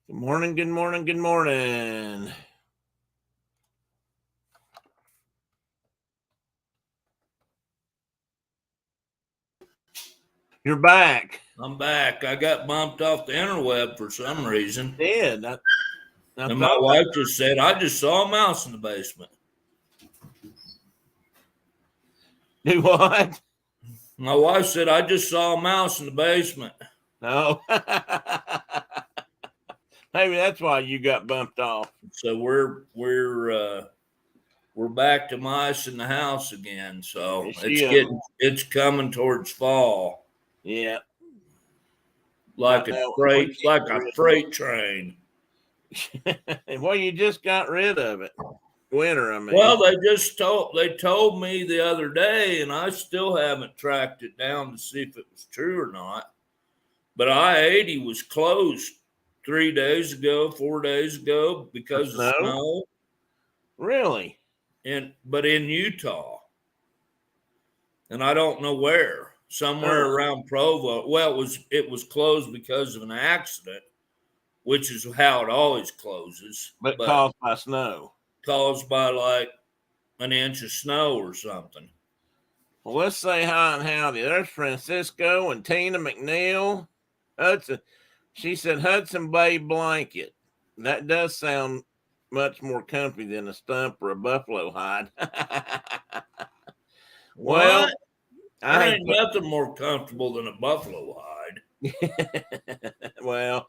Good morning, good morning, good morning. You're back. I'm back. I got bumped off the interweb for some reason. Did I And my wife just said, I just saw a mouse in the basement. do what? My wife said, I just saw a mouse in the basement. No. Maybe that's why you got bumped off. So we're back to mice in the house again. So it's coming towards fall. Yeah. Like a freight train. Well, you just got rid of it. Winter, I mean. Well, they told me the other day, and I still haven't tracked it down to see if it was true or not. But I-80 was closed 4 days ago because of snow. Really? But in Utah. And I don't know where. Somewhere around Provo. Well, it was closed because of an accident, which is how it always closes. But caused by snow. Caused by like an inch of snow or something. Well, let's say hi and howdy. There's Francisco and Tina McNeil. Hudson. She said Hudson Bay blanket. That does sound much more comfy than a stump or a buffalo hide. Well, there ain't nothing more comfortable than a buffalo hide. Well,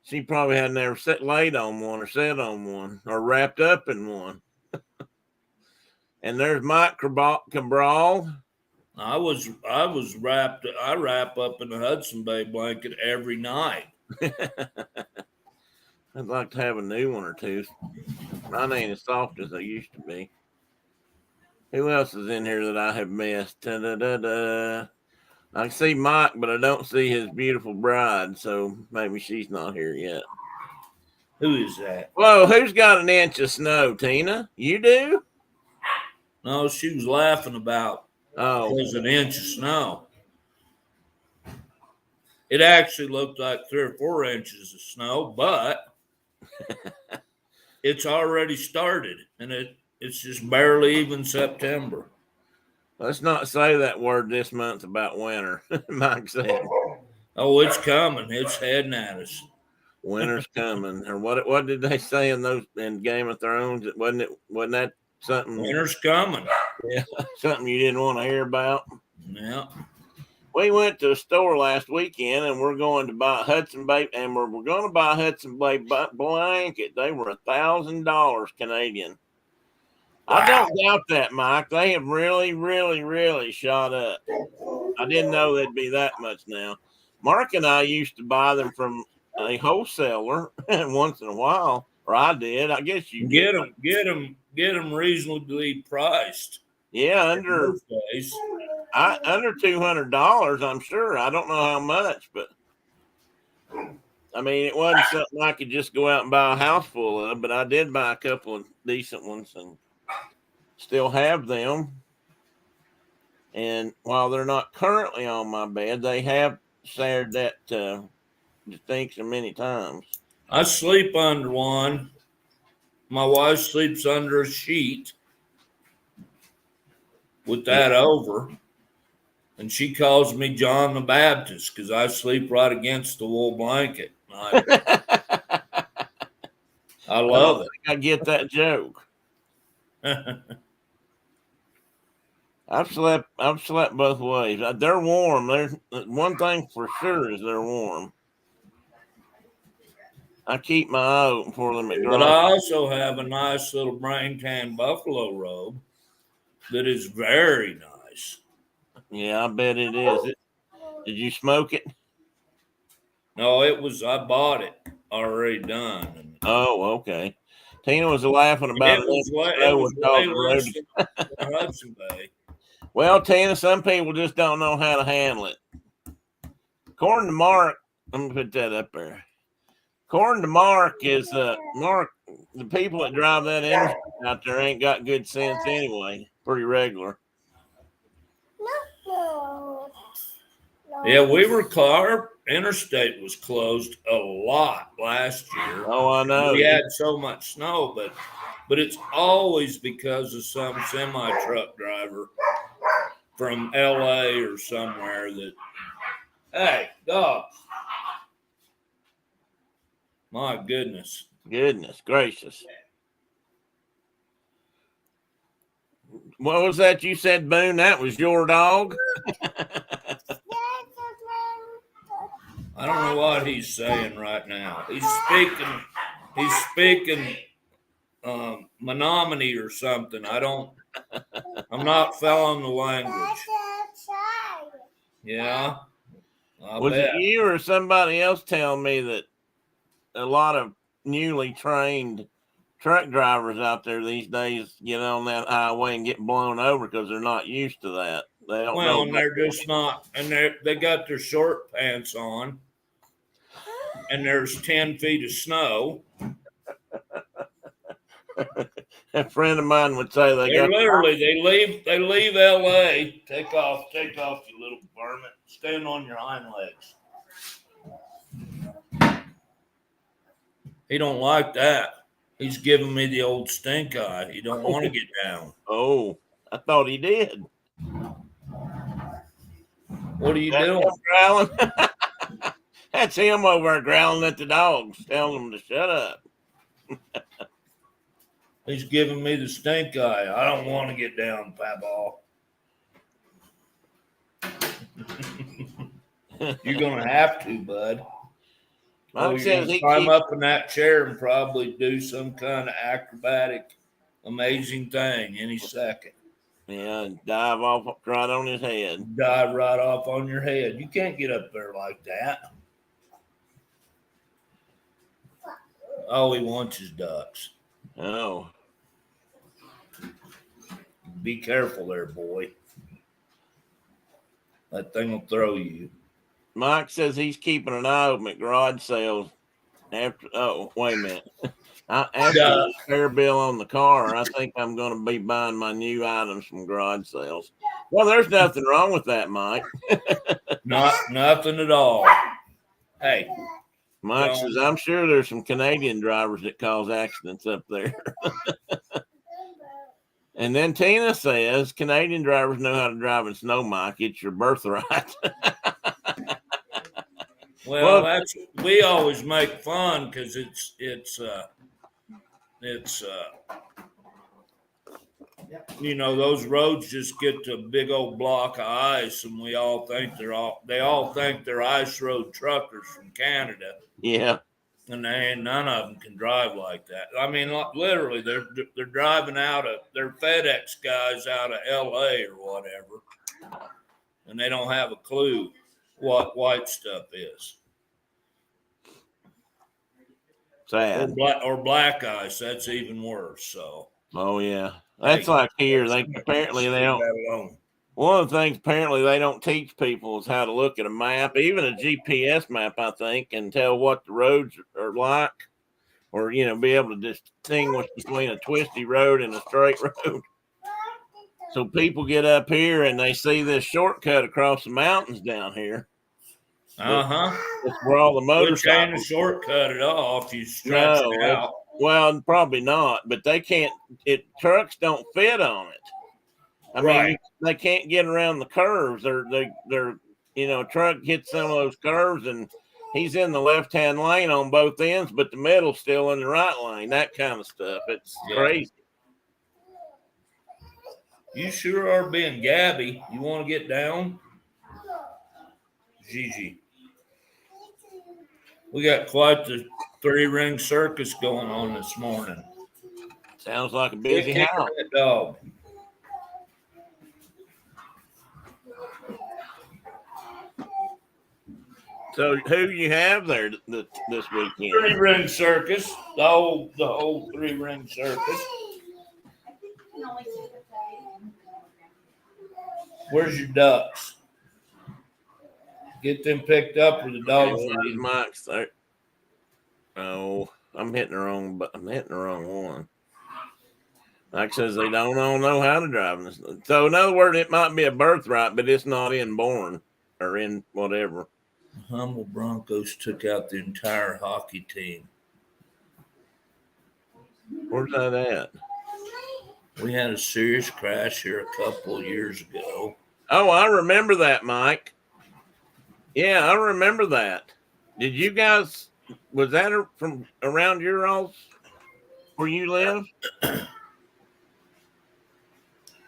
she probably had never laid on one or sat on one or wrapped up in one. And there's Mike Cabral. I wrap up in the Hudson Bay blanket every night. I'd like to have a new one or two. Mine ain't as soft as they used to be. Who else is in here that I have missed? Da-da-da-da. I can see Mike, but I don't see his beautiful bride, so maybe she's not here yet. Who is that? Whoa, who's got an inch of snow, Tina? You do? No, she was laughing about there's an inch of snow. It actually looked like 3 or 4 inches of snow, but it's already started, and it's just barely even September. Let's not say that word this month about winter, Mike said. Oh, it's coming. It's heading at us. Winter's coming. Or what did they say in Game of Thrones? Wasn't that something? Winter's coming. Yeah, something you didn't want to hear about. Yeah. We went to a store last weekend and we're going to buy Hudson Bay, and we're going to buy a Hudson Bay blanket. They were $1,000 Canadian. Wow. I don't doubt that, Mike. They have really, really, really shot up. I didn't know they'd be that much now. Mark and I used to buy them from a wholesaler once in a while, or I did. I guess you get them reasonably priced. Yeah, under $200, I'm sure. I don't know how much, but I mean, it wasn't something I could just go out and buy a house full of, but I did buy a couple of decent ones and still have them. And while they're not currently on my bed, they have shared that distinction many times. I sleep under one. My wife sleeps under a sheet with that over, and she calls me John the Baptist because I sleep right against the wool blanket. I love it. I get that joke. I've slept both ways. They're warm. There's one thing for sure is they're warm. I keep my eye open for them. But I also have a nice little brain tan buffalo robe that is very nice. Yeah, I bet it is. Did you smoke it? No, I bought it already done. Oh, okay. Tina was laughing about it. Hudson Bay. Well, Tina, some people just don't know how to handle it. According to Mark, let me put that up there. According to Mark, Mark, the people that drive that interstate out there ain't got good sense anyway. Pretty regular. Yeah, we were interstate was closed a lot last year. Oh, I know. We had so much snow, but it's always because of some semi truck driver from LA or somewhere that, hey, dog. My goodness. Goodness gracious. What was that you said, Boone? That was your dog? I don't know what he's saying right now. He's speaking Menominee or something. I'm not following the language. Yeah. I Was bet. it you or somebody else telling me that a lot of newly trained truck drivers out there these days get on that highway and get blown over because they're not used to that? They don't Well, know. and they're just not, and they got their short pants on, and there's 10 feet of snow. A friend of mine would say they got They leave LA. Take off, you little varmint. Stand on your hind legs. He don't like that. He's giving me the old stink eye. He don't want to get down. Oh, I thought he did. What are you That's doing? him growling. That's him over there growling at the dogs, telling them to shut up. He's giving me the stink eye. I don't want to get down, Papa. You're gonna have to, bud. Mike says he climb keeps, up in that chair and probably do some kind of acrobatic, amazing thing any second. yeah, and dive off right on his head. Dive right off on your head. You can't get up there like that. All he wants is ducks. Oh, Be careful there, boy. That thing will throw you. Mike says he's keeping an eye open at garage sales. After, oh, wait a minute. After the repair bill on the car, I think I'm going to be buying my new items from garage sales. Well, there's nothing wrong with that, Mike. Nothing at all. Hey, Mike says, I'm sure there's some Canadian drivers that cause accidents up there. And then Tina says, Canadian drivers know how to drive in snow, Mike. It's your birthright. Well, we always make fun because it's those roads just get to a big old block of ice, and they all think they're ice road truckers from Canada. Yeah, and none of them can drive like that. I mean, literally, they're driving they're FedEx guys out of LA or whatever, and they don't have a clue what white stuff is. sad. Or black ice. That's even worse. So. Oh yeah, that's like here. They don't. One of the things apparently they don't teach people is how to look at a map, even a GPS map, I think, and tell what the roads are like, or be able to distinguish between a twisty road and a straight road. So people get up here and they see this shortcut across the mountains down here. That's where all the motorcycles. Which ain't a shortcut at all if you stretch it out. Well, probably not, but they can't. Trucks don't fit on it. I mean, they can't get around the curves. They're a truck hits some of those curves and he's in the left-hand lane on both ends, but the middle's still in the right lane. That kind of stuff. It's crazy. You sure are being Gabby. You want to get down? Gigi. We got quite the 3-ring circus going on this morning. Sounds like a busy house. Dog. So who you have there this weekend? 3-ring circus. The whole 3-ring circus. Where's your ducks? Get them picked up with the dogs. Mike's there. Oh, I'm hitting the wrong one. Mike says they don't all know how to drive this. So in other words, it might be a birthright, but it's not inborn or in whatever. The Humble Broncos took out the entire hockey team. Where's that at? We had a serious crash here a couple of years ago. Oh, I remember that, Mike. Yeah, I remember that. Did you guys, was that from around your house where you live?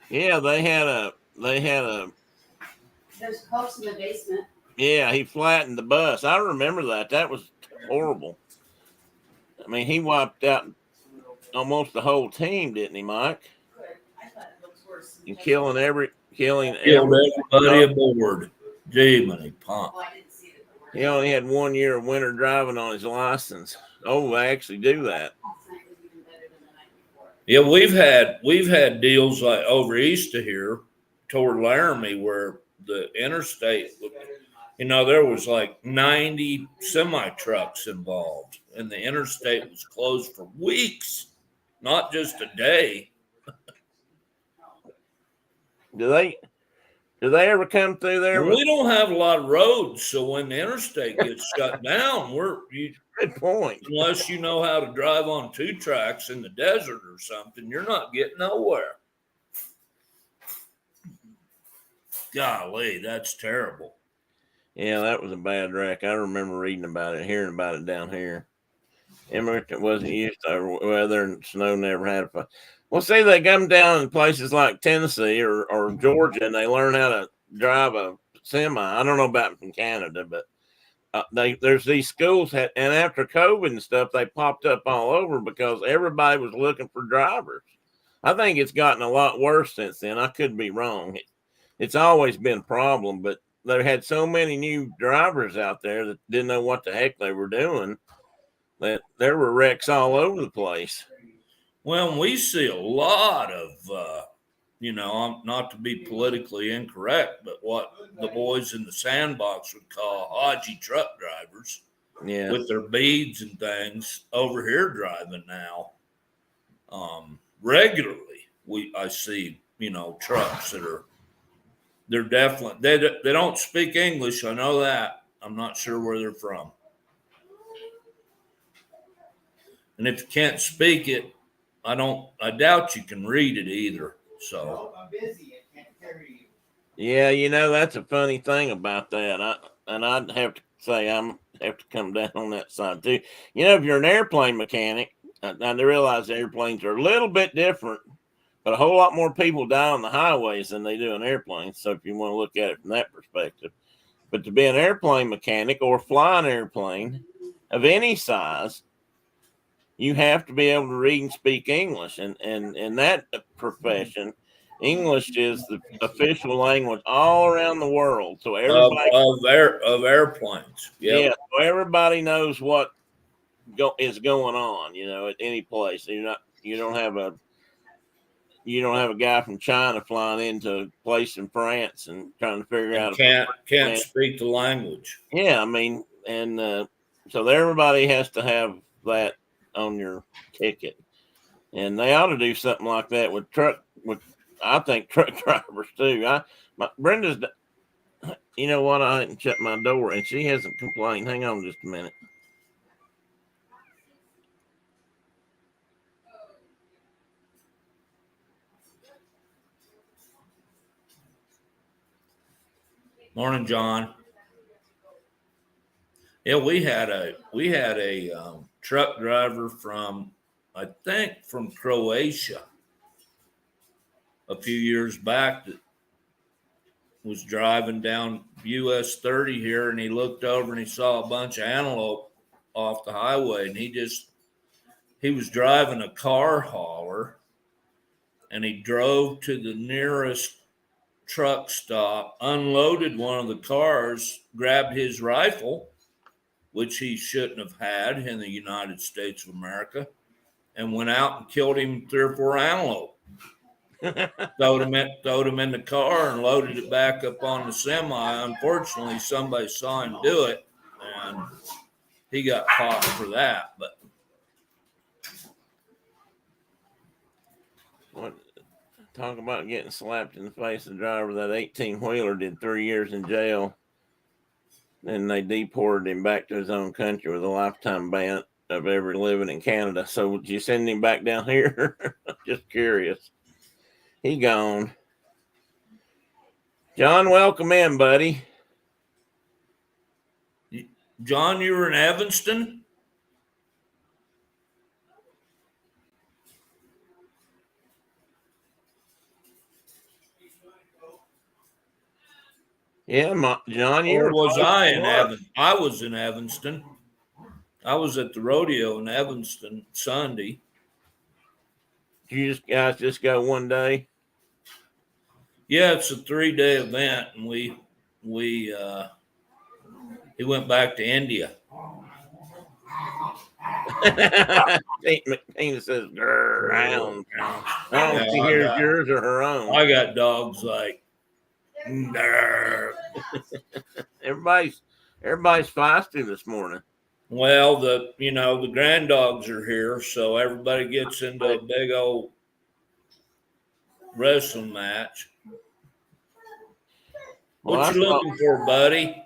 Yeah, they had a There's pokes in the basement. yeah, he flattened the bus. I remember that. That was horrible. I mean, he wiped out almost the whole team, didn't he, Mike? I thought it looked worse. And killing every Killed everybody aboard. Jiminy Pump. Oh, I didn't see it. He only had 1 year of winter driving on his license. Oh, they actually do that. Yeah, we've had deals like over east of here toward Laramie where the interstate, there was like 90 semi trucks involved, and the interstate was closed for weeks, not just a day. Do they ever come through there? We don't have a lot of roads, so when the interstate gets shut down, Good point. unless you know how to drive on 2 tracks in the desert or something, you're not getting nowhere. Golly, that's terrible. Yeah, that was a bad wreck. I remember reading about it, hearing about it down here. Emmerich wasn't used to weather, and snow never had a fun. Well, see, they come down in places like Tennessee or Georgia, and they learn how to drive a semi. I don't know about in Canada, but there's these schools, and after COVID and stuff, they popped up all over because everybody was looking for drivers. I think it's gotten a lot worse since then. I could be wrong. It's always been a problem, but they had so many new drivers out there that didn't know what the heck they were doing that there were wrecks all over the place. Well, we see a lot of, not to be politically incorrect, but what the boys in the sandbox would call Haji truck drivers, Yeah, with their beads and things over here driving now. Regularly, I see trucks that they're definitely they don't speak English. I know that. I'm not sure where they're from. And if you can't speak it, I doubt you can read it either. So I'm busy. I can't carry you. yeah, that's a funny thing about that. I'd have to say have to come down on that side too. If you're an airplane mechanic, I realize airplanes are a little bit different, but a whole lot more people die on the highways than they do in airplanes. So if you want to look at it from that perspective, but to be an airplane mechanic or fly an airplane of any size, you have to be able to read and speak English. And in that profession, English is the official language all around the world. So everybody of airplanes. Yep. Yeah, so everybody knows what is going on, at any place. You don't have a guy from China flying into a place in France and trying to figure out can't speak the language. Yeah, I mean, and so everybody has to have that on your ticket, and they ought to do something like that with I think truck drivers too. Brenda's, you know what? I hadn't shut my door, and she hasn't complained. Hang on just a minute. Morning, John. Yeah, we had a truck driver from Croatia a few years back that was driving down US 30 here, and he looked over and he saw a bunch of antelope off the highway, and he was driving a car hauler, and he drove to the nearest truck stop, unloaded one of the cars, grabbed his rifle, which he shouldn't have had in the United States of America, and went out and killed him 3 or 4 antelope. Throwed him in the car and loaded it back up on the semi. Unfortunately, somebody saw him do it, and he got caught for that. But Talk about getting slapped in the face. The driver of that 18-wheeler did 3 years in jail. and they deported him back to his own country with a lifetime ban of ever living in Canada. So would you send him back down here? Just curious. He gone. John, welcome in, buddy. John, you were in Evanston? Yeah, John, you Or were was close I to in work. Evanston? I was in Evanston. I was at the rodeo in Evanston Sunday. You guys just go one day? Yeah, it's a 3-day event, and he went back to India. Tina says, "Grr, hound." I don't know if she Yeah, hears yours or her own. I got dogs like, "Grr." Everybody's feisty this morning. Well, the grand dogs are here, so everybody gets into a big old wrestling match. Well, What you looking for, buddy?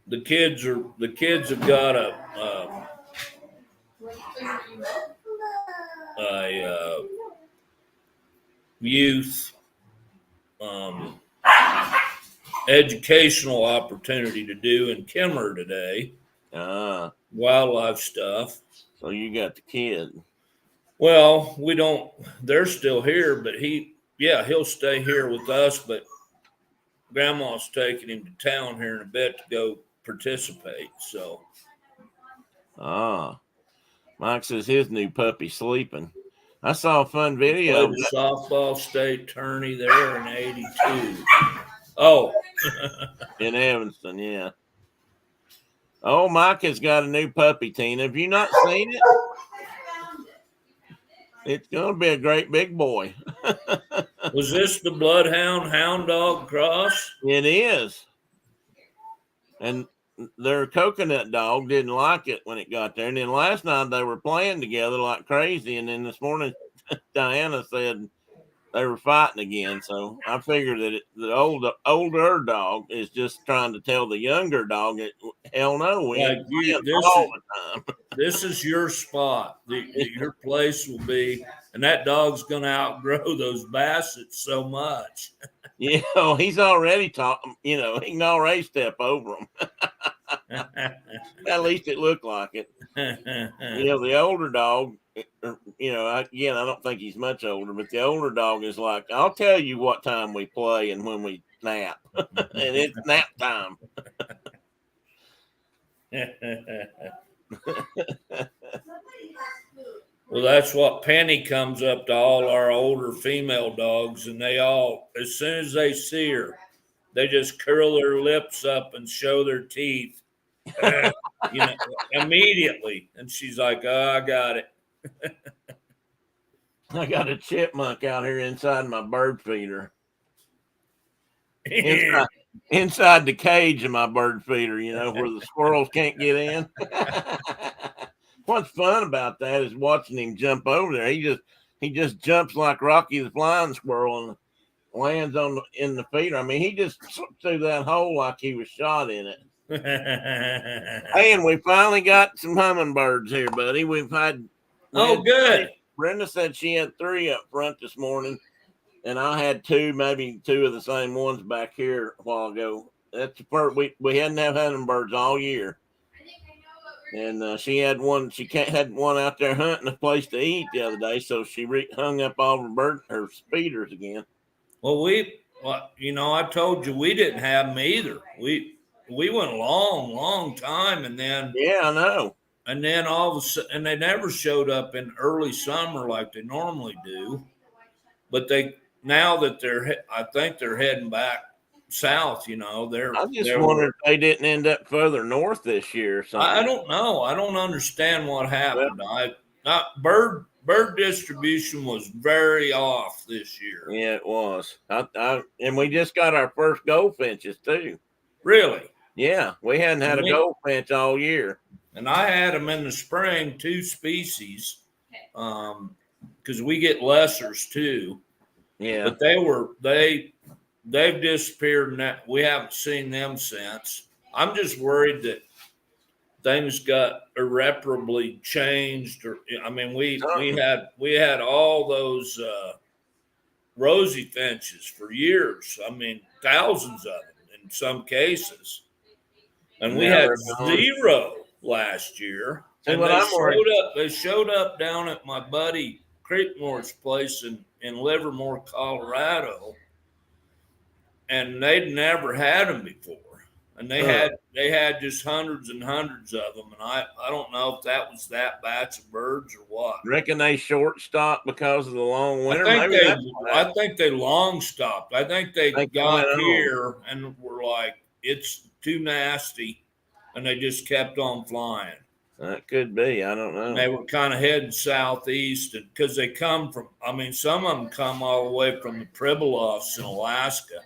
The kids have got a youth educational opportunity to do in Kimmer today. Wildlife stuff. So you got the kid. Well, we don't. They're still here, but he'll stay here with us. But Grandma's taking him to town here in a bit to go participate. So, Mike says his new puppy sleeping. I saw a fun video. Played a softball state tourney there in '82. Oh, in Evanston, yeah. Oh, Mike has got a new puppy, Tina. Have you not seen it? It's going to be a great big boy. was this the Bloodhound Hound Dog cross? It is. And their coconut dog didn't like it when it got there. And then last night they were playing together like crazy. And then this morning, Diana said they were fighting again. So I figured that the older dog is just trying to tell the younger dog that, hell no, we ain't playing all the time. This is your spot. Your place will be, and that dog's going to outgrow those Bassets so much. Yeah, he's already talking. He can already step over them. At least it looked like it. The older dog, again, I don't think he's much older, but the older dog is like, I'll tell you what time we play and when we nap. And it's nap time. Well, that's what Penny comes up to all our older female dogs, and they all, as soon as they see her, they just curl their lips up and show their teeth, immediately. And she's like, "Oh, I got it." I got a chipmunk out here inside my bird feeder. Inside the cage of my bird feeder, where the squirrels can't get in. What's fun about that is watching him jump over there. He just jumps like Rocky the Flying Squirrel and lands in the feeder. I mean, he just slipped through that hole like he was shot in it. Hey, and we finally got some hummingbirds here, buddy. We've had good. Brenda said she had 3 up front this morning, and I had 2, maybe 2 of the same ones back here a while ago. That's the first we hadn't had hummingbirds all year. And she had one. She had one out there hunting a place to eat the other day, so she hung up all her speeders again. Well, I told you we didn't have them either. We went a long, long time, and then I know. And then all of a sudden, and they never showed up in early summer like they normally do. But I think they're heading back south. I just wondered if they didn't end up further north this year or something. I don't know. I don't understand what happened. Bird distribution was very off this year. Yeah, it was. And we just got our first goldfinches too. Really? Yeah, we hadn't had a goldfinch all year. And I had them in the spring, 2 species, because we get lessers too. Yeah. But they've disappeared, and that we haven't seen them since. I'm just worried that things got irreparably changed. Or I mean, we had all those rosy finches for years. I mean, thousands of them in some cases, and we Now had they're gone. zero last year. See, And what I'm worried. they showed up down at my buddy Creekmore's place in Livermore, Colorado, and they'd never had them before. And they had just hundreds and hundreds of them. And I don't know if that was that batch of birds or what. Reckon they short stopped because of the long winter. I think they long stopped. I think they got went on. here and were like, it's too nasty, and they just kept on flying. That could be. I don't know. And they were kind of heading southeast because they come from. I mean, some of them come all the way from the Pribilofs in Alaska.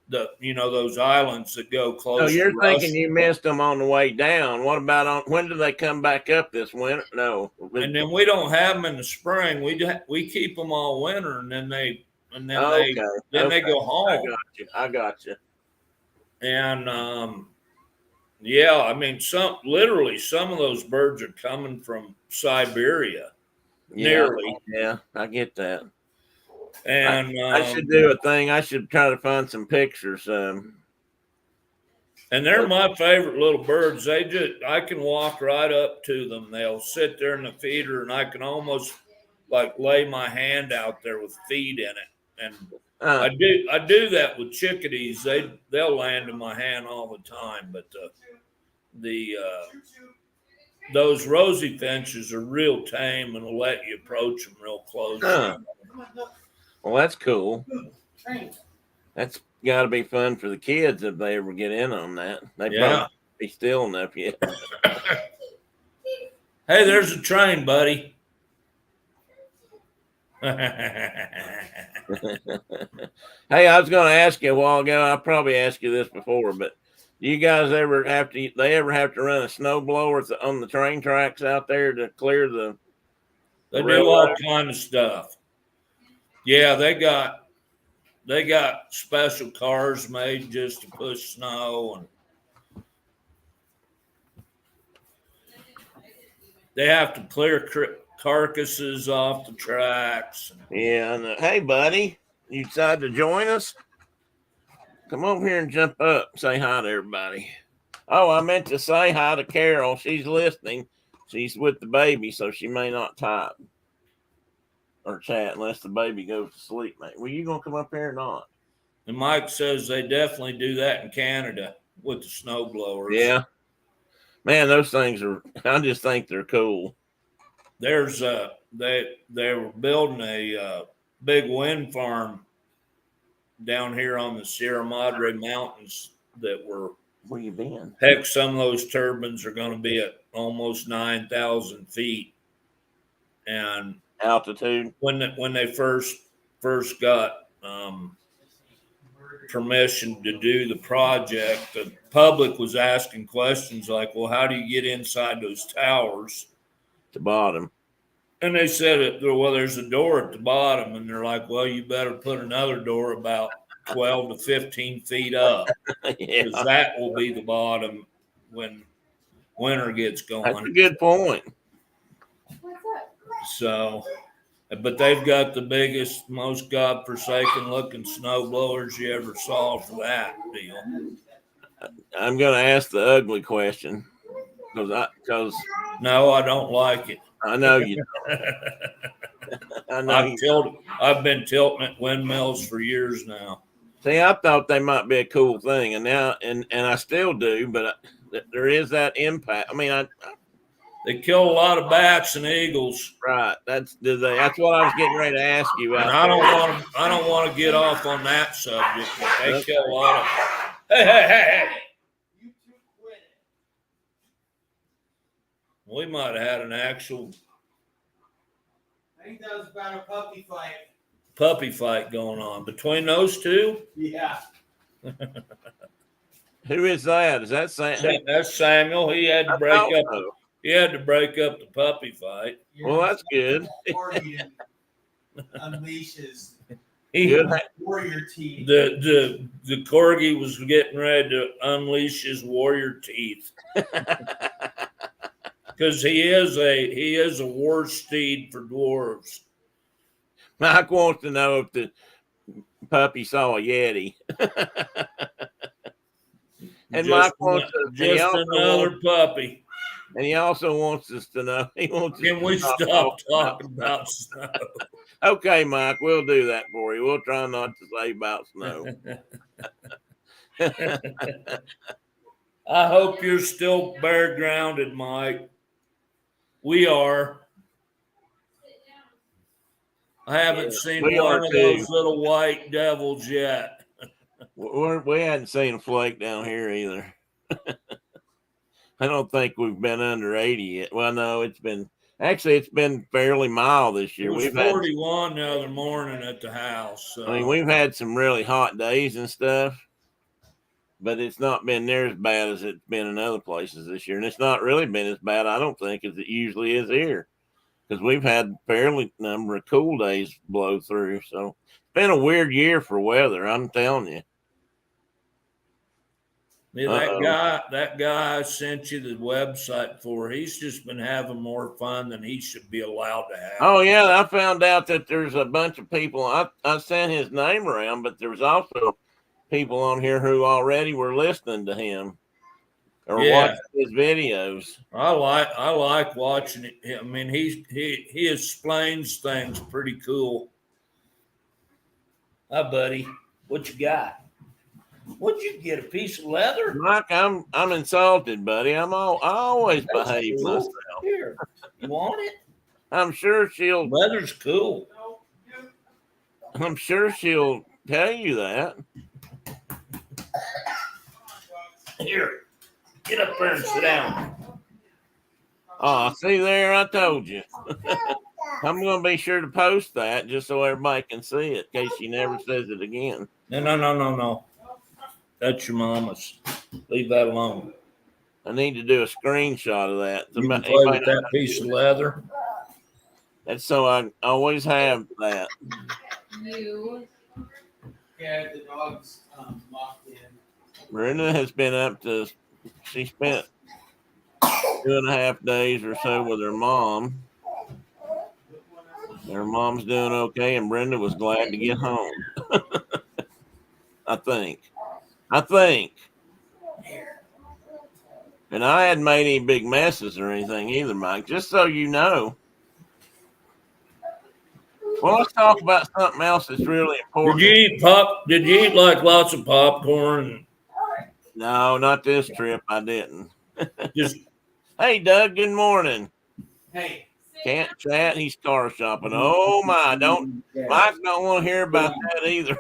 Those islands that go close. So you're to thinking Russia. you missed them on the way down. What about when do they come back up this winter? No. And then we don't have them in the spring. We keep them all winter, and then they go home. I got you. And yeah, I mean, some of those birds are coming from Siberia, nearly. Yeah, I get that. And I should do a thing. I should try to find some pictures. And they're my favorite little birds. I can walk right up to them. They'll sit there in the feeder, and I can almost like lay my hand out there with feed in it. And I do that with chickadees. They'll land in my hand all the time. But those rosy finches are real tame and will let you approach them real close. Well, that's cool. That's got to be fun for the kids if they ever get in on that. They probably be still enough yet. Hey, there's a train, buddy. Hey, I was going to ask you a while ago. I probably asked you this before, but do you guys ever have to run a snow blower on the train tracks out there to clear the? They do all kind of stuff. Yeah, they got special cars made just to push snow, and they have to clear carcasses off the tracks. Yeah. Hey, buddy, you decided to join us? Come over here and jump up. Say hi to everybody. Oh, I meant to say hi to Carol. She's listening. She's with the baby, so she may not type or chat unless the baby goes to sleep, mate. Were you going to come up here or not? And Mike says they definitely do that in Canada with the snow blowers. Yeah. Man, those things I just think they're cool. There's they were building a big wind farm down here on the Sierra Madre Mountains that were. Where you been? Heck, some of those turbines are going to be at almost 9,000 feet. And altitude. When they first got permission to do the project, the public was asking questions like, well, how do you get inside those towers? The bottom. And they said, well, there's a door at the bottom. And they're like, well, you better put another door about 12 to 15 feet up. Because that will be the bottom when winter gets going. That's a good point. So, but they've got the biggest, most godforsaken looking snow blowers you ever saw for that deal. I'm going to ask the ugly question because no, I don't like it. I know you. I've been tilting at windmills for years now. See, I thought they might be a cool thing, and now, and I still do, but there is that impact. I mean, they kill a lot of bats and eagles. Right. That's what I was getting ready to ask you. And I don't want to get off on that subject, but they kill a lot of. Hey. You two quit it. We might have had an actual. I think that was about a puppy fight going on between those two. Yeah. Who is that? Is that Samuel? That's Samuel. He had to break up. He had to break up the puppy fight. Well, that's good. Or he unleashes Good. Warrior teeth. The corgi was getting ready to unleash his warrior teeth because he is a war steed for dwarves. Mike wants to know if the puppy saw a Yeti. And Mike wants to, just another puppy. And he also wants us to know. He wants us Can we stop talking about snow? Okay, Mike, we'll do that for you. We'll try not to say about snow. I hope you're still bear grounded, Mike. We are. I haven't seen one of those little white devils yet. We hadn't seen a flake down here either. I don't think we've been under 80 yet. Well, no, it's been fairly mild this year. It was We've 41 the other morning at the house. So. I mean, we've had some really hot days and stuff, but it's not been near as bad as it's been in other places this year. And it's not really been as bad, I don't think, as it usually is here, because we've had fairly number of cool days blow through. So it's been a weird year for weather, I'm telling you. Yeah, that guy I sent you the website for, he's just been having more fun than he should be allowed to have. Oh, yeah, I found out that there's a bunch of people. I sent his name around, but there's also people on here who already were listening to him or watching his videos. I like watching it. I mean, he explains things pretty cool. Hi, buddy. What you got? What'd you get? A piece of leather? Mike, I'm insulted, buddy. I always behave myself. Here, you want it? I'm sure she'll. Leather's cool. I'm sure she'll tell you that. Here, get up there and sit down. Oh, see there, I told you. I'm going to be sure to post that just so everybody can see it in case she never says it again. No. That's your mama's. Leave that alone. I need to do a screenshot of that. You can play with that piece of leather. That's so I always have that. Yeah, the dog's locked in. Brenda has been she spent 2.5 days or so with her mom. Her mom's doing okay, and Brenda was glad to get home. I think. And I hadn't made any big messes or anything either, Mike, just so you know. Well, let's talk about something else that's really important. Did you eat like lots of popcorn? No, not this trip. I didn't. Just Hey, Doug, good morning. Hey. Can't chat. He's car shopping. Oh, my. Mike don't want to hear about that either.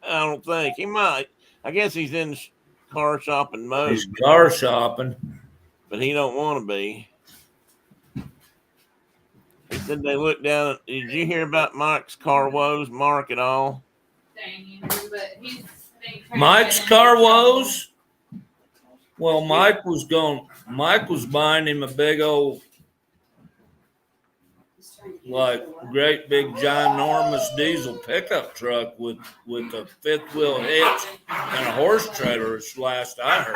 I don't think. He might. I guess he's in car shopping mode. He's car shopping. But he don't want to be. He said they looked down. Did you hear about Mike's car woes, Mark, at all? Mike's car woes? Well, Mike was buying him a big old, like, great big ginormous diesel pickup truck with a fifth wheel hitch and a horse trailer, as last I heard.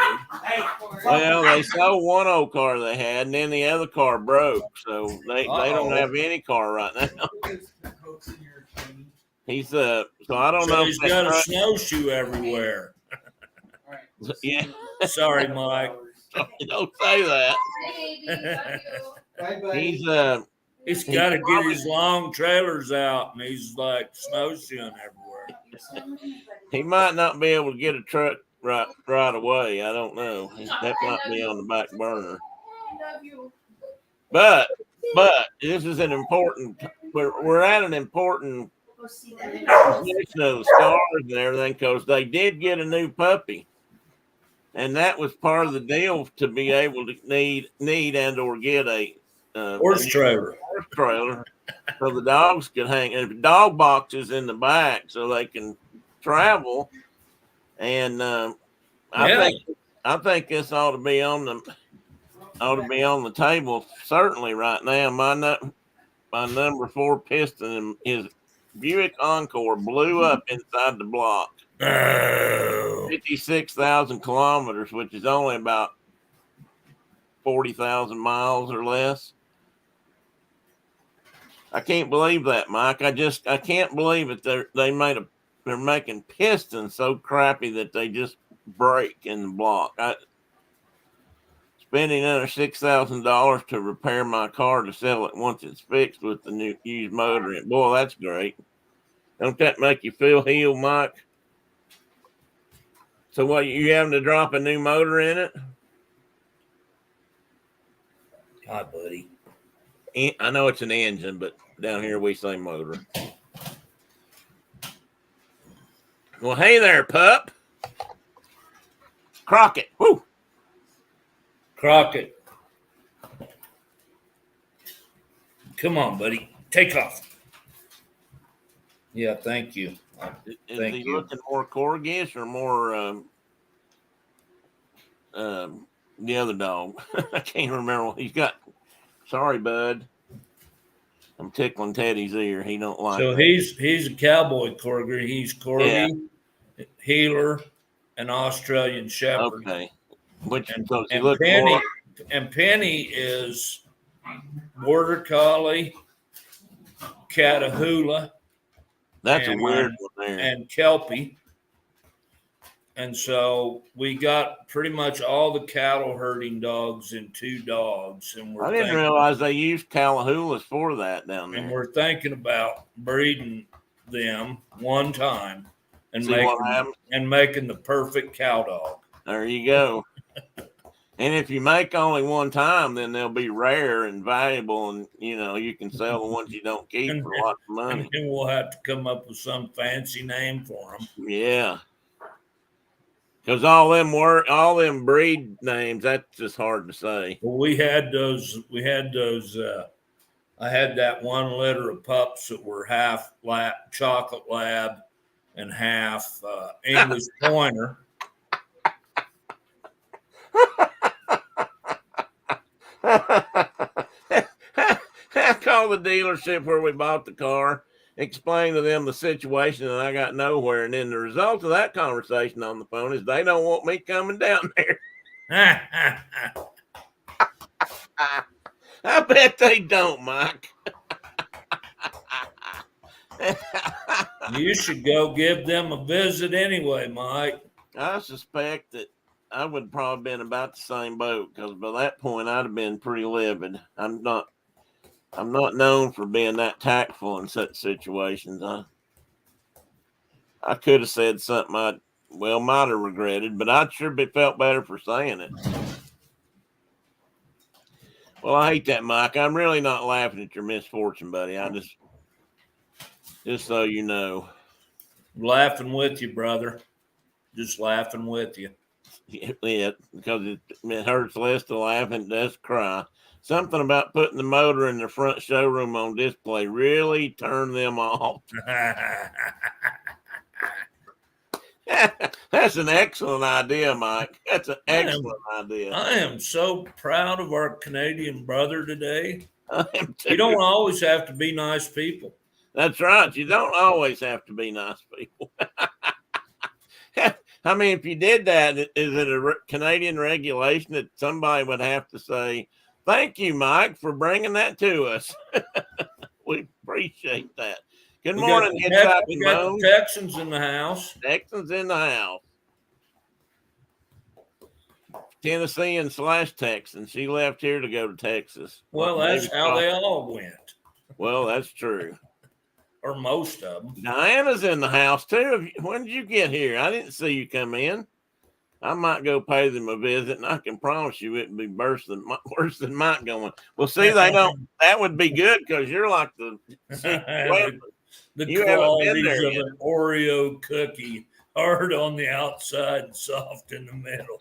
Well, they sold one old car they had, and then the other car broke, so they don't have any car right now. He's so I don't know. He's got a snowshoe everywhere. Yeah. Sorry, Mike. Don't say that. He's got to get his long trailers out, and he's like snowshoeing everywhere. He might not be able to get a truck right away. I don't know. That might be on the back burner. But this is an important. We're at an important position of the stars and everything because they did get a new puppy. And that was part of the deal to be able to need and or get a horse trailer. So the dogs could hang and dog boxes in the back so they can travel. And I think this ought to be on the table certainly right now. My number 4 piston is Buick Encore blew up inside the block. No. 56,000 kilometers, which is only about 40,000 miles or less. I can't believe that, Mike. I can't believe it. They're making pistons so crappy that they just break in the block. Spending another $6,000 to repair my car to sell it once it's fixed with the new used motor in. Boy, that's great. Don't that make you feel healed, Mike? So what, you having to drop a new motor in it? Hi, buddy. I know it's an engine, but down here we say motor. Well, hey there, pup. Crockett. Woo. Crockett. Come on, buddy. Take off. Yeah, thank you. Is Thank he you. looking more corgi or more the other dog? I can't remember what he's got. Sorry, bud. I'm tickling Teddy's ear. He don't like So that. he's a cowboy corgi. He's corgi, healer, and Australian Shepherd. Okay. Which And, does he and look Penny more? and Penny is border collie, Catahoula, That's a and weird one there. and Kelpie. And so we got pretty much all the cattle herding dogs in 2 dogs, and I didn't realize they used Calahoulas for that down there. we're thinking about breeding them one time and See what happens? making the perfect cow dog. There you go. And if you make only one time, then they'll be rare and valuable, and you can sell the ones you don't keep for lots of money. And then we'll have to come up with some fancy name for them. Yeah. Because all them breed names, that's just hard to say. Well, we had those. I had that one litter of pups that were half chocolate lab and half English pointer. I called the dealership where we bought the car, explained to them the situation, and I got nowhere. And then the result of that conversation on the phone is they don't want me coming down there. I bet they don't, Mike. You should go give them a visit anyway, Mike. I suspect that I would probably been about the same boat, because by that point I'd have been pretty livid. I'm not known for being that tactful in such situations. I could have said something I might have regretted, but I'd sure felt better for saying it. Well, I hate that, Mike. I'm really not laughing at your misfortune, buddy. I just so you know. Laughing with you, brother. Just laughing with you. Yeah, because it hurts less to laugh than it does to cry. Something about putting the motor in the front showroom on display really turned them off. That's an excellent idea, Mike. That's an excellent idea. I am so proud of our Canadian brother today. I am too. You don't always have to be nice people. That's right. You don't always have to be nice people. I mean, if you did that, is it a Canadian regulation that somebody would have to say, "Thank you, Mike, for bringing that to us"? We appreciate that. Good morning, We got the Texans in the house. Texans in the house. Tennessean / Texan. She left here to go to Texas. Well, that's how they all went. Well, that's true. Or most of them. Diana's in the house too. When did you get here? I didn't see you come in. I might go pay them a visit, and I can promise you it'd be worse than Mike going. Well, see, they don't. That would be good because you're like the qualities of an Oreo cookie, hard on the outside and soft in the middle.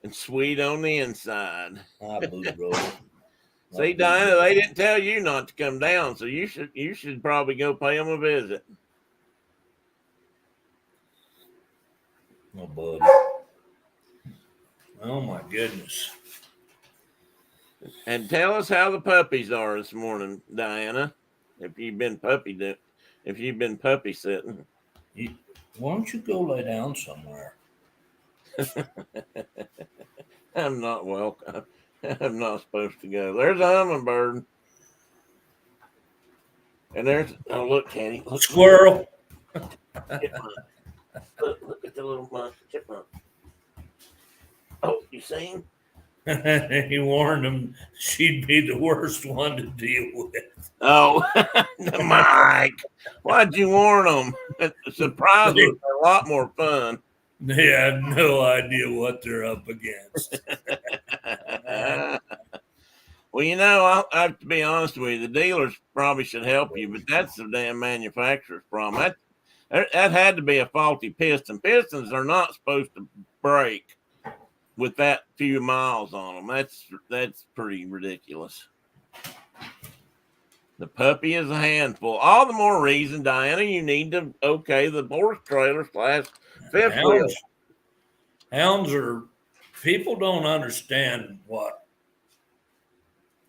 And sweet on the inside. See, Diana, they didn't tell you not to come down, so you should probably go pay them a visit. Oh, buddy. Oh, my goodness. And tell us how the puppies are this morning, Diana. If you've been puppy sitting. Why don't you go lay down somewhere? I'm not welcome. I'm not supposed to go. There's a hummingbird. And there's look, Kenny. Look, Squirrel. chipmunk. Look at the little monkey chipmunk. Oh, you see him? He warned him she'd be the worst one to deal with. Oh, Mike, why'd you warn them? The surprise was a lot more fun. They have no idea what they're up against. Well, I have to be honest with you. The dealers probably should help you, but that's the damn manufacturer's problem. That had to be a faulty piston. Pistons are not supposed to break with that few miles on them. That's pretty ridiculous. The puppy is a handful. All the more reason, Diana, you need to okay the horse trailer / fifth wheel. Hounds are, people don't understand what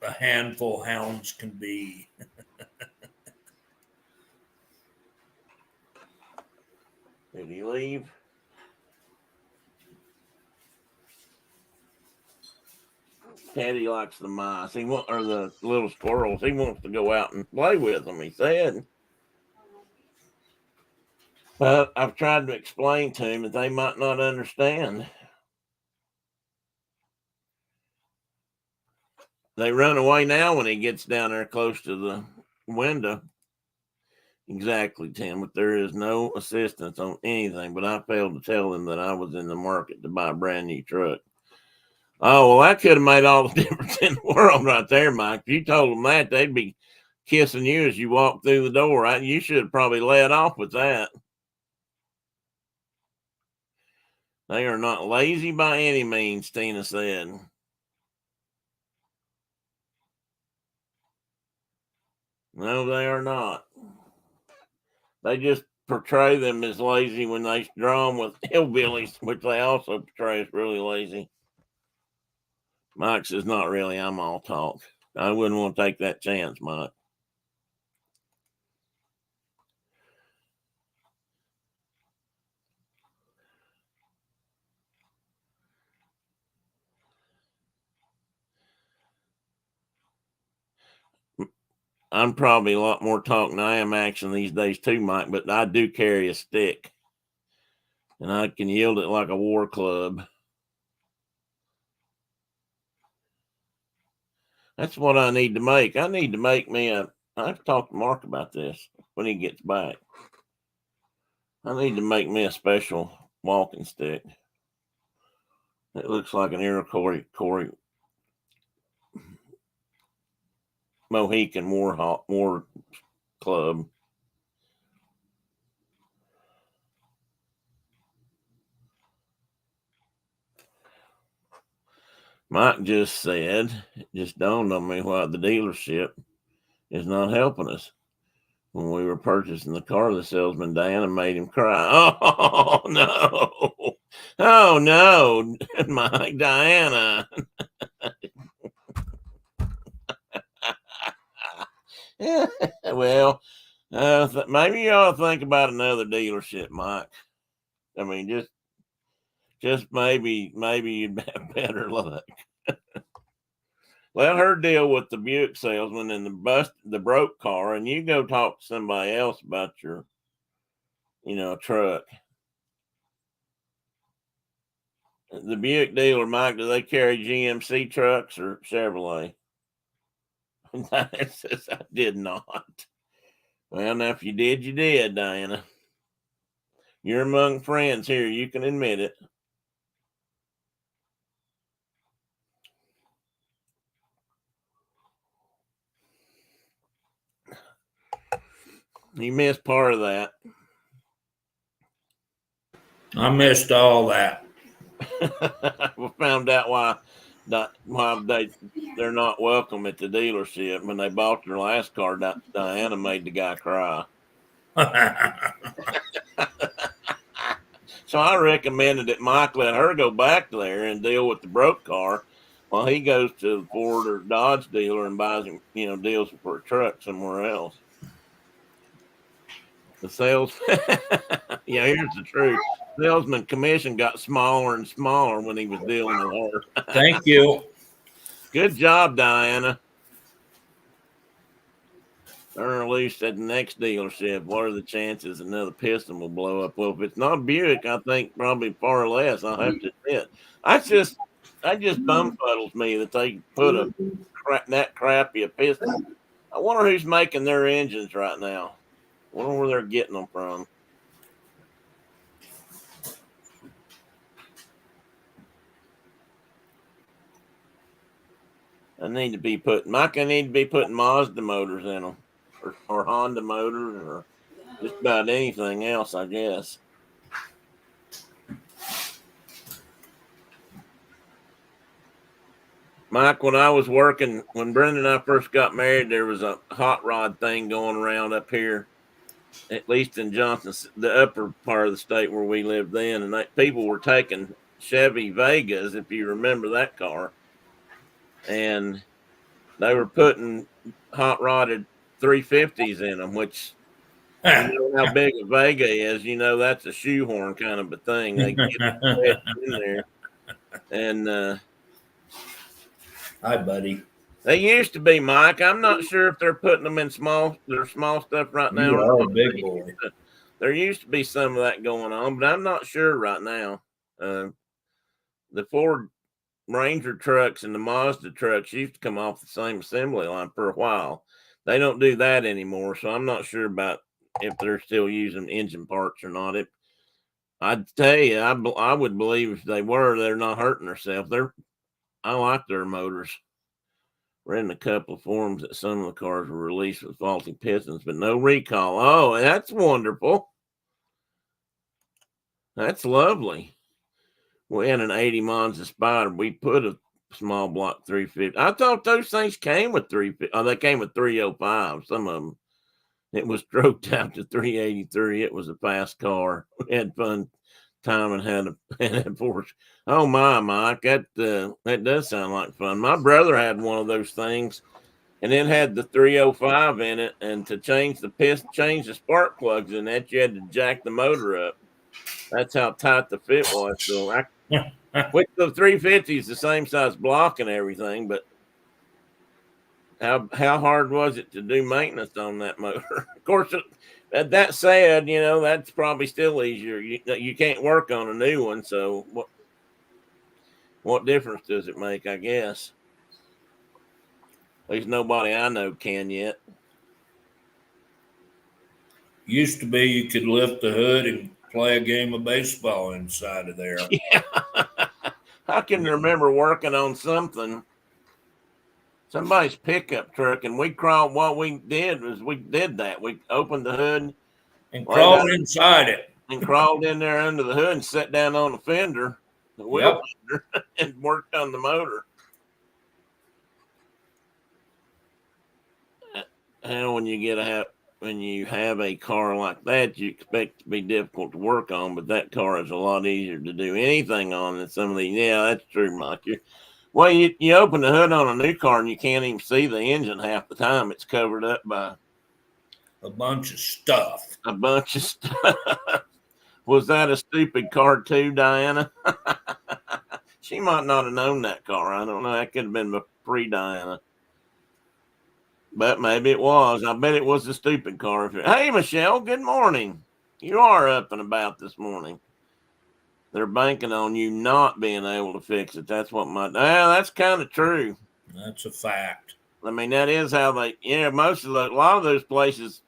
a handful of hounds can be. Did he leave? Teddy likes the mice. Or the little squirrels. He wants to go out and play with them, he said. But I've tried to explain to him that they might not understand. They run away now when he gets down there close to the window. Exactly, Tim, but there is no assistance on anything. But I failed to tell them that I was in the market to buy a brand new truck. Oh, well, that could have made all the difference in the world right there, Mike. If you told them that, they'd be kissing you as you walk through the door. Right? You should have probably led off with that. They are not lazy by any means, Tina said. No, they are not. They just portray them as lazy when they draw them with hillbillies, which they also portray as really lazy. Mike says, not really. I'm all talk. I wouldn't want to take that chance, Mike. I'm probably a lot more talk than I am action these days too, Mike, but I do carry a stick. And I can yield it like a war club. That's what I need to make. I need to make me I have to talk to Mark about this when he gets back. I need to make me a special walking stick. It looks like an Iroquois Mohican war club. Mike just said, it just dawned on me why the dealership is not helping us. When we were purchasing the car, the salesman, Diana, made him cry. Oh, no. Oh, no, Mike, Diana. Well, maybe you ought to think about another dealership, Mike. I mean, just maybe you'd have better luck. Let her deal with the Buick salesman and the broke car, and you go talk to somebody else about your, truck. The Buick dealer, Mike, do they carry GMC trucks or Chevrolet? Diana says, I did not. Well, now, if you did, you did, Diana. You're among friends here. You can admit it. You missed part of that. I missed all that. We found out why they're not welcome at the dealership. When they bought their last car, Diana made the guy cry. So I recommended that Mike let her go back there and deal with the broke car, Well, he goes to the Ford or Dodge dealer and buys him, deals for a truck somewhere else. The sales, here's the truth. Salesman commission got smaller and smaller when he was dealing with her. Thank you. Good job, Diana. Turn her loose at the next dealership. What are the chances another piston will blow up? Well, if it's not Buick, I think probably far less. I'll have to admit. That just bumfuddles me that they put that crappy a piston. I wonder who's making their engines right now. I wonder where they're getting them from. Mike, I need to be putting Mazda motors in them, or Honda motors, or just about anything else, I guess. Mike, when Brenda and I first got married, there was a hot rod thing going around up here, at least in Johnson, the upper part of the state where we lived then, and people were taking Chevy Vegas, if you remember that car, and they were putting hot rodded 350s in them, which you know how big a Vega is. That's a shoehorn kind of a thing. They get it in there, and Hi, buddy. they used to be, Mike. I'm not sure if they're putting them in their small stuff right now. You are a big boy. There used to be some of that going on, but I'm not sure right now. The Ford Ranger trucks and the Mazda trucks used to come off the same assembly line for a while. They don't do that anymore, so I'm not sure about if they're still using engine parts or not. I'd tell you, I would believe if they were, they're not hurting themselves. I like their motors. Read in a couple of forums that some of the cars were released with faulty pistons, but no recall. Oh, that's wonderful. That's lovely. We had an 80 Monza Spider. We put a small block 350. I thought those things came with 350. Oh, they came with 305. Some of them. It was stroked out to 383. It was a fast car. We had fun time and had a Porsche. Oh my, Mike, that does sound like fun. My brother had one of those things, and it had the 305 in it. And to change the spark plugs in that, you had to jack the motor up. That's how tight the fit was. So with the 350 is the same size block and everything, but how hard was it to do maintenance on that motor? Of course, that said, that's probably still easier. You can't work on a new one, so what difference does it make? I guess at least nobody I know can yet. Used to be you could lift the hood and play a game of baseball inside of there. Yeah. I can remember working on somebody's pickup truck, and what we did was we did that. We opened the hood And crawled inside it. and crawled in there under the hood and sat down on the fender, the wheel fender, and worked on the motor. And when you have a car like that, you expect it to be difficult to work on, but that car is a lot easier to do anything on than some of these. Yeah, that's true, Mike. You open the hood on a new car and you can't even see the engine half the time. It's covered up by a bunch of stuff. Was that a stupid car too, Diana? She might not have known that car. I don't know. That could have been pre-Diana. But maybe it was. I bet it was a stupid car. Hey, Michelle, good morning. You are up and about this morning. They're banking on you not being able to fix it. That's that's kind of true. That's a fact. I mean, that is how a lot of those places,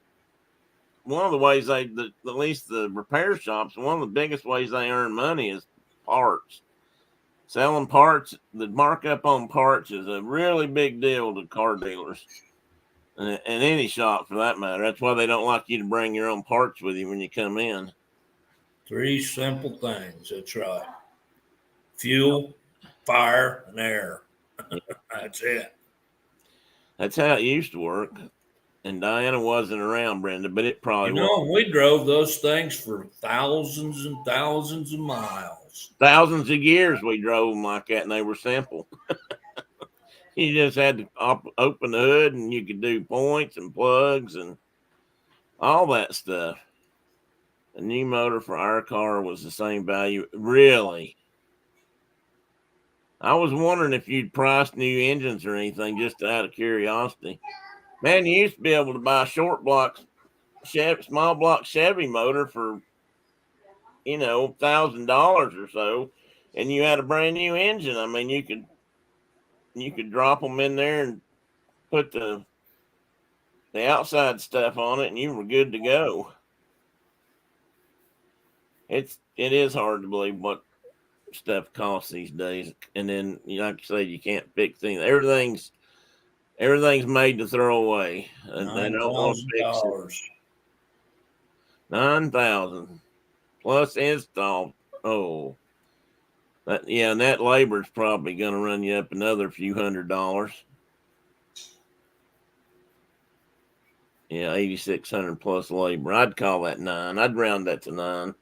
one of the ways at least the repair shops, one of the biggest ways they earn money is parts. Selling parts, the markup on parts is a really big deal to car dealers. And any shop for that matter. That's why they don't like you to bring your own parts with you when you come in. 3 simple things. That's right. Fuel, fire, and air. That's it. That's how it used to work. And Diana wasn't around, Brenda, but it probably was. We drove those things for thousands and thousands of miles. Thousands of years we drove them like that, and they were simple. You just had to open the hood and you could do points and plugs and all that stuff. A new motor for our car was the same value. Really? I was wondering if you'd priced new engines or anything just out of curiosity. Man, you used to be able to buy short block small block Chevy motor for $1,000 or so, and you had a brand new engine. I mean, you could drop them in there and put the outside stuff on it, and you were good to go. It is hard to believe what stuff costs these days, and then like you say, you can't fix things. Everything's made to throw away, and they don't want to fix it. $9,000. 9,000 plus install. Oh, and that labor's probably going to run you up another few $100s. Yeah, 8,600 plus labor. I'd call that 9. I'd round that to 9.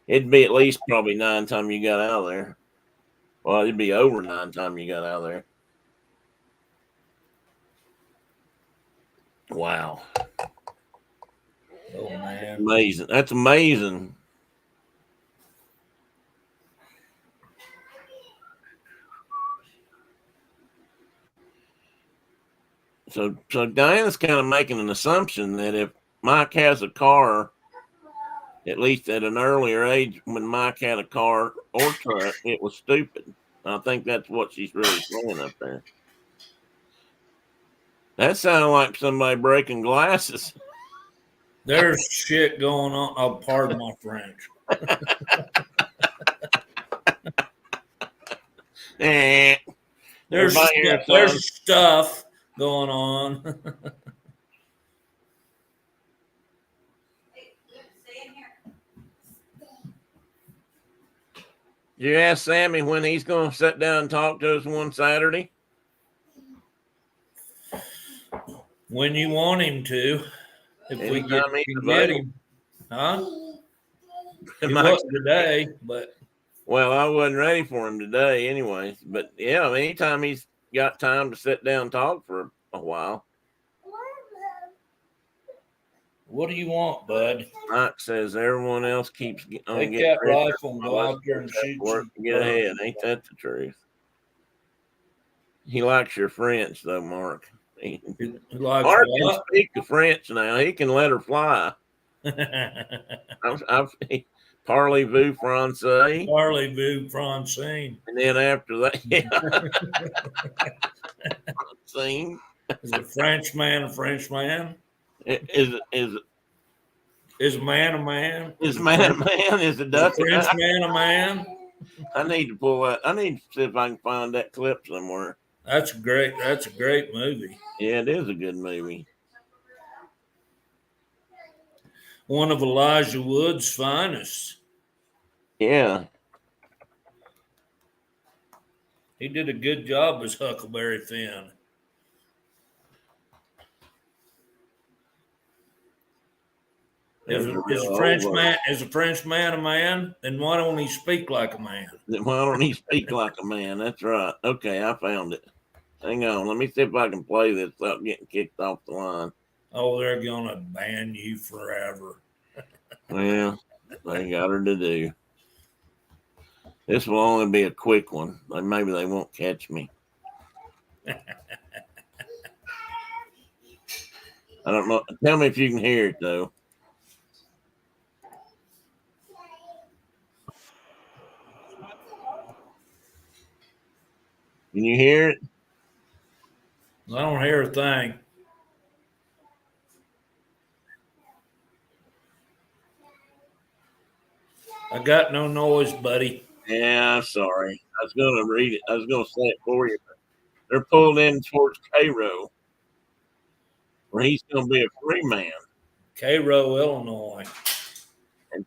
It'd be at least probably 9 time you got out of there. Well, it'd be over 9 time you got out of there. Wow. Oh man. Amazing. That's amazing. So Diana's kind of making an assumption that if Mike has a car, at least at an earlier age, when Mike had a car or truck, it was stupid. I think that's what she's really saying up there. That sounded like somebody breaking glasses. There's shit going on. Oh, pardon my French. There's stuff going on. You ask Sammy when he's going to sit down and talk to us one Saturday? When you want him to. If we can get him. Huh? He wasn't today, but. Well, I wasn't ready for him today anyways. But yeah, anytime he's got time to sit down and talk for a while. What do you want, bud? Mike says everyone else keeps on Take getting that rifle and go out there and shoot work to get ahead. Ain't that the truth? He likes your French though, Mark. Mark can speak the French now. He can let her fly. Parlez-vous français? Parlez-vous français. And then after that, scene. Is a Frenchman a Frenchman? Is man a man? Is man a man? Is a Dutch Frenchman a man? I need to pull that. I need to see if I can find that clip somewhere. That's great. That's a great movie. Yeah, it is a good movie. One of Elijah Wood's finest. Yeah. He did a good job as Huckleberry Finn. Is a Frenchman a man? Then why don't he speak like a man? Then why don't he speak like a man? That's right. Okay, I found it. Hang on. Let me see if I can play this without getting kicked off the line. Oh, they're going to ban you forever. Well, they got her to do. This will only be a quick one. Maybe they won't catch me. I don't know. Tell me if you can hear it, though. Can you hear it? I don't hear a thing. I got no noise, buddy. Yeah, I'm sorry. I was going to read it. I was going to say it for you. But they're pulling in towards Cairo, where he's going to be a free man. Cairo, Illinois. And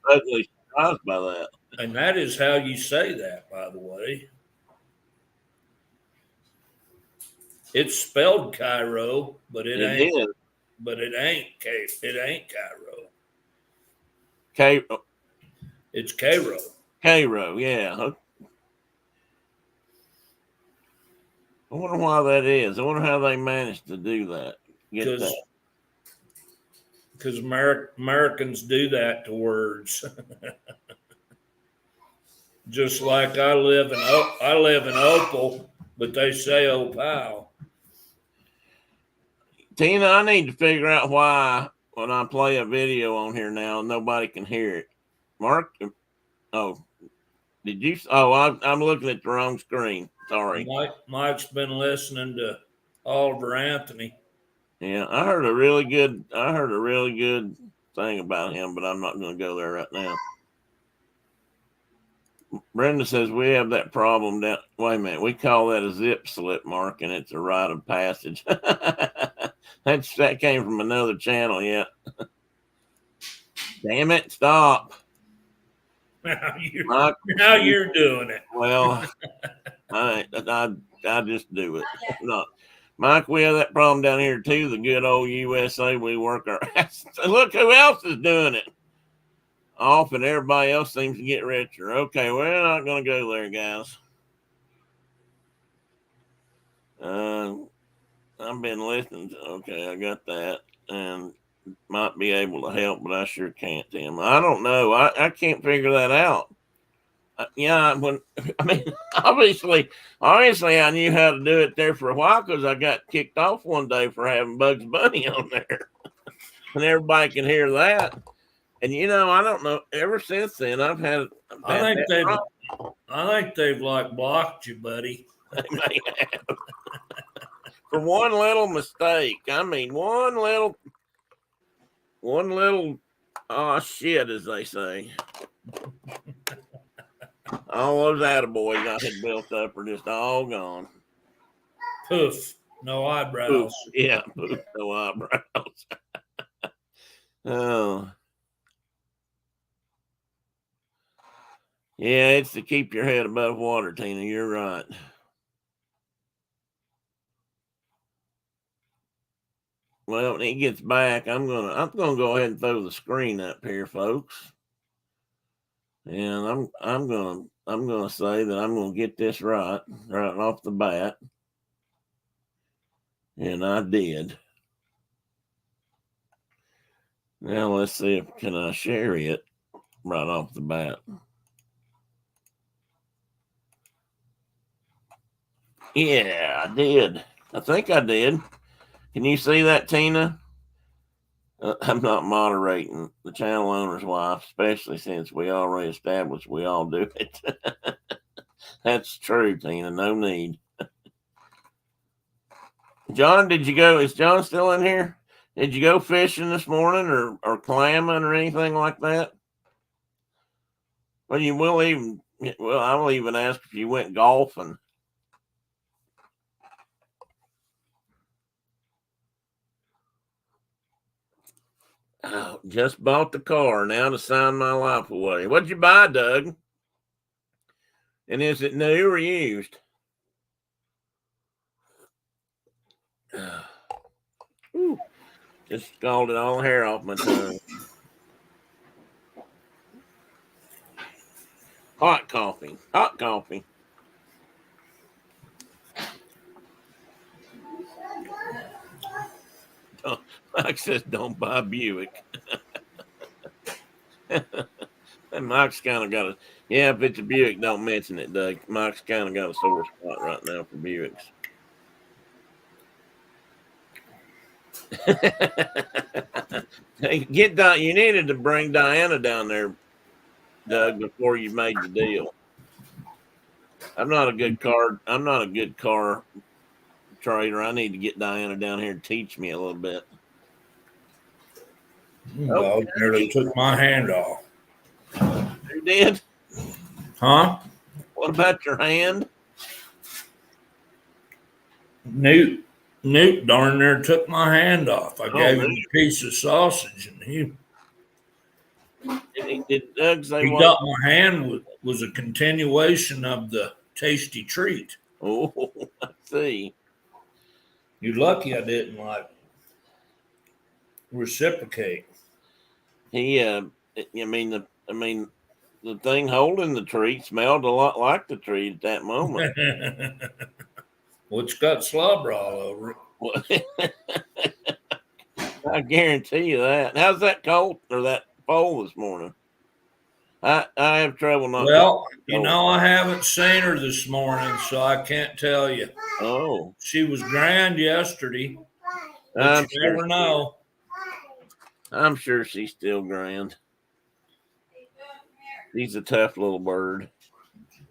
totally surprised by that. And that is how you say that, by the way. It's spelled Cairo, but it ain't. Is. But it ain't. It ain't Cairo. Cairo. It's Cairo. Cairo, yeah. I wonder why that is. I wonder how they managed to do that. Get that. Because Americans do that to words. Just like I live in Opal, but they say Opal. Tina, I need to figure out why when I play a video on here now, nobody can hear it. Mark, oh, did you? Oh, I'm looking at the wrong screen. Sorry. Mike's been listening to Oliver Anthony. Yeah, I heard a really good thing about him, but I'm not going to go there right now. Brenda says we have that problem down. Wait a minute, we call that a zip slip, Mark, and it's a rite of passage. That came from another channel. Yeah. Damn it! Stop. Now Mike, you're doing it. Well, I just do it. Not Mike. We have that problem down here too. The good old USA. We work our ass. Look who else is doing it. Off, and everybody else seems to get richer. Okay, we're not going to go there, guys. I've been listening to. Okay, I got that, and might be able to help, but I sure can't, Tim. I don't know. I can't figure that out. Yeah, obviously I knew how to do it there for a while because I got kicked off one day for having Bugs Bunny on there, and everybody can hear that. And I don't know. Ever since then, I've had I think they've like blocked you, buddy. They may have. For one little mistake. I mean, one little shit, as they say. All those attaboys I had built up are just all gone. Poof, no eyebrows. Poof. Yeah, poof, no eyebrows. Oh. Yeah, it's to keep your head above water, Tina. You're right. Well, when he gets back, I'm gonna go ahead and throw the screen up here, folks. And I'm gonna say that I'm gonna get this right off the bat. And I did. Now let's see if can I share it right off the bat. Yeah, I did. I think I did. Can you see that, Tina? I'm not moderating the channel owner's wife, especially since we already established we all do it. That's true, Tina. No need. John, did you go? Is John still in here? Did you go fishing this morning or clamming or anything like that? Well, I will even ask if you went golfing. Oh, just bought the car now to sign my life away. What'd you buy, Doug? And is it new or used? Just scalded all the hair off my tongue. Hot coffee. Mike says don't buy Buick. And Mike's kind of got if it's a Buick, don't mention it, Doug. Mike's kind of got a sore spot right now for Buicks. Hey, you needed to bring Diana down there, Doug, before you made the deal. I'm not a good car trader. I need to get Diana down here to teach me a little bit. Dog nearly took my hand off. You did? Huh? What about your hand? Newt darn near took my hand off. I gave him a piece of sausage, and did Doug say he got my hand was a continuation of the tasty treat. Oh, I see. You're lucky I didn't reciprocate. The thing holding the treat smelled a lot like the treat at that moment. Well, it's got slobber all over it. Well, I guarantee you that. How's that colt or that foal this morning? I have trouble not. Well, I haven't seen her this morning, so I can't tell you. Oh, She was grand yesterday, but I'm you sure. never know. I'm sure she's still grand. She's a tough little bird.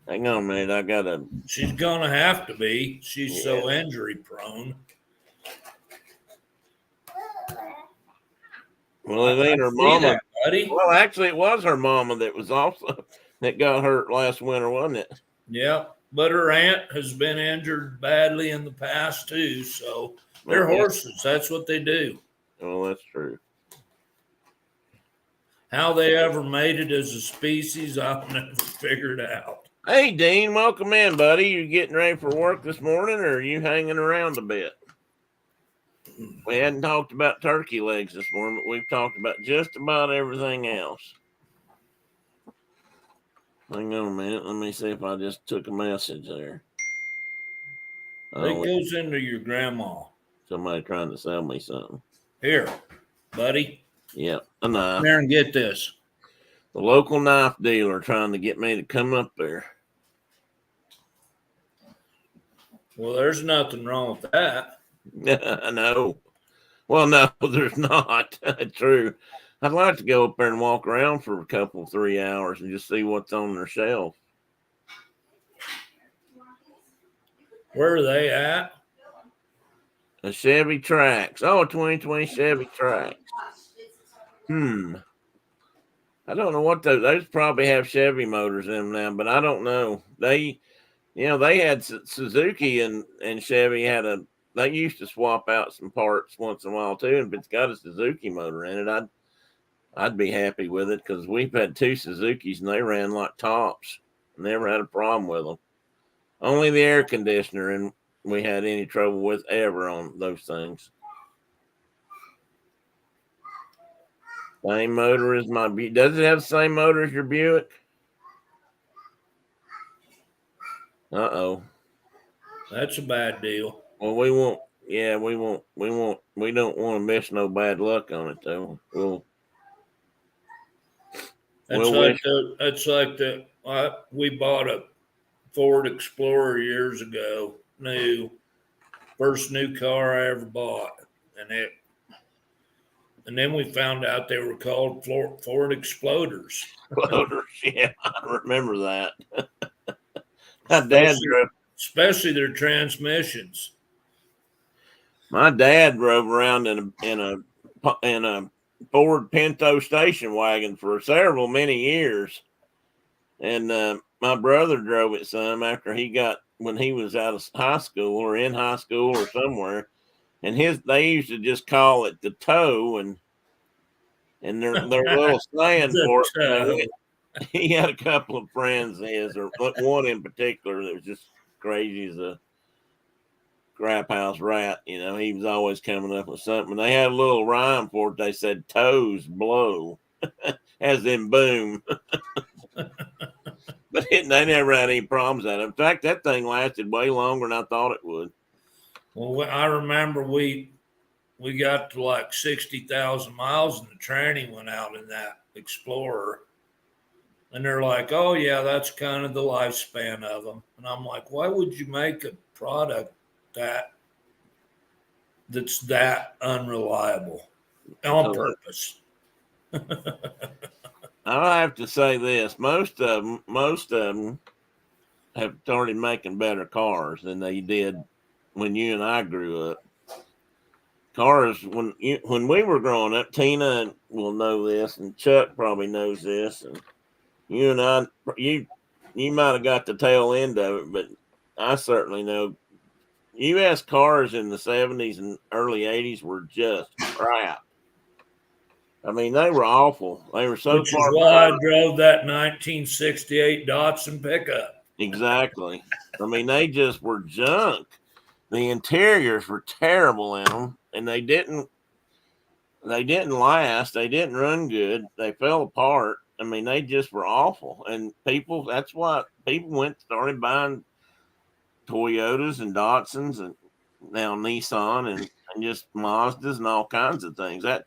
Hang on a minute. I gotta. She's gonna have to be. She's so Yeah. injury prone. Well, it ain't her See mama. that, buddy? Well, actually, it was her mama that was also that got hurt last winter, wasn't it? Yeah, but her aunt has been injured badly in the past too. So they're Okay. horses. That's what they do. Well, that's true. How they ever made it as a species, I've never figured out. Hey, Dean, welcome in, buddy. You getting ready for work this morning, or are you hanging around a bit? We hadn't talked about turkey legs this morning, but we've talked about just about everything else. Hang on a minute. Let me see if I just took a message there. It Oh, goes into your grandma. somebody trying to sell me something. Here, buddy. Yep, a knife. Come here and get this. The local knife dealer trying to get me to come up there. Well, there's nothing wrong with that. No. Well, no, there's not. True. I'd like to go up there and walk around for a couple, 3 hours and just see what's on their shelf. Where are they at? A Chevy Trax. Oh, a 2020 Chevy Trax. I don't know what those probably have Chevy motors in them now, but I don't know. They had Suzuki and Chevy they used to swap out some parts once in a while too. And if it's got a Suzuki motor in it, I'd be happy with it because we've had 2 Suzukis and they ran like tops. Never had a problem with them. Only the air conditioner and we had any trouble with ever on those things. Same motor as my Buick. Does it have the same motor as your Buick? Uh-oh. That's a bad deal. Well, we don't want to miss no bad luck on it though. We bought a Ford Explorer years ago, first new car I ever bought, and then we found out they were called Ford Exploders. Exploders, yeah, I remember that. My dad drove, especially their transmissions. My dad drove around in a Ford Pinto station wagon for many years, and my brother drove it some after when he was out of high school or in high school or somewhere, and they used to just call it the tow, and their little slang for it. He had a couple of friends of his, or one in particular that was just crazy as a crap house rat. He was always coming up with something. They had a little rhyme for it. They said toes blow, as in boom. But they never had any problems with it. In fact, that thing lasted way longer than I thought it would. Well, I remember we got to like 60,000 miles and the tranny went out in that Explorer. And they're like, oh, yeah, that's kind of the lifespan of them. And I'm like, why would you make a product that's that unreliable on purpose? I'll have to say this. Most of them have started making better cars than they did when you and I grew up. Cars, when we were growing up, Tina will know this, and Chuck probably knows this, and you and I, you might have got the tail end of it, but I certainly know U.S. cars in the 70s and early 80s were just crap. I mean, they were awful. They were so Which is why I drove that 1968 Datsun pickup. Exactly. I mean, they just were junk. The interiors were terrible in them, and they didn't last. They didn't run good. They fell apart. I mean, they just were awful. And that's why people started buying Toyotas and Datsuns and now Nissan and just Mazdas and all kinds of things. That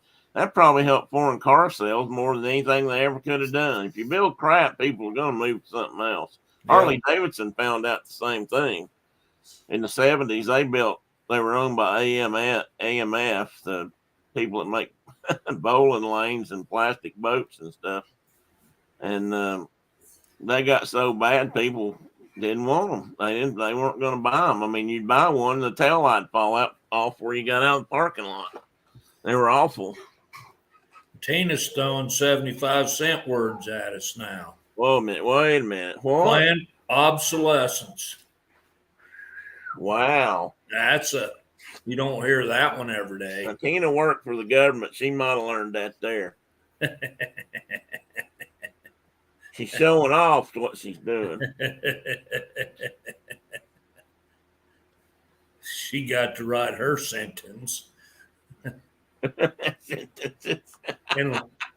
probably helped foreign car sales more than anything they ever could have done. If you build crap, people are going to move to something else. Yeah. Harley Davidson found out the same thing. In the 70s, they were owned by AMF, the people that make bowling lanes and plastic boats and stuff. And they got so bad, people didn't want them. They weren't going to buy them. I mean, you'd buy one, the tail light fall off where you got out of the parking lot. They were awful. Tina's throwing 75-cent words at us now. Wait a minute. What? Planned obsolescence. Wow. You don't hear that one every day. Now, Tina worked for the government. She might have learned that there. She's showing off what she's doing. She got to write her sentence and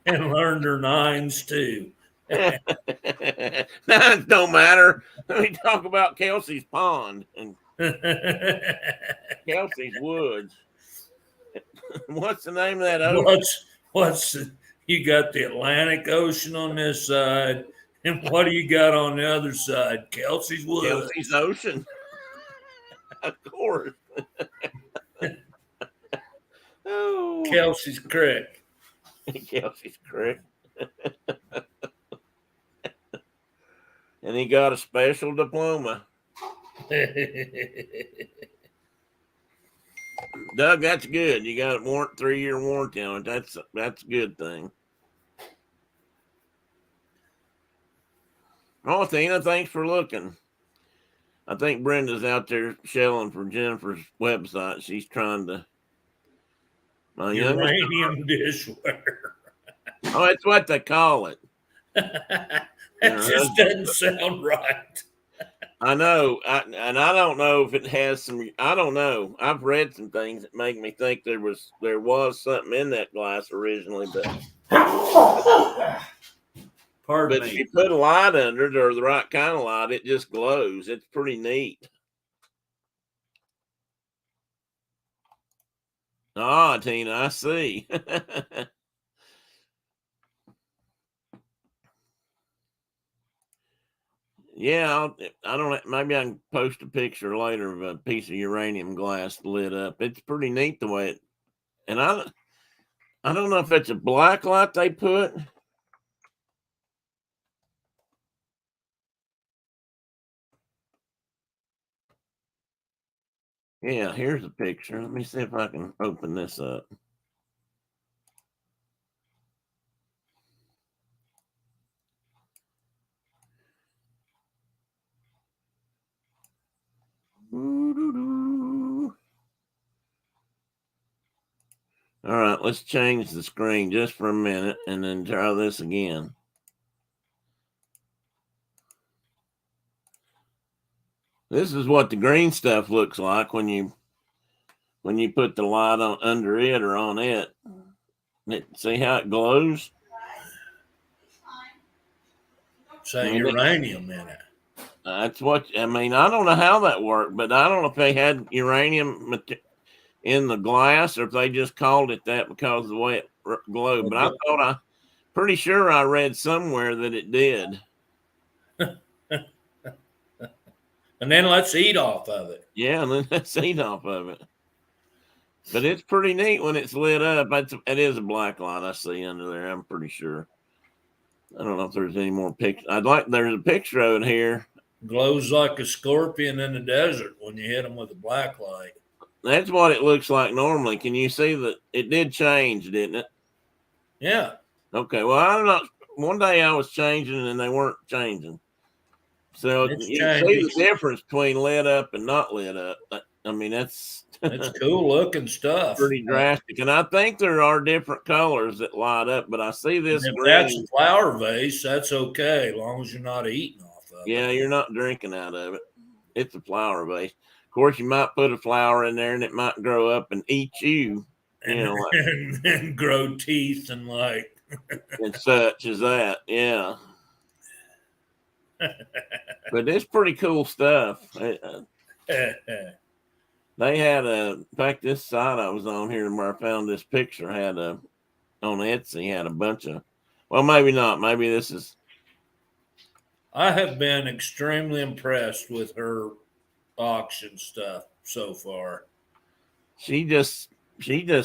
learned her nines too. Nines don't matter. Let me talk about Kelsey's Pond and Kelsey's Woods. What's the name of that ocean? You got the Atlantic Ocean on this side, and what do you got on the other side? Kelsey's Woods. Kelsey's Ocean. Of course. Oh. Kelsey's Creek. Kelsey's Creek. And he got a special diploma. Doug, that's good. You got a 3-year warranty on it. That's a good thing. Oh, Tina, thanks for looking. I think Brenda's out there shelling for Jennifer's website. She's trying to. Uranium dishware. Oh, that's what they call it. That just doesn't sound right. I know. I don't know if it has some. I don't know. I've read some things that make me think there was something in that glass originally, but. Pardon But me. if you put a light under it or the right kind of light, it just glows. It's pretty neat. Ah, Tina, I see. Yeah, I don't. Maybe I can post a picture later of a piece of uranium glass lit up. It's pretty neat the way it. And I don't know if it's a black light they put. Yeah, here's a picture. Let me see if I can open this up. All right, let's change the screen just for a minute and then try this again. This is what the green stuff looks like when you put the light on under it or on it. See how it glows? Say uranium in it. That's what I mean. I don't know how that worked, but I don't know if they had uranium in the glass or if they just called it that because of the way it glowed. But pretty sure I read somewhere that it did. And then let's eat off of it. Yeah, and then let's eat off of it. But it's pretty neat when it's lit up. It is a black light I see under there. I'm pretty sure. I don't know if there's any more pictures. There's a picture of it here. Glows like a scorpion in the desert when you hit them with a black light. That's what it looks like normally. Can you see that it did change, didn't it? Yeah. Okay. Well, I don't know. One day I was changing and they weren't changing. So you see the difference between lit up and not lit up. I mean, that's cool looking stuff. Pretty drastic. And I think there are different colors that light up, but I see this if green. That's a flower vase, that's okay, as long as you're not eating off of it. Yeah, you're not drinking out of it. It's a flower vase. Of course, you might put a flower in there and it might grow up and eat you. And grow teeth and and such as that. Yeah. But it's pretty cool stuff. They had in fact, this site I was on here where I found this picture had on Etsy had a bunch of, well, maybe not. Maybe this is, I have been extremely impressed with her auction stuff so far. she just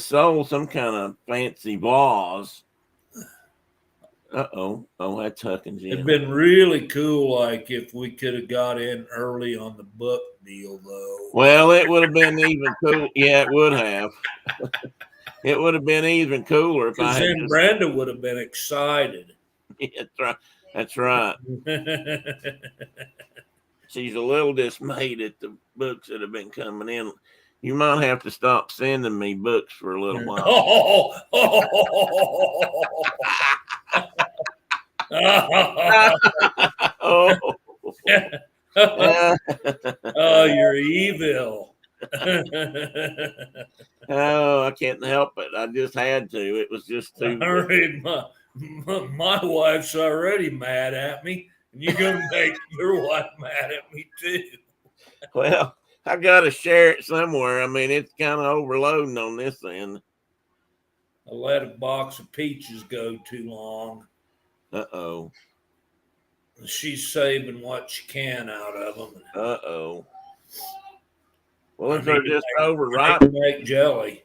sold some kind of fancy vase. Oh, that's Huck and It'd Jim. been really cool, like if we could have got in early on the book deal, though. Well, it would have been even cool. Yeah, it would have. It would have been even cooler if I Because had. then Brenda would have been excited. Yeah, that's right. That's right. She's a little dismayed at the books that have been coming in. You might have to stop sending me books for a little while. Oh, Oh, you're evil. Oh, I can't help it. I just had to. It was just too. I read my wife's already mad at me, and you're gonna make your wife mad at me too. Well, I got to share it somewhere. I mean, it's kind of overloading on this end. I let a box of peaches go too long. Uh-oh. She's saving what she can out of them. Uh-oh. Well, I if they're need to just make- overripe, Make jelly.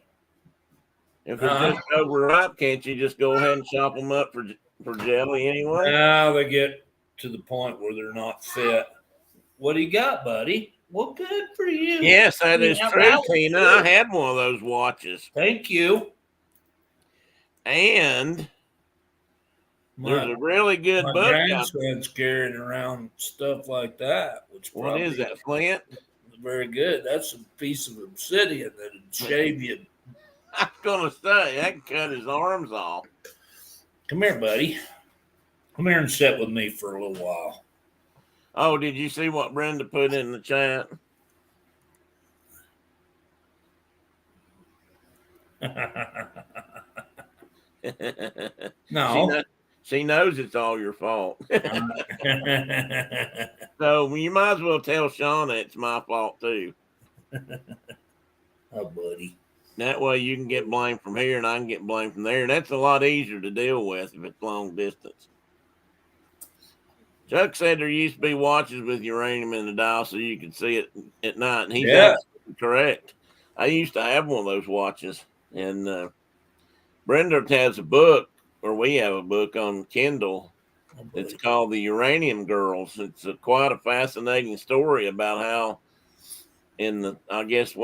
if they're just overripe, can't you just go ahead and chop them up for jelly anyway? Now they get to the point where they're not fit. What do you got, buddy? Well, good for you. Yes, that is Yeah, true, that was Tina. good. I had one of those watches. Thank you. And there's a really good My book out. grandson's carrying around stuff like that. Which What is that, Flint? Very good. That's a piece of obsidian that'd shave you. I was going to say, that cut his arms off. Come here, buddy. Come here and sit with me for a little while. Oh, did you see what Brenda put in the chat? No. She knows it's all your fault. So you might as well tell Shauna it's my fault too. Oh, buddy. That way you can get blamed from here and I can get blamed from there. And that's a lot easier to deal with if it's long distance. Chuck said there used to be watches with uranium in the dial so you could see it at night. And he's absolutely correct. I used to have one of those watches. And Brenda has a book, or we have a book on Kindle. It's called The Uranium Girls. It's quite a fascinating story about how in the, I guess,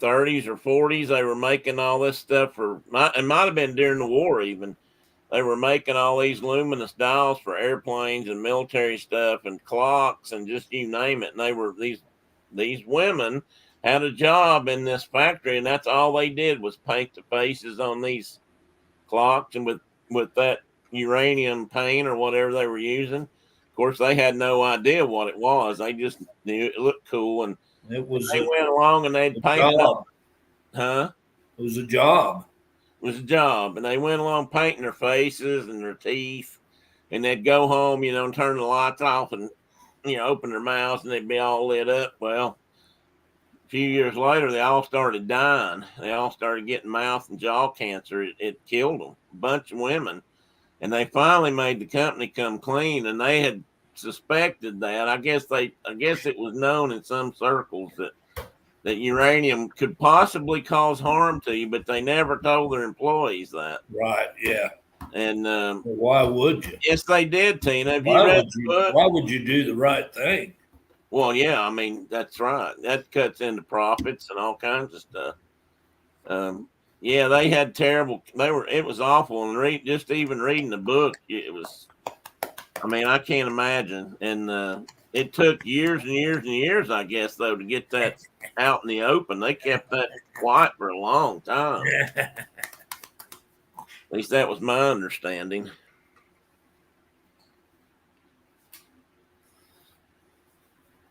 30s or 40s, they were making all this stuff it might have been during the war even. They were making all these luminous dials for airplanes and military stuff and clocks and just you name it. And they were these women had a job in this factory, and that's all they did was paint the faces on these clocks and with that uranium paint or whatever they were using. Of course, they had no idea what it was. They just knew it looked cool, and It was they went along and they'd paint it up. Huh? It was a job. It was a job, and they went along painting their faces and their teeth, and they'd go home, and turn the lights off and, open their mouths, and they'd be all lit up. Well, a few years later, they all started dying. They all started getting mouth and jaw cancer. It killed them, a bunch of women, and they finally made the company come clean, and they had suspected that. I guess it was known in some circles that uranium could possibly cause harm to you, but they never told their employees that. Right, yeah. And why would you? Yes, they did, Tina. Have you read the book? Why would you do the right thing? Well, yeah, I mean, that's right. That cuts into profits and all kinds of stuff. Yeah, they had terrible. It was awful, and just even reading the book, it was. I mean, I can't imagine. And it took years and years and years, I guess, though, to get that out in the open. They kept that quiet for a long time. At least that was my understanding.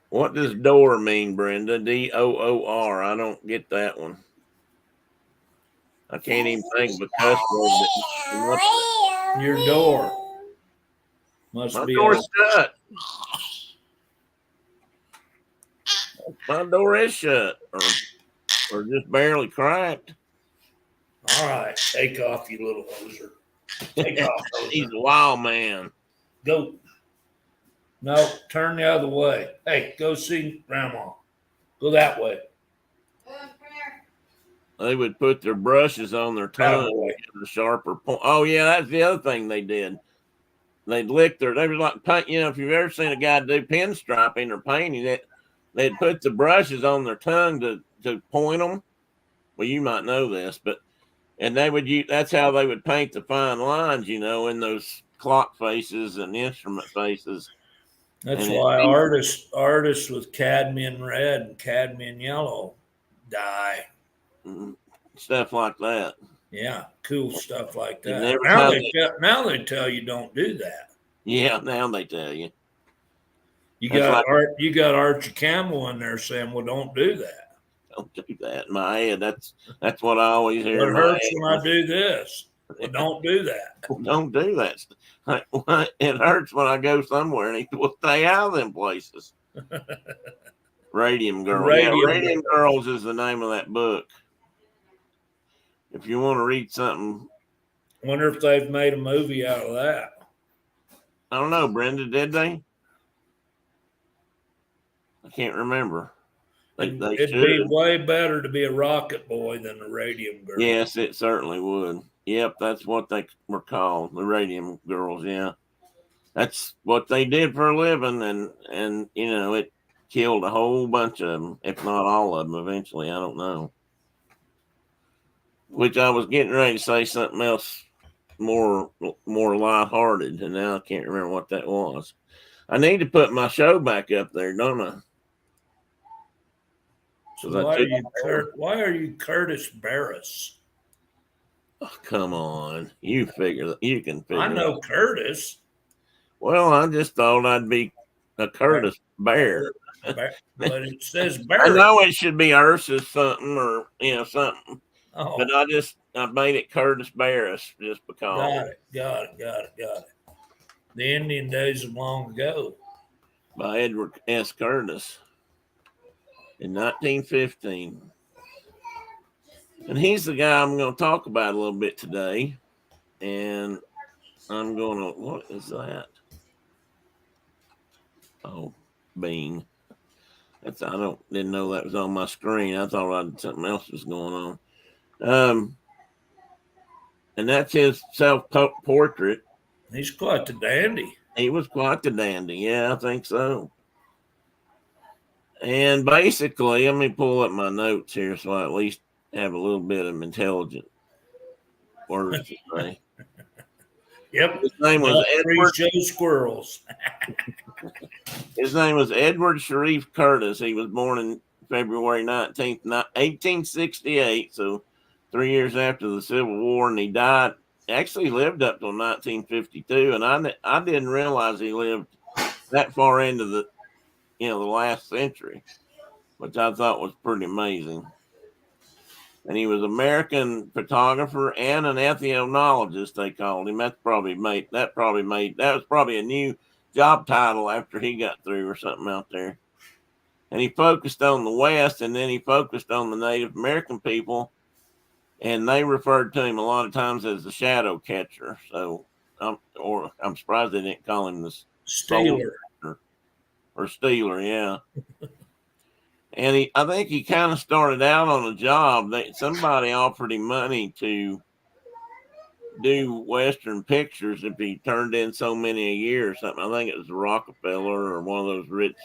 What does door mean, Brenda? D-O-O-R. I don't get that one. I can't even think of a cuss word. Your door must My be door's shut. My door is shut, or just barely cracked. All right, take off, you little hoser. Take off, He's hoser. a wild man. Go. No, turn the other way. Hey, go see Grandma. Go that way. They would put their brushes on their tongue That way. to get a sharper point. Oh yeah, that's the other thing they did. They'd lick they were like paint. If you've ever seen a guy do pinstriping or painting it, they'd put the brushes on their tongue to point them. Well, you might know this, and they would use, that's how they would paint the fine lines, in those clock faces and instrument faces. That's And why artists with cadmium red and cadmium yellow die. stuff like that. Yeah, cool stuff like And that. every Now time now they tell you don't do that. yeah, now they tell you. You That's got like, you got Archie Campbell in there saying, "Well, don't do that." don't do that in my head. That's what I always hear It in my hurts head. when I do this. Well, don't do that. Don't do that. It hurts when I go somewhere and he will stay out of them places. Radium Girls. Radium Girls is the name of that book. If you want to read something. Wonder if they've made a movie out of that. I don't know, Brenda, did they? I can't remember. It'd be way better to be a rocket boy than a radium girl. Yes, it certainly would. Yep, that's what they were called, the Radium Girls. Yeah, that's what they did for a living, and it killed a whole bunch of them, if not all of them. Eventually, I don't know. Which I was getting ready to say something else more lighthearted, and now I can't remember what that was. I need to put my show back up there, don't I? So why are you Curtis Barris? Oh, come on, you can figure. I know Curtis. Well, I just thought I'd be a Curtis Bear. But it says Barris. I know it should be Ursus something or something, Oh, but I made it Curtis Barris just because. Got it. The Indian days of long ago. By Edward S. Curtis in 1915. And he's the guy I'm going to talk about a little bit today. And I'm going to, what is that? Oh, Bing. Didn't know that was on my screen. I thought something else was going on. And that's his self-portrait. He's quite the dandy. He was quite the dandy. Yeah, I think so. And basically, let me pull up my notes here so I at least have a little bit of intelligent words to say. Yep. His name was Edward. Show squirrels. His name was Edward Sharif Curtis. He was born in February 19th, 1868, so 3 years after the Civil War, and he died. Actually lived up till 1952, and I didn't realize he lived that far into the last century, which I thought was pretty amazing. And he was an American photographer and an ethnologist, they called him. That was probably a new job title after he got through or something out there. And he focused on the West, and then he focused on the Native American people, and they referred to him a lot of times as the shadow catcher. So, I'm surprised they didn't call him the Stealer. Or Steeler, yeah. And I think he kind of started out on a job that somebody offered him money to do Western pictures if he turned in so many a year or something. I think it was Rockefeller or one of those rich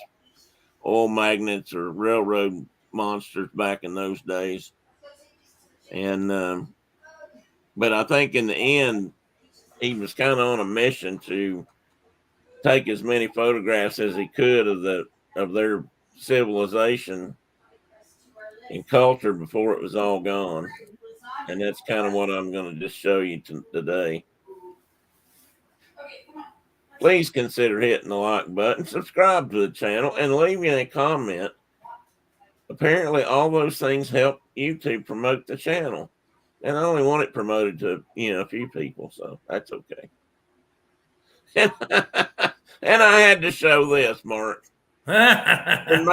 oil magnates or railroad monsters back in those days. And, but I think in the end, he was kind of on a mission to take as many photographs as he could of their civilization and culture before it was all gone. And that's kind of what I'm going to just show you today. Please consider hitting the like button, subscribe to the channel, and leave me a comment. Apparently, all those things help YouTube promote the channel. And I only want it promoted to, a few people, so that's okay. And I had to show this, Mark. In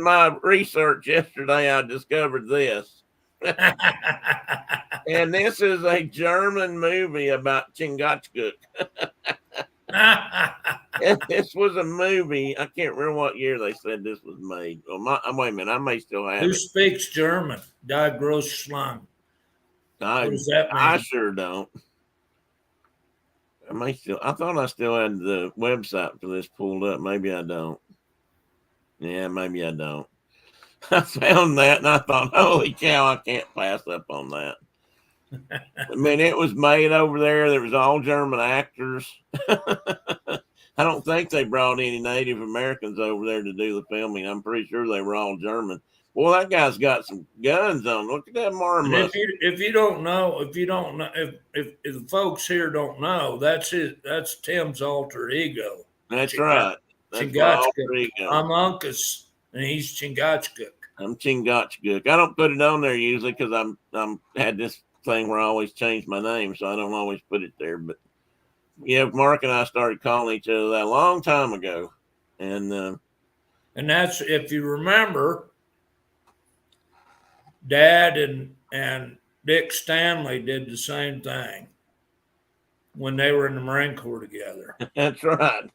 my research yesterday, I discovered this. And this is a German movie about Chingachgook. This was a movie. I can't remember what year they said this was made. Well, wait a minute. I may still have Who it. speaks German? Die Großschlang. What does that mean? I sure don't. I thought I still had the website for this pulled up. Maybe I don't. Yeah, maybe I don't. I found that and I thought, holy cow, I can't pass up on that. I mean, it was made over there. There was all German actors. I don't think they brought any Native Americans over there to do the filming. I'm pretty sure they were all German. Boy, that guy's got some guns on. Look at that marmot. If you don't know, if the folks here don't know, that's Tim's alter ego. That's right. That's Chingachgook. I'm Uncas, and he's Chingachgook. I'm Chingachgook. I don't put it on there usually because I'm had this thing where I always change my name, so I don't always put it there. But yeah, Mark and I started calling each other that a long time ago, and that's, if you remember, Dad and Dick Stanley did the same thing when they were in the Marine Corps together. That's right.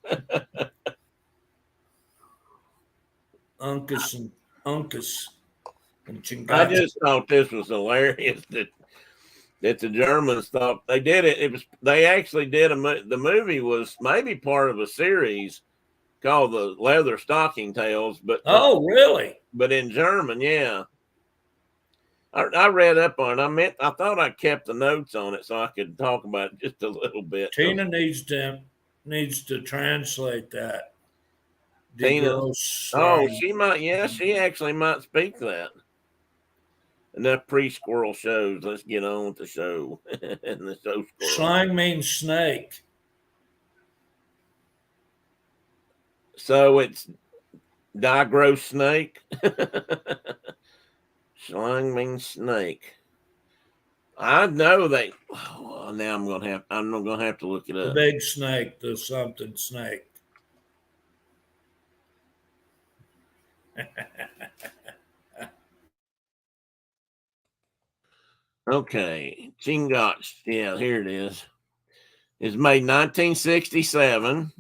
Uncas and Chingachgook. I just thought this was hilarious that the Germans thought they did it. They actually did the movie was maybe part of a series called the Leather Stocking Tales, but oh, really? But in German, yeah. I read up on it. I thought I kept the notes on it so I could talk about it just a little bit. Tina needs to translate that. Tina, she might. Yeah, she actually might speak that. Enough pre-squirrel shows. Let's get on with the show. And the show squirrel. Slang means snake. So it's gross snake. Slang means snake. I know they. Oh, now I'm gonna have to look it up. The big snake, the something snake. Okay, Chingach. Yeah, here it is. It's made 1967.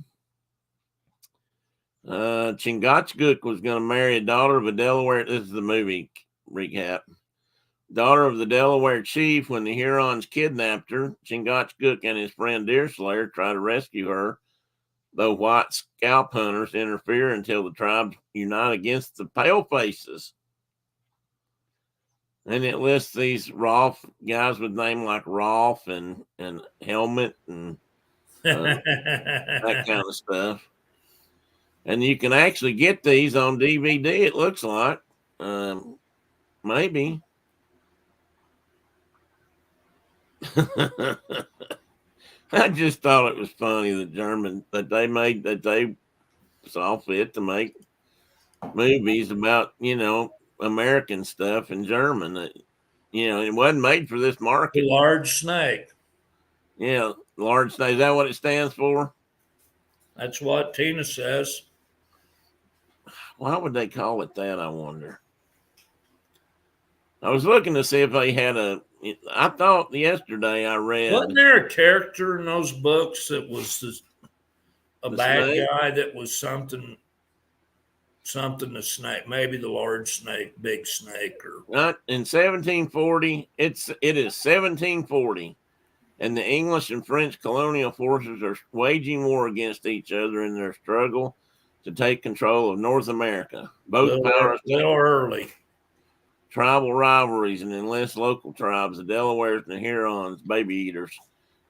Chingachgook was going to marry a daughter of a Delaware. This is the movie recap. Daughter of the Delaware chief. When the Hurons kidnapped her, Chingachgook and his friend Deerslayer try to rescue her, though white scalp hunters interfere until the tribes unite against the Palefaces. And it lists these Rolf guys with names like Rolf and Helmet and that kind of stuff. And you can actually get these on DVD, it looks like. Maybe. I just thought it was funny that they saw fit to make movies about, American stuff in German. It wasn't made for this market. The large snake. Yeah, large snake. Is that what it stands for? That's what Tina says. Why would they call it that, I wonder? I was looking to see if they had I thought yesterday I read. Wasn't there a character in those books that was a bad snake? guy that was something a snake, maybe the large snake, big snake, or not in 1740. It is 1740, and the English and French colonial forces are waging war against each other in their struggle to take control of North America. Both powers early. Tribal rivalries and enlist local tribes, the Delawares and the Hurons, baby eaters,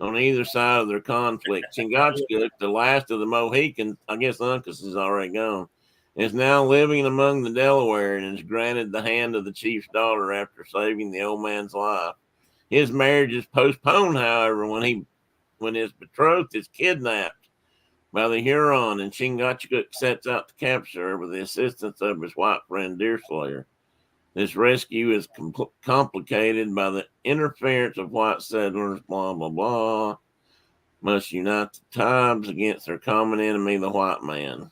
on either side of their conflict. Chingachgook, the last of the Mohicans, I guess Uncas is already gone, is now living among the Delaware and is granted the hand of the chief's daughter after saving the old man's life. His marriage is postponed, however, when his betrothed is kidnapped by the Huron, and Chingachgook sets out to capture her with the assistance of his white friend Deerslayer. This rescue is complicated by the interference of white settlers, blah, blah, blah. Must unite the tribes against their common enemy, the white man.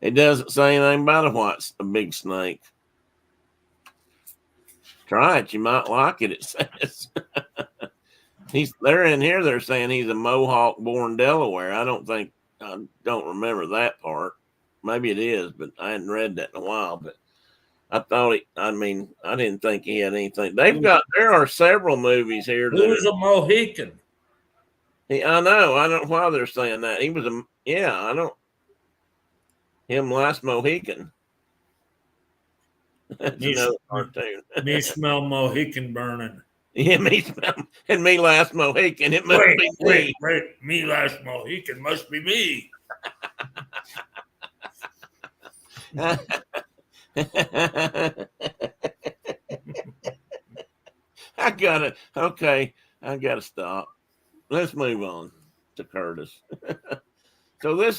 It doesn't say anything about a big snake. Try it. You might like it, it says. They're in here, they're saying he's a Mohawk born Delaware. I don't remember that part. Maybe it is, but I hadn't read that in a while. But I didn't think he had anything. There are several movies here. Who's a Mohican? I know. I don't know why they're saying that. He was him last Mohican. That's another cartoon. Me smell Mohican burning. Yeah, me last Mohican. It must be me. Wait. Me last Mohican must be me. I gotta stop. Let's move on to Curtis. So we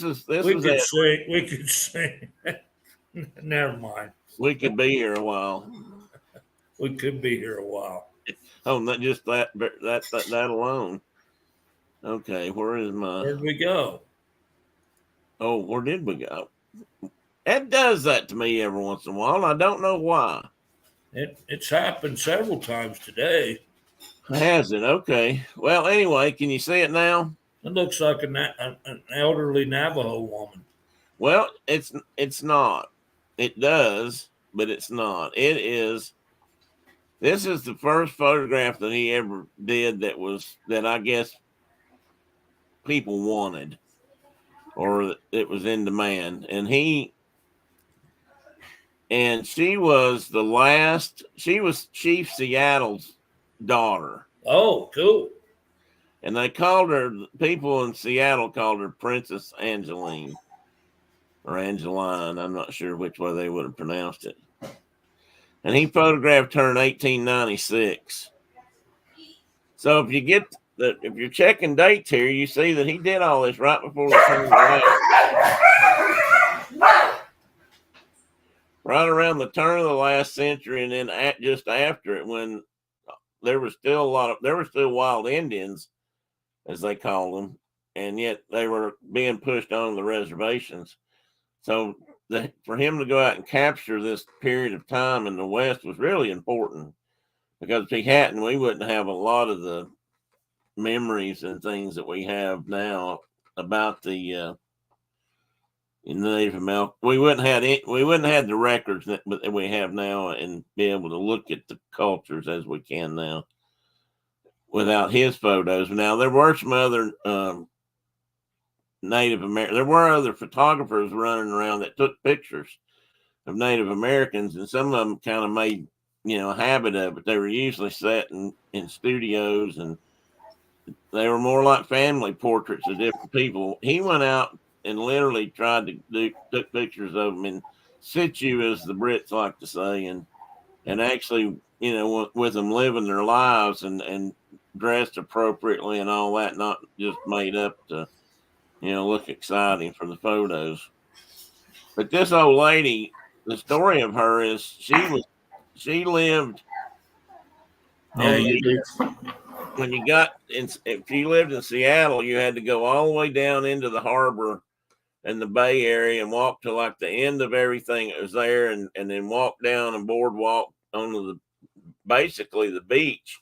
could sing. Never mind. We could be here a while. We could be here a while. Oh, not just that alone. Okay, where'd we go? Oh, where did we go? It does that to me every once in a while, and I don't know why. It's happened several times today. Has it? Okay. Well, anyway, can you see it now? It looks like an elderly Navajo woman. Well, it's not. It does, but it's not. This is the first photograph that he ever did that I guess people wanted, or it was in demand. And she was Chief Seattle's daughter. Oh, cool. And people in Seattle called her Princess Angeline or Angeline. I'm not sure which way they would have pronounced it. And he photographed her in 1896. So if you're checking dates here, you see that he did all this right before the turn of the right around the turn of the last century, and then just after it, when there were still wild Indians, as they called them, and yet they were being pushed on the reservations. So for him to go out and capture this period of time in the West was really important, because if he hadn't, we wouldn't have a lot of the memories and things that we have now about the Native American. We wouldn't have the records that we have now and be able to look at the cultures as we can now without his photos. Now, there were some other Native American. There were other photographers running around that took pictures of Native Americans, and some of them kind of made a habit of it. They were usually set in studios, and they were more like family portraits of different people. He went out and literally tried to took pictures of them in situ, as the Brits like to say, and actually, with them living their lives and dressed appropriately and all that, not just made up to, look exciting for the photos. But this old lady, the story of her is she lived. Yeah, If you lived in Seattle, you had to go all the way down into the harbor and the Bay Area and walk to like the end of everything that was there, and then walk down and boardwalk onto basically the beach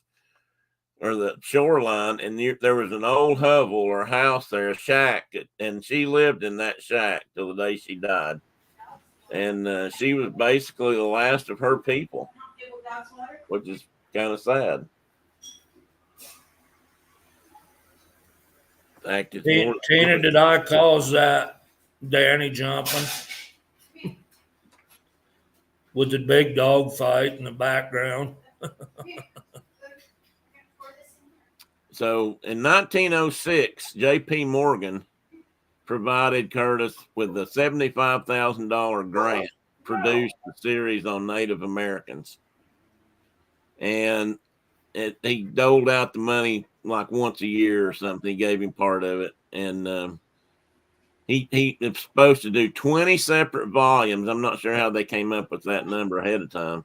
or the shoreline. And there was an old hovel or house there, a shack, and she lived in that shack till the day she died. And she was basically the last of her people, which is kind of sad. Tina, did I cause that Danny jumping with the big dog fight in the background? So in 1906, J.P. Morgan provided Curtis with a $75,000 grant, produced a series on Native Americans. And he doled out the money like once a year or something. He gave him part of it. And he was supposed to do 20 separate volumes. I'm not sure how they came up with that number ahead of time.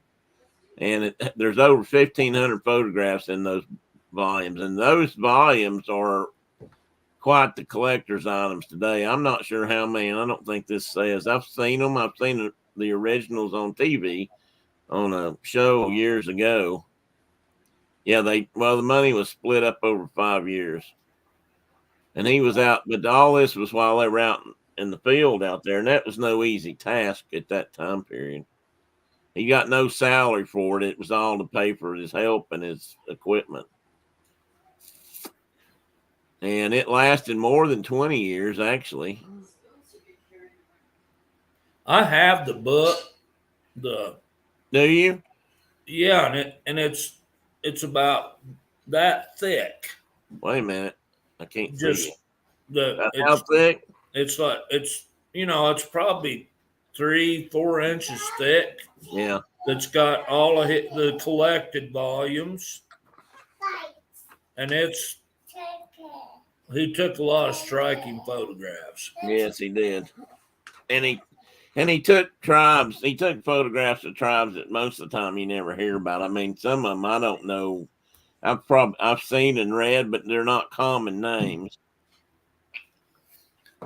And there's over 1,500 photographs in those volumes. And those volumes are quite the collector's items today. I'm not sure how many. I don't think this says. I've seen them. I've seen the originals on TV on a show years ago. Yeah, the money was split up over 5 years. And he was out, but all this was while they were out in the field out there, and that was no easy task at that time period. He got no salary for it. It was all to pay for his help and his equipment. And it lasted more than 20 years, actually. I have the book. Do you? Yeah, and it's about that thick. Wait a minute. I can't see Just it. the How thick? it's like it's it's probably 3-4 inches thick. Yeah. That's got all of the collected volumes, and he took a lot of striking photographs. Yes, he did. And he took tribes. He took photographs of tribes that most of the time you never hear about. I mean, some of them I don't know. I've seen and read, but they're not common names.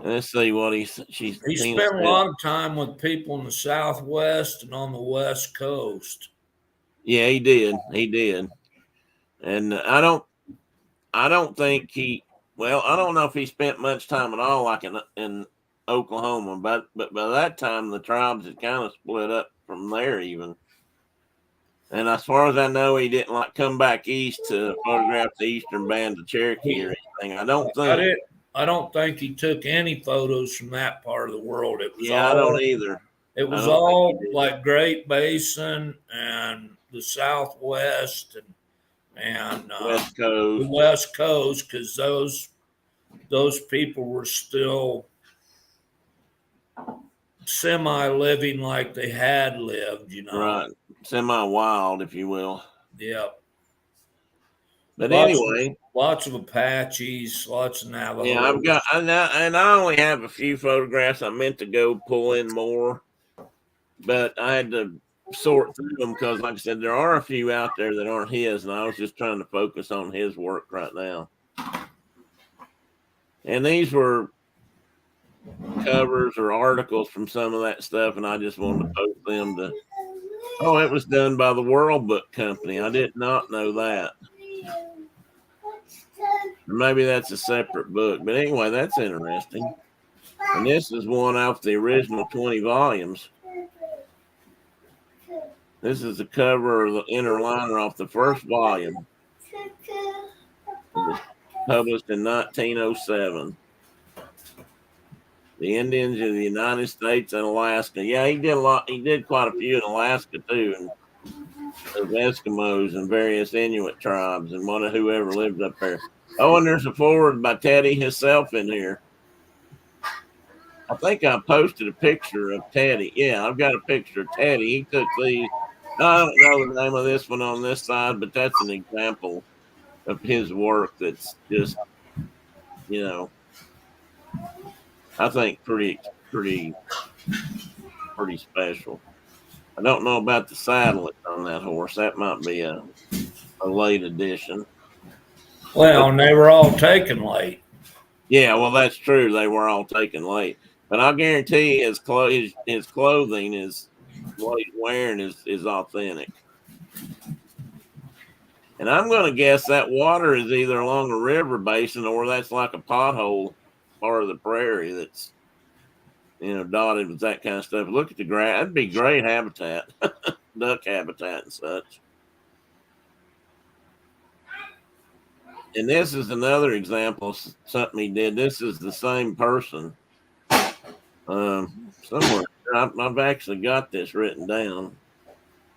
Let's see what he spent a lot of time with people in the Southwest and on the West Coast. Yeah, he did. He did. And I don't think I don't know if he spent much time at all, like in Oklahoma, but by that time the tribes had kind of split up from there even. And as far as I know, he didn't come back east to photograph the eastern band of Cherokee or anything. I don't think he took any photos from that part of the world. It was I don't either. It was all like Great Basin and the Southwest and West Coast. The West Coast, because those people were still semi-living like they had lived, Right. Semi-wild, if you will. Yeah. But anyway. Lots of Apaches, lots of Navajos. Yeah, and I only have a few photographs. I meant to go pull in more, but I had to sort through them because, like I said, there are a few out there that aren't his, and I was just trying to focus on his work right now. And these were covers or articles from some of that stuff, and I just wanted to post them to. Oh, it was done by the World Book Company. I did not know that. Maybe that's a separate book, but anyway, that's interesting. And this is one off the original 20 volumes. This is the cover of the inner liner off the first volume. It was published in 1907. The Indians of the United States and Alaska. Yeah, he did a lot. He did quite a few in Alaska too, and of Eskimos and various Inuit tribes and whoever lived up there. Oh, and there's a forward by Teddy himself in here. I think I posted a picture of Teddy. Yeah, I've got a picture of Teddy. He took these. I don't know the name of this one on this side, but that's an example of his work that's just, I think pretty special. I don't know about the saddle on that horse. That might be a late addition. Well, and they were all taken late. Yeah, well, that's true. They were all taken late. But I guarantee his clothing is what he's wearing is authentic. And I'm going to guess that water is either along a river basin or that's like a pothole part of the prairie that's, dotted with that kind of stuff. Look at the grass. That'd be great habitat, duck habitat and such. And this is another example of something he did. This is the same person. Somewhere. I've actually got this written down,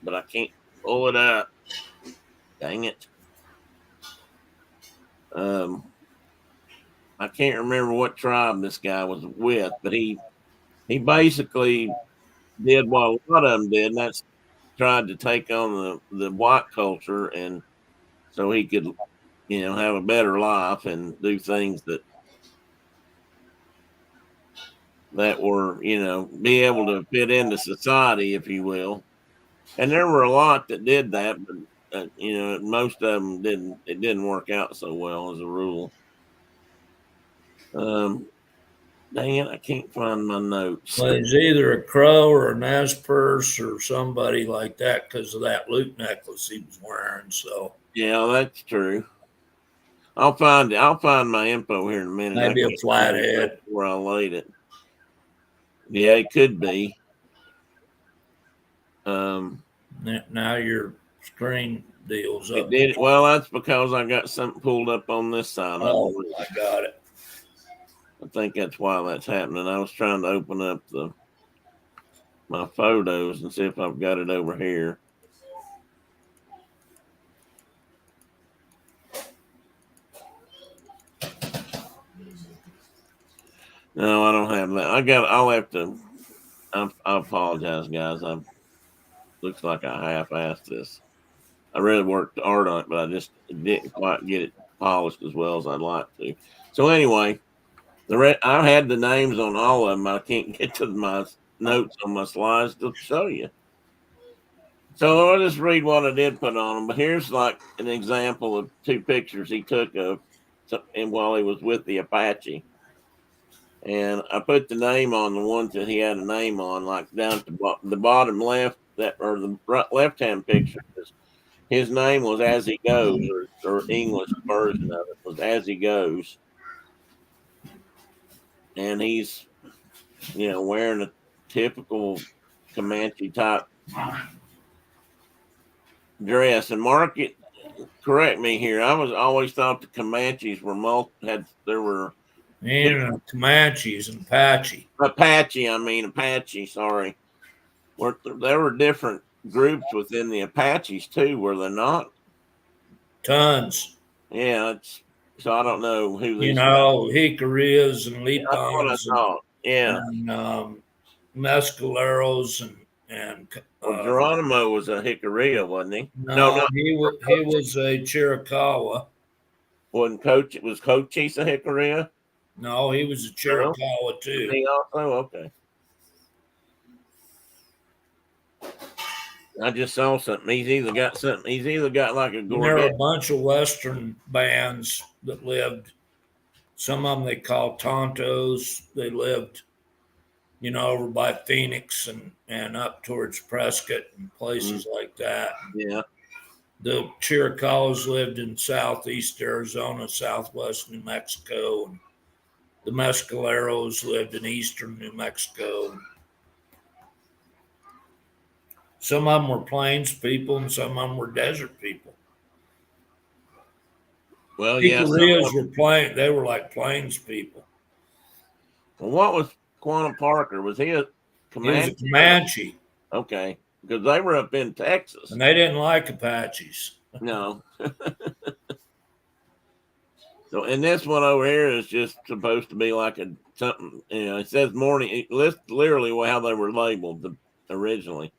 but I can't pull it up. Dang it. I can't remember what tribe this guy was with, but he basically did what a lot of them did, and that's tried to take on the white culture, and so he could, have a better life and do things that were, be able to fit into society, if you will. And there were a lot that did that, but most of them didn't. It didn't work out so well as a rule. Dang it, I can't find my notes. Well, he's either a crow or an asperse or somebody like that because of that loop necklace he was wearing. So Yeah, that's true. I'll find my info here in a minute. I maybe a can't remember flathead. where I laid it. Yeah, it could be. Now your screen deals It up. did. Well, that's because I got something pulled up on this side. I Oh, believe. I got it. I think that's why that's happening. I was trying to open up my photos and see if I've got it over here. No, I don't have that. I'll have to. I apologize, guys. Looks like I half-assed this. I really worked hard on it, but I just didn't quite get it polished as well as I'd like to. So anyway, I had the names on all of them. I can't get to my notes on my slides to show you. So I'll just read what I did put on them. But here's like an example of two pictures he took of, and while he was with the Apache. And I put the name on the ones that he had a name on, like down to the bottom left, or the left hand picture. His name was As He Goes, or English version of it was As He Goes, and he's wearing a typical Comanche type dress. And Mark, correct me here. I was always thought the Comanches there were And Comanches and Apache. Apache. Sorry, there were different groups within the Apaches too, were there not? Tons. Yeah, so I don't know who these. Hickoryas and That's what I Lipons thought. Yeah. and Mescaleros and Well, Geronimo was a Hickory, wasn't he? no, he was a Chiricahua. Wasn't was Cochise a Hickory? No, he was a Chiricahua too. He also okay. I just saw something. He's either got like a And there were Gorget. a bunch of Western bands that lived. Some of them they called Tontos. They lived, over by Phoenix and up towards Prescott and places like that. Yeah. The Chiricahuas lived in southeast Arizona, southwest New Mexico, and the Mescaleros lived in eastern New Mexico. Some of them were plains people, and some of them were desert people. Well, yeah. Hickoryas were plain; they were like plains people. Well, what was Quanah Parker? Was he a Comanche? He was a Comanche. Okay, because they were up in Texas, And they didn't like Apaches. No. So, and this one over here is just supposed to be like something. It says morning. It lists literally how they were labeled originally,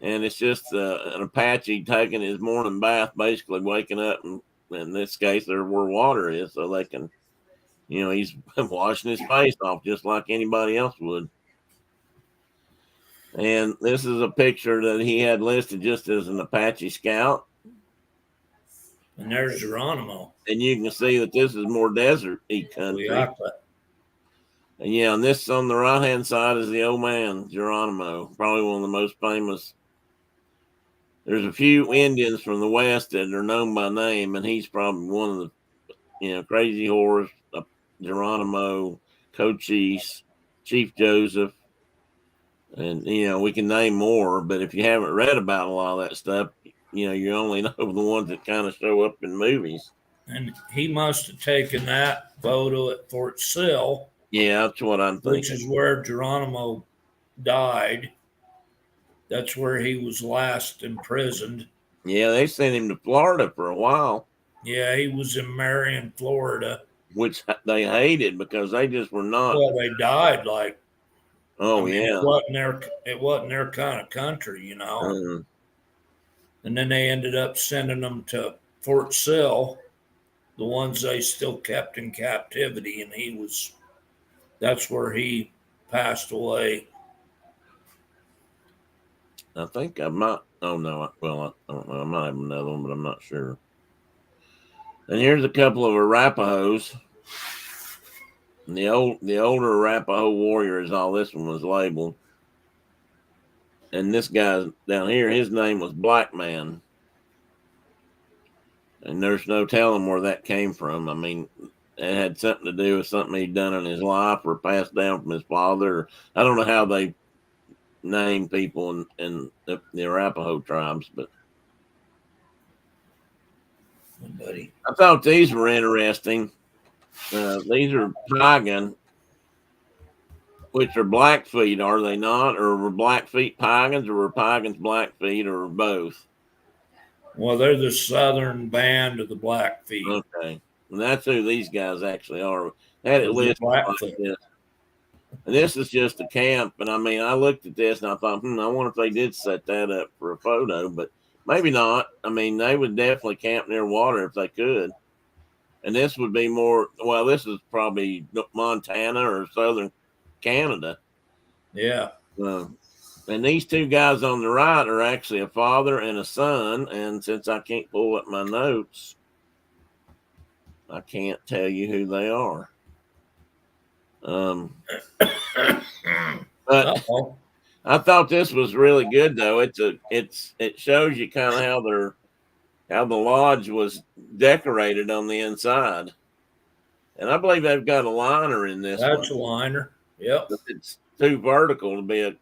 and it's just an Apache taking his morning bath, basically waking up, and in this case, they're where water is, so they can, he's washing his face off just like anybody else would. And this is a picture that he had listed just as an Apache scout. And there's Geronimo. And you can see that this is more desert-y country. And yeah, and this on the right-hand side is the old man, Geronimo, probably one of the most famous. There's a few Indians from the West that are known by name, and he's probably one of the, Crazy Horse, Geronimo, Cochise, Chief Joseph, and, we can name more, but if you haven't read about a lot of that stuff, you only know the ones that kind of show up in movies. And he must have taken that photo at Fort Sill. Yeah, that's what I'm thinking. Which is where Geronimo died. That's where he was last imprisoned. Yeah, they sent him to Florida for a while. Yeah, he was in Marion, Florida. Which they hated because they just were not. Well, they died like. Oh, yeah. It wasn't their kind of country, And then they ended up sending them to Fort Sill, the ones they still kept in captivity, and that's where he passed away. I think I might. Oh no! Well, I don't know. I might have another one, but I'm not sure. And here's a couple of Arapahoes. And the older Arapaho warrior is all this one was labeled. And this guy down here, his name was Black Man. And there's no telling where that came from. I mean, it had something to do with something he'd done in his life or passed down from his father. I don't know how they name people in the Arapaho tribes, but Buddy. I thought these were interesting. These are Piegan, which are Blackfeet, are they not? Or were Blackfeet Piegans, or were Piegans Blackfeet, or both? Well, they're the southern band of the Blackfeet. Okay. And that's who these guys actually are. They had it listed like this. And this is just a camp. And I mean, I looked at this and I thought, I wonder if they did set that up for a photo, but maybe not. I mean, they would definitely camp near water if they could. And this would be more, well, this is probably Montana or southern Canada. Yeah. And these two guys on the right are actually a father and a son. And since I can't pull up my notes, I can't tell you who they are. But I thought this was really good, though. It shows you kind of how the lodge was decorated on the inside, and I believe they've got a liner in this. That's a liner. Yep. It's too vertical to be a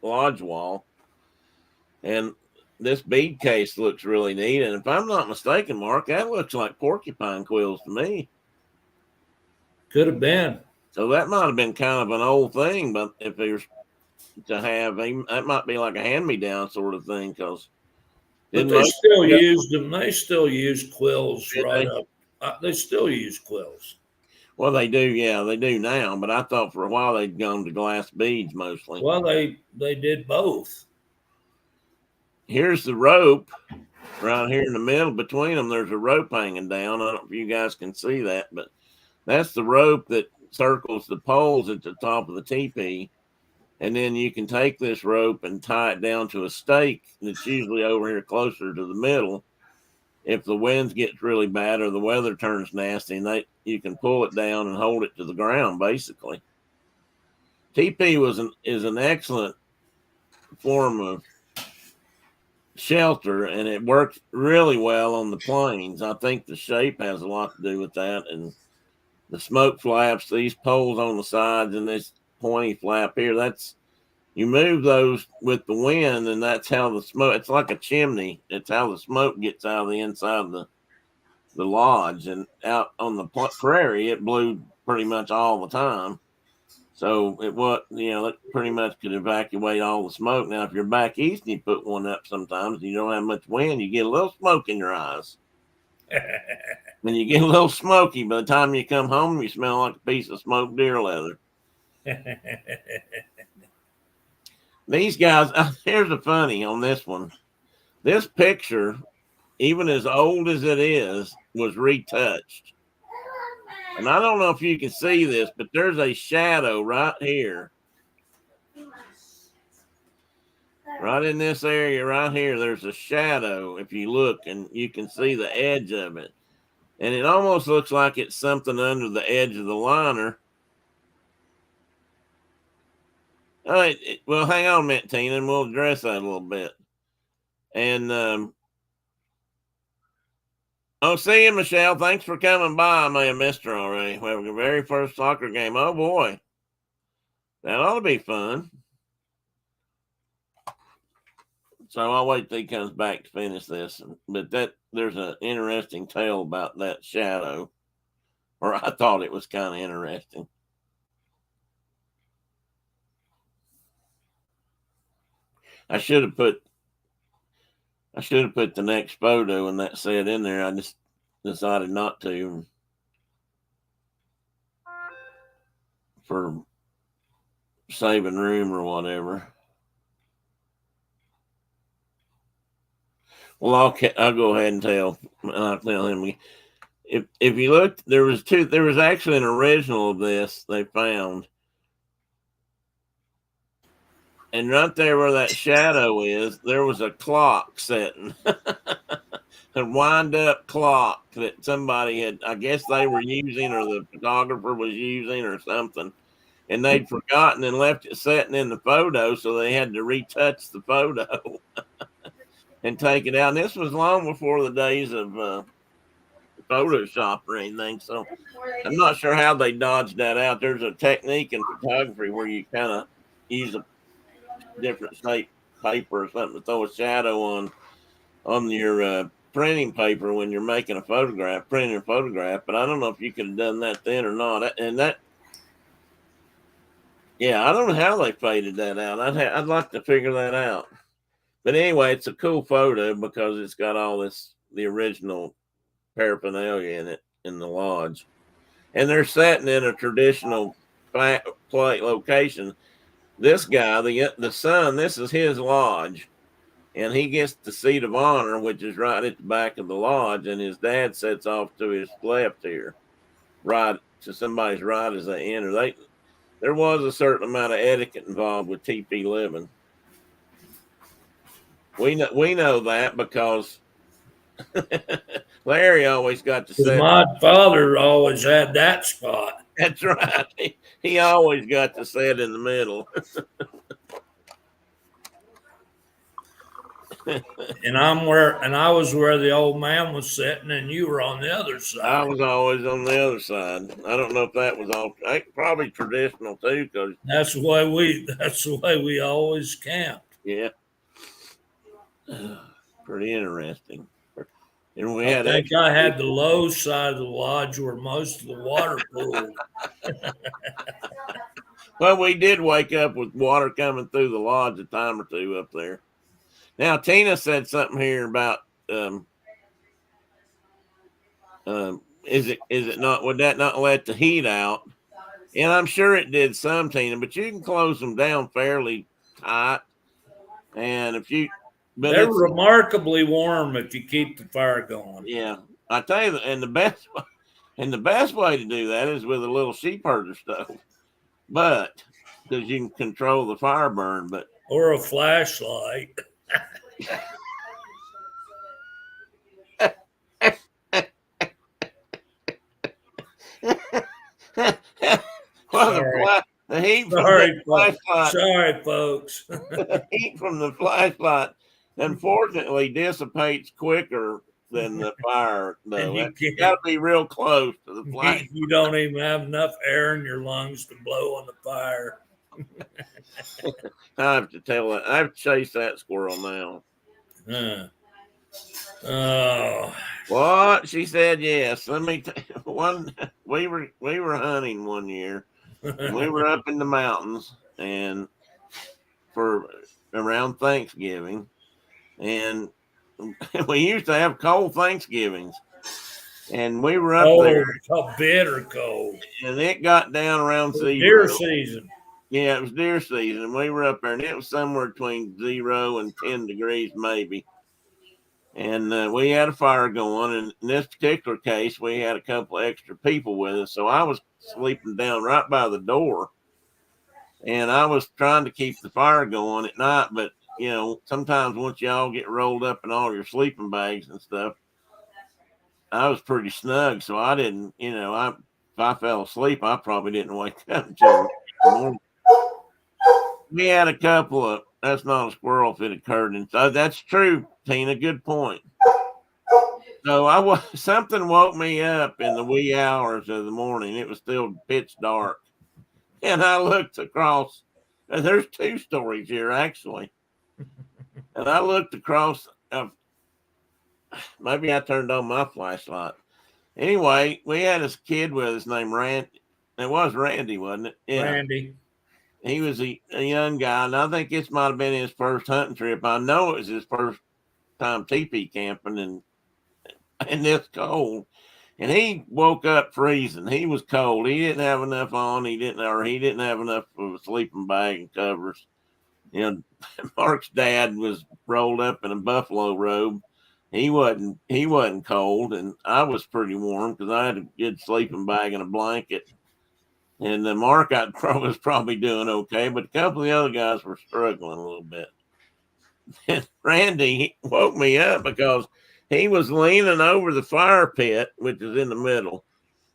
lodge wall, and this bead case looks really neat. And if I'm not mistaken, Mark, that looks like porcupine quills to me. Could have been. So that might have been kind of an old thing, but if there's to have, that might be like a hand-me-down sort of thing, because but they still used them. They still use quills right up. They still use quills. Well, they do, yeah, they do now. But I thought for a while they'd gone to glass beads mostly. Well, they did both. Here's the rope right here in the middle between them. There's a rope hanging down. I don't know if you guys can see that, but that's the rope that circles the poles at the top of the teepee. And then you can take this rope and tie it down to a stake that's usually over here closer to the middle. If the winds gets really bad or the weather turns nasty, and you can pull it down and hold it to the ground, basically. Teepee is an excellent form of shelter, and it works really well on the plains. I think the shape has a lot to do with that, and the smoke flaps, these poles on the sides, and this pointy flap here, you move those with the wind, and that's how the smoke, it's like a chimney. It's how the smoke gets out of the inside of the lodge. And out on the prairie, it blew pretty much all the time. So it pretty much could evacuate all the smoke. Now, if you're back east and you put one up sometimes, you don't have much wind, you get a little smoke in your eyes. And you get a little smoky. By the time you come home, you smell like a piece of smoked deer leather. These guys, here's the funny on this one. This picture, even as old as it is, was retouched. And I don't know if you can see this, but there's a shadow right here. Right in this area right here, there's a shadow if you look, and you can see the edge of it. And it almost looks like it's something under the edge of the liner. All right, well, hang on a minute, Tina, and we'll address that a little bit. And, see you, Michelle. Thanks for coming by. I may have missed her already. We have the very first soccer game. Oh, boy. That ought to be fun. So I'll wait till he comes back to finish this. But there's an interesting tale about that shadow, or I thought it was kind of interesting. I should have put the next photo and that said in there. I just decided not to for saving room or whatever. Well, I'll go ahead and tell him. If you look, there was actually an original of this they found. And right there where that shadow is, there was a clock setting. wind-up clock that somebody had, I guess they were using, or the photographer was using, or something, and they'd forgotten and left it sitting in the photo, so they had to retouch the photo and take it out. And this was long before the days of Photoshop or anything, so I'm not sure how they dodged that out. There's a technique in photography where you kind of use a different shape paper or something to throw a shadow on your printing paper when you're making a photograph, printing a photograph. But I don't know if you could have done that then or not. And that, yeah, I don't know how they faded that out. I'd like to figure that out. But anyway, it's a cool photo because it's got all the original paraphernalia in it in the lodge, and they're sitting in a traditional play location. This guy, the son, this is his lodge, and he gets the seat of honor, which is right at the back of the lodge, and his dad sits off to his left here, right to somebody's right as they enter. There was a certain amount of etiquette involved with TP living. We know that because Larry always got to sit. My father always had that spot. That's right. He always got to sit in the middle. And I was where the old man was sitting, and you were on the other I side. was always on the other side. I don't know if that was all probably traditional too, because That's the way we always camped. yeah, pretty interesting. And we I had think I had the low side of the lodge where most of the water pooled. Well, we did wake up with water coming through the lodge a time or two up there. Now Tina said something here about is it not, would that not let the heat out? And I'm sure it did some, Tina, but you can close them down fairly tight. And but They're remarkably warm if you keep the fire going. Yeah, I tell you, and the best way to do that is with a little sheep herder stove, but because you can control the fire burn, but or a flashlight. well, the heat from Sorry, the flashlight, sorry, folks. the heat from the flashlight, unfortunately, dissipates quicker than the fire, though. You got to be real close to the flashlight. You don't even have enough air in your lungs to blow on the fire. I have to tell that. I have to chase that squirrel now. Oh, What? She said yes. Let me one. We were hunting one year. And we were up in the mountains and for around Thanksgiving, and we used to have cold Thanksgivings. And we were up there. Oh, bitter cold. And it got down around 0. Deer season. Yeah, it was deer season. We were up there, and it was somewhere between 0 and 10 degrees, maybe. And we had a fire going. And in this particular case, we had a couple of extra people with us. So I was sleeping down right by the door. And I was trying to keep the fire going at night. But, you know, sometimes once you all get rolled up in all your sleeping bags and stuff, I was pretty snug. So I didn't, you know, if I fell asleep, I probably didn't wake up until the morning. We had a couple of, that's not a squirrel if it occurred. And so that's true, Tina. Good point. So something woke me up in the wee hours of the morning. It was still pitch dark. And I looked across, and there's two stories here, actually. And I looked across, maybe I turned on my flashlight. Anyway, we had this kid with us named Randy. It was Randy, wasn't it? Yeah. Randy. He was a young guy, and I think this might have been his first hunting trip. I know it was his first time teepee camping in this cold. And he woke up freezing. He was cold. He didn't have enough on. He didn't have enough of a sleeping bag and covers. You know, Mark's dad was rolled up in a buffalo robe. He wasn't cold, and I was pretty warm because I had a good sleeping bag and a blanket. And Mark was probably doing okay, but a couple of the other guys were struggling a little bit. And Randy woke me up because he was leaning over the fire pit, which is in the middle,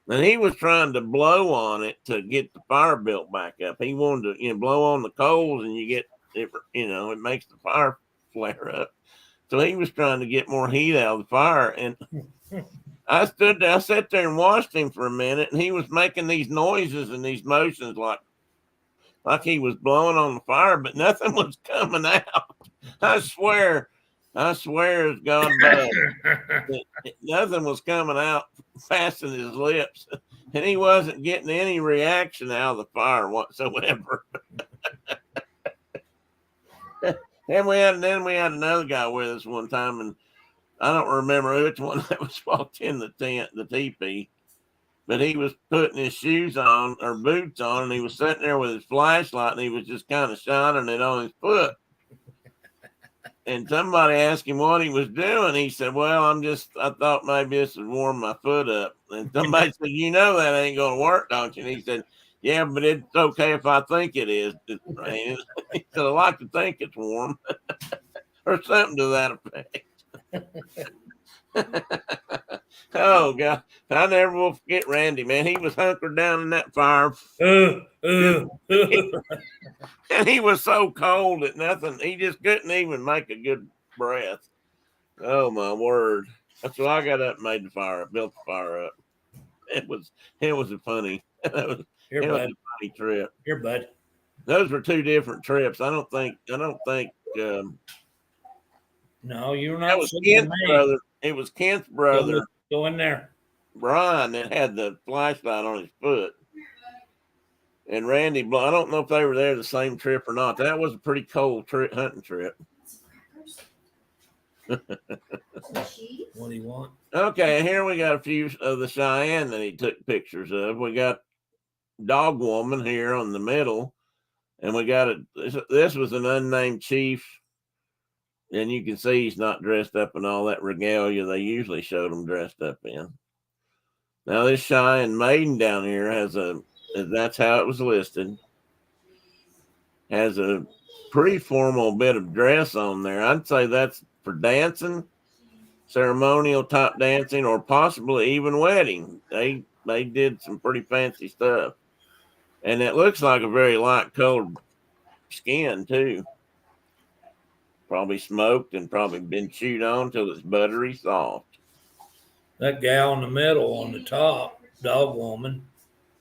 and he was trying to blow on it to get the fire built back up. He wanted to, blow on the coals, and you get it, it makes the fire flare up. So he was trying to get more heat out of the fire, and I sat there and watched him for a minute, and he was making these noises and these motions like he was blowing on the fire, but nothing was coming out. I swear as God above, nothing was coming out fast in his lips, and he wasn't getting any reaction out of the fire whatsoever. And then we had another guy with us one time, and I don't remember which one that was walked in the tent, the teepee, but he was putting his shoes on or boots on, and he was sitting there with his flashlight, and he was just kind of shining it on his foot. And somebody asked him what he was doing. He said, "Well, I thought maybe this would warm my foot up." And somebody said, that ain't going to work, don't you? And he said, "Yeah, but it's okay if I think it is." He said, "I like to think it's warm," or something to that effect. Oh, God. I never will forget Randy, man. He was hunkered down in that fire. And he was so cold that nothing, he just couldn't even make a good breath. Oh, my word. So I got up and made the fire up, built the fire up. It was a funny, it was a funny trip. Here, bud. Those were two different trips. I don't think, no, you're not. That was Kent's brother. It was Kent's brother. Go in there. Brian that had the flashlight on his foot. And Randy, I don't know if they were there the same trip or not. That was a pretty cold hunting trip. What do you want? Okay, here we got a few of the Cheyenne that he took pictures of. We got Dog Woman here on the middle. And we got this was an unnamed chief. And you can see he's not dressed up in all that regalia they usually showed him dressed up in. Now, this Cheyenne maiden down here that's how it was listed, has a pretty formal bit of dress on there. I'd say that's for dancing, ceremonial type dancing, or possibly even wedding. They did some pretty fancy stuff. And it looks like a very light colored skin, too. Probably smoked and probably been chewed on till it's buttery soft. That gal in the middle on the top, Dog Woman,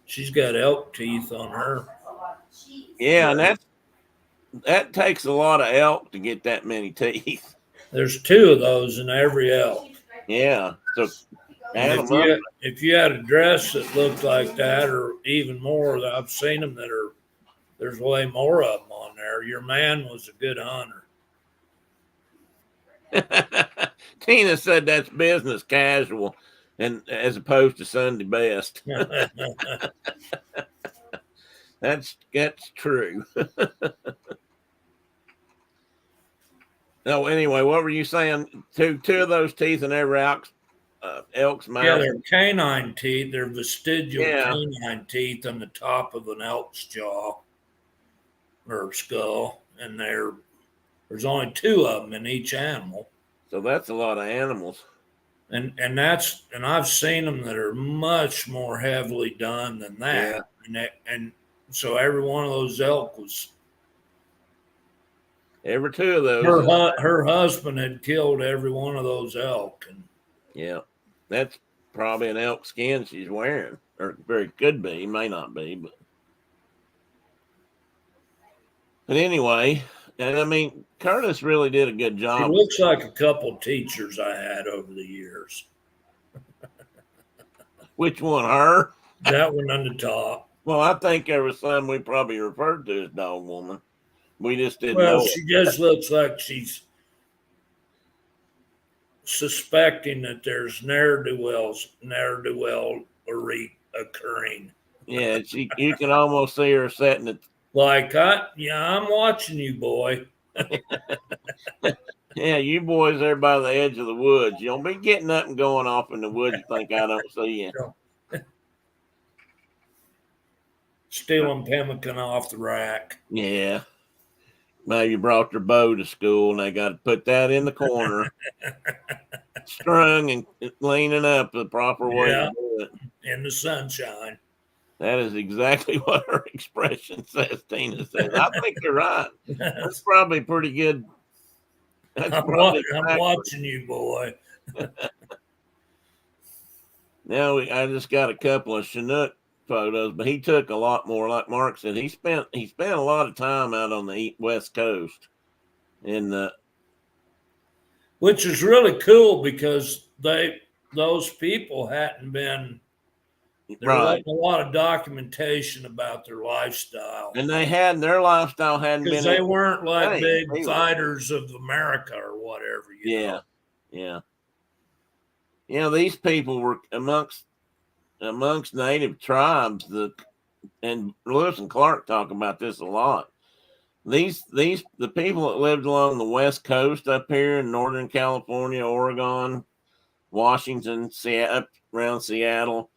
she's got elk teeth on her. Yeah, and that takes a lot of elk to get that many teeth. There's two of those in every elk. Yeah. So if you had a dress that looked like that, or even more, I've seen them there's way more of them on there. Your man was a good hunter. Tina said that's business casual, and as opposed to Sunday best. That's true. No, anyway, what were you saying? Two of those teeth in every elk's mouth. Yeah, they're canine teeth. They're vestigial canine teeth on the top of an elk's jaw or skull, and there's only two of them in each animal. So that's a lot of animals. And I've seen them that are much more heavily done than that. Yeah. And so every one of those elk was. Every two of those. Her husband had killed every one of those elk. And yeah, that's probably an elk skin she's wearing, or very could be, may not be, but anyway. And I mean, Curtis really did a good job. It looks like a couple teachers I had over the years. Which one, her? That one on the top. Well, I think there was some we probably referred to as Dog Woman. We just didn't know. Well, she just looks like she's suspecting that there's ne'er-do-well occurring. Yeah, you can almost see her setting it. Like, I'm watching you, boy. Yeah, you boys there by the edge of the woods. You don't be getting up and going off in the woods and think I don't see you. Stealing pemmican off the rack. Yeah. maybe brought their bow to school and they got to put that in the corner, strung and leaning up the proper way to Yeah, do it. in the sunshine. That is exactly what her expression says, Tina says. I think you're right. That's probably pretty good. That's probably I'm accurate. watching you, boy. Now I just got a couple of Chinook photos, but he took a lot more. Like Mark said, he spent a lot of time out on the West Coast, and Which is really cool because those people hadn't been there right, wasn't a lot of documentation about their lifestyle and their lifestyle hadn't because been they weren't like anything big either. fighters of America or whatever, you know. Yeah. These people were amongst native tribes. And Lewis and Clark talk about this a lot. The people that lived along the West Coast up here in Northern California, Oregon, Washington, up around Seattle,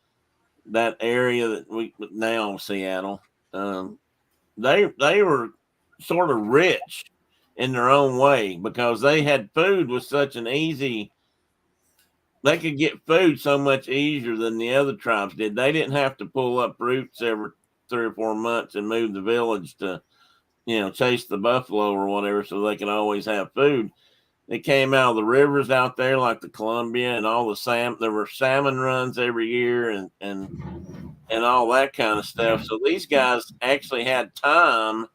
that area that we now Seattle, they were sort of rich in their own way because they had food with such an easy. They could get food so much easier than the other tribes did. They didn't have to pull up roots every 3 or 4 months and move the village to, chase the buffalo or whatever so they could always have food. They came out of the rivers out there like the Columbia and all the salmon. There were salmon runs every year and all that kind of stuff. So these guys actually had time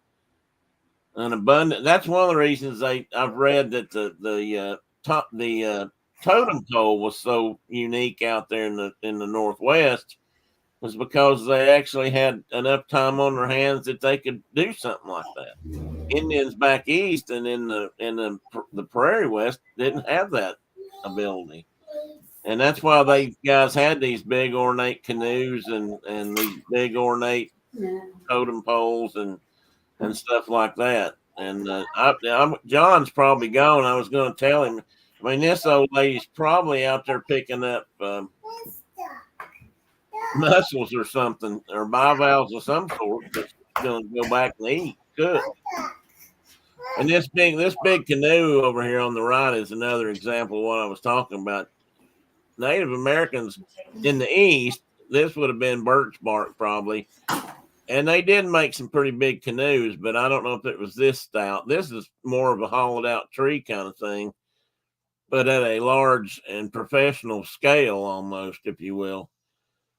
and abundant. That's one of the reasons I've read that the totem pole was so unique out there in the Northwest was because they actually had enough time on their hands that they could do something like that. Indians back east and in the prairie west didn't have that ability, and that's why they guys had these big ornate canoes and these big ornate totem poles and stuff like that. And John's probably gone. I was going to tell him. I mean, this old lady's probably out there picking up mussels or something, or bivalves of some sort. That's going to go back and eat. Good. And this big canoe over here on the right is another example of what I was talking about. Native Americans in the East, this would have been birch bark probably. And they did make some pretty big canoes, but I don't know if it was this stout. This is more of a hollowed out tree kind of thing, but at a large and professional scale almost, if you will.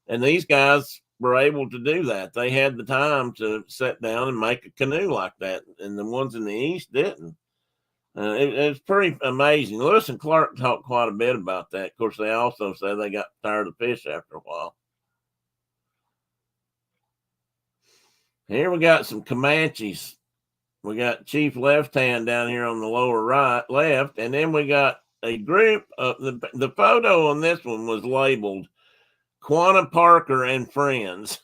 And these guys were able to do that. They had the time to sit down and make a canoe like that, and the ones in the East didn't. It's pretty amazing. Lewis and Clark talked quite a bit about that. Of course, they also said they got tired of fish after a while. Here we got some Comanches. We got Chief Left Hand down here on the lower right, left, and then we got a group of the photo on this one was labeled Quanah Parker and Friends.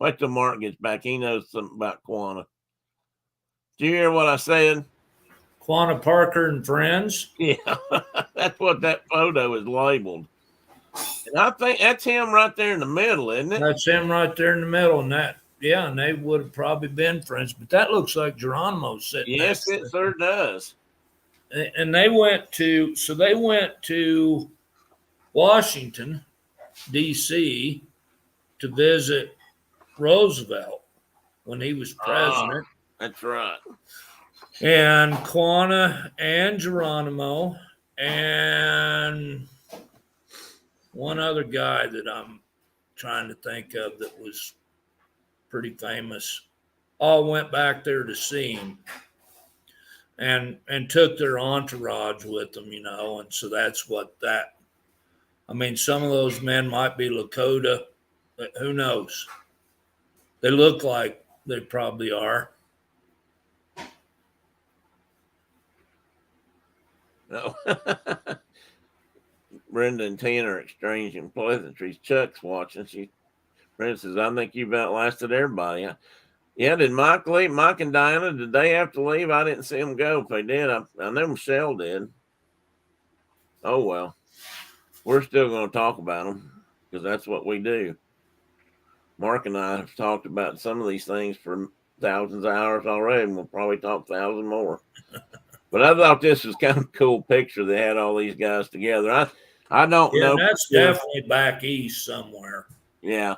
Wait till Mark gets back. He knows something about Quanah. Did you hear what I said? Quanah Parker and Friends. Yeah, that's what that photo is labeled. And I think that's him right there in the middle, isn't it? That's him right there in the middle, and and they would have probably been friends. But that looks like Geronimo sitting. Yes, it sure does. And they went to Washington, D.C. to visit Roosevelt when he was president. That's right. And Quanah and Geronimo and one other guy that I'm trying to think of that was pretty famous all went back there to see him and took their entourage with them, and so that's what that. I mean, some of those men might be Lakota, but who knows? They look like they probably are. No. Brenda and Tina are exchanging pleasantries. Chuck's watching. Brenda says, I think you've outlasted everybody. Yeah, did Mike leave? Mike and Diana, did they have to leave? I didn't see them go. If they did, I know Michelle did. Oh, well. We're still going to talk about them because that's what we do. Mark and I have talked about some of these things for thousands of hours already, and we'll probably talk 1,000 more. But I thought this was kind of a cool picture. They had all these guys together. I don't Yeah, know. that's definitely back east somewhere. Yeah.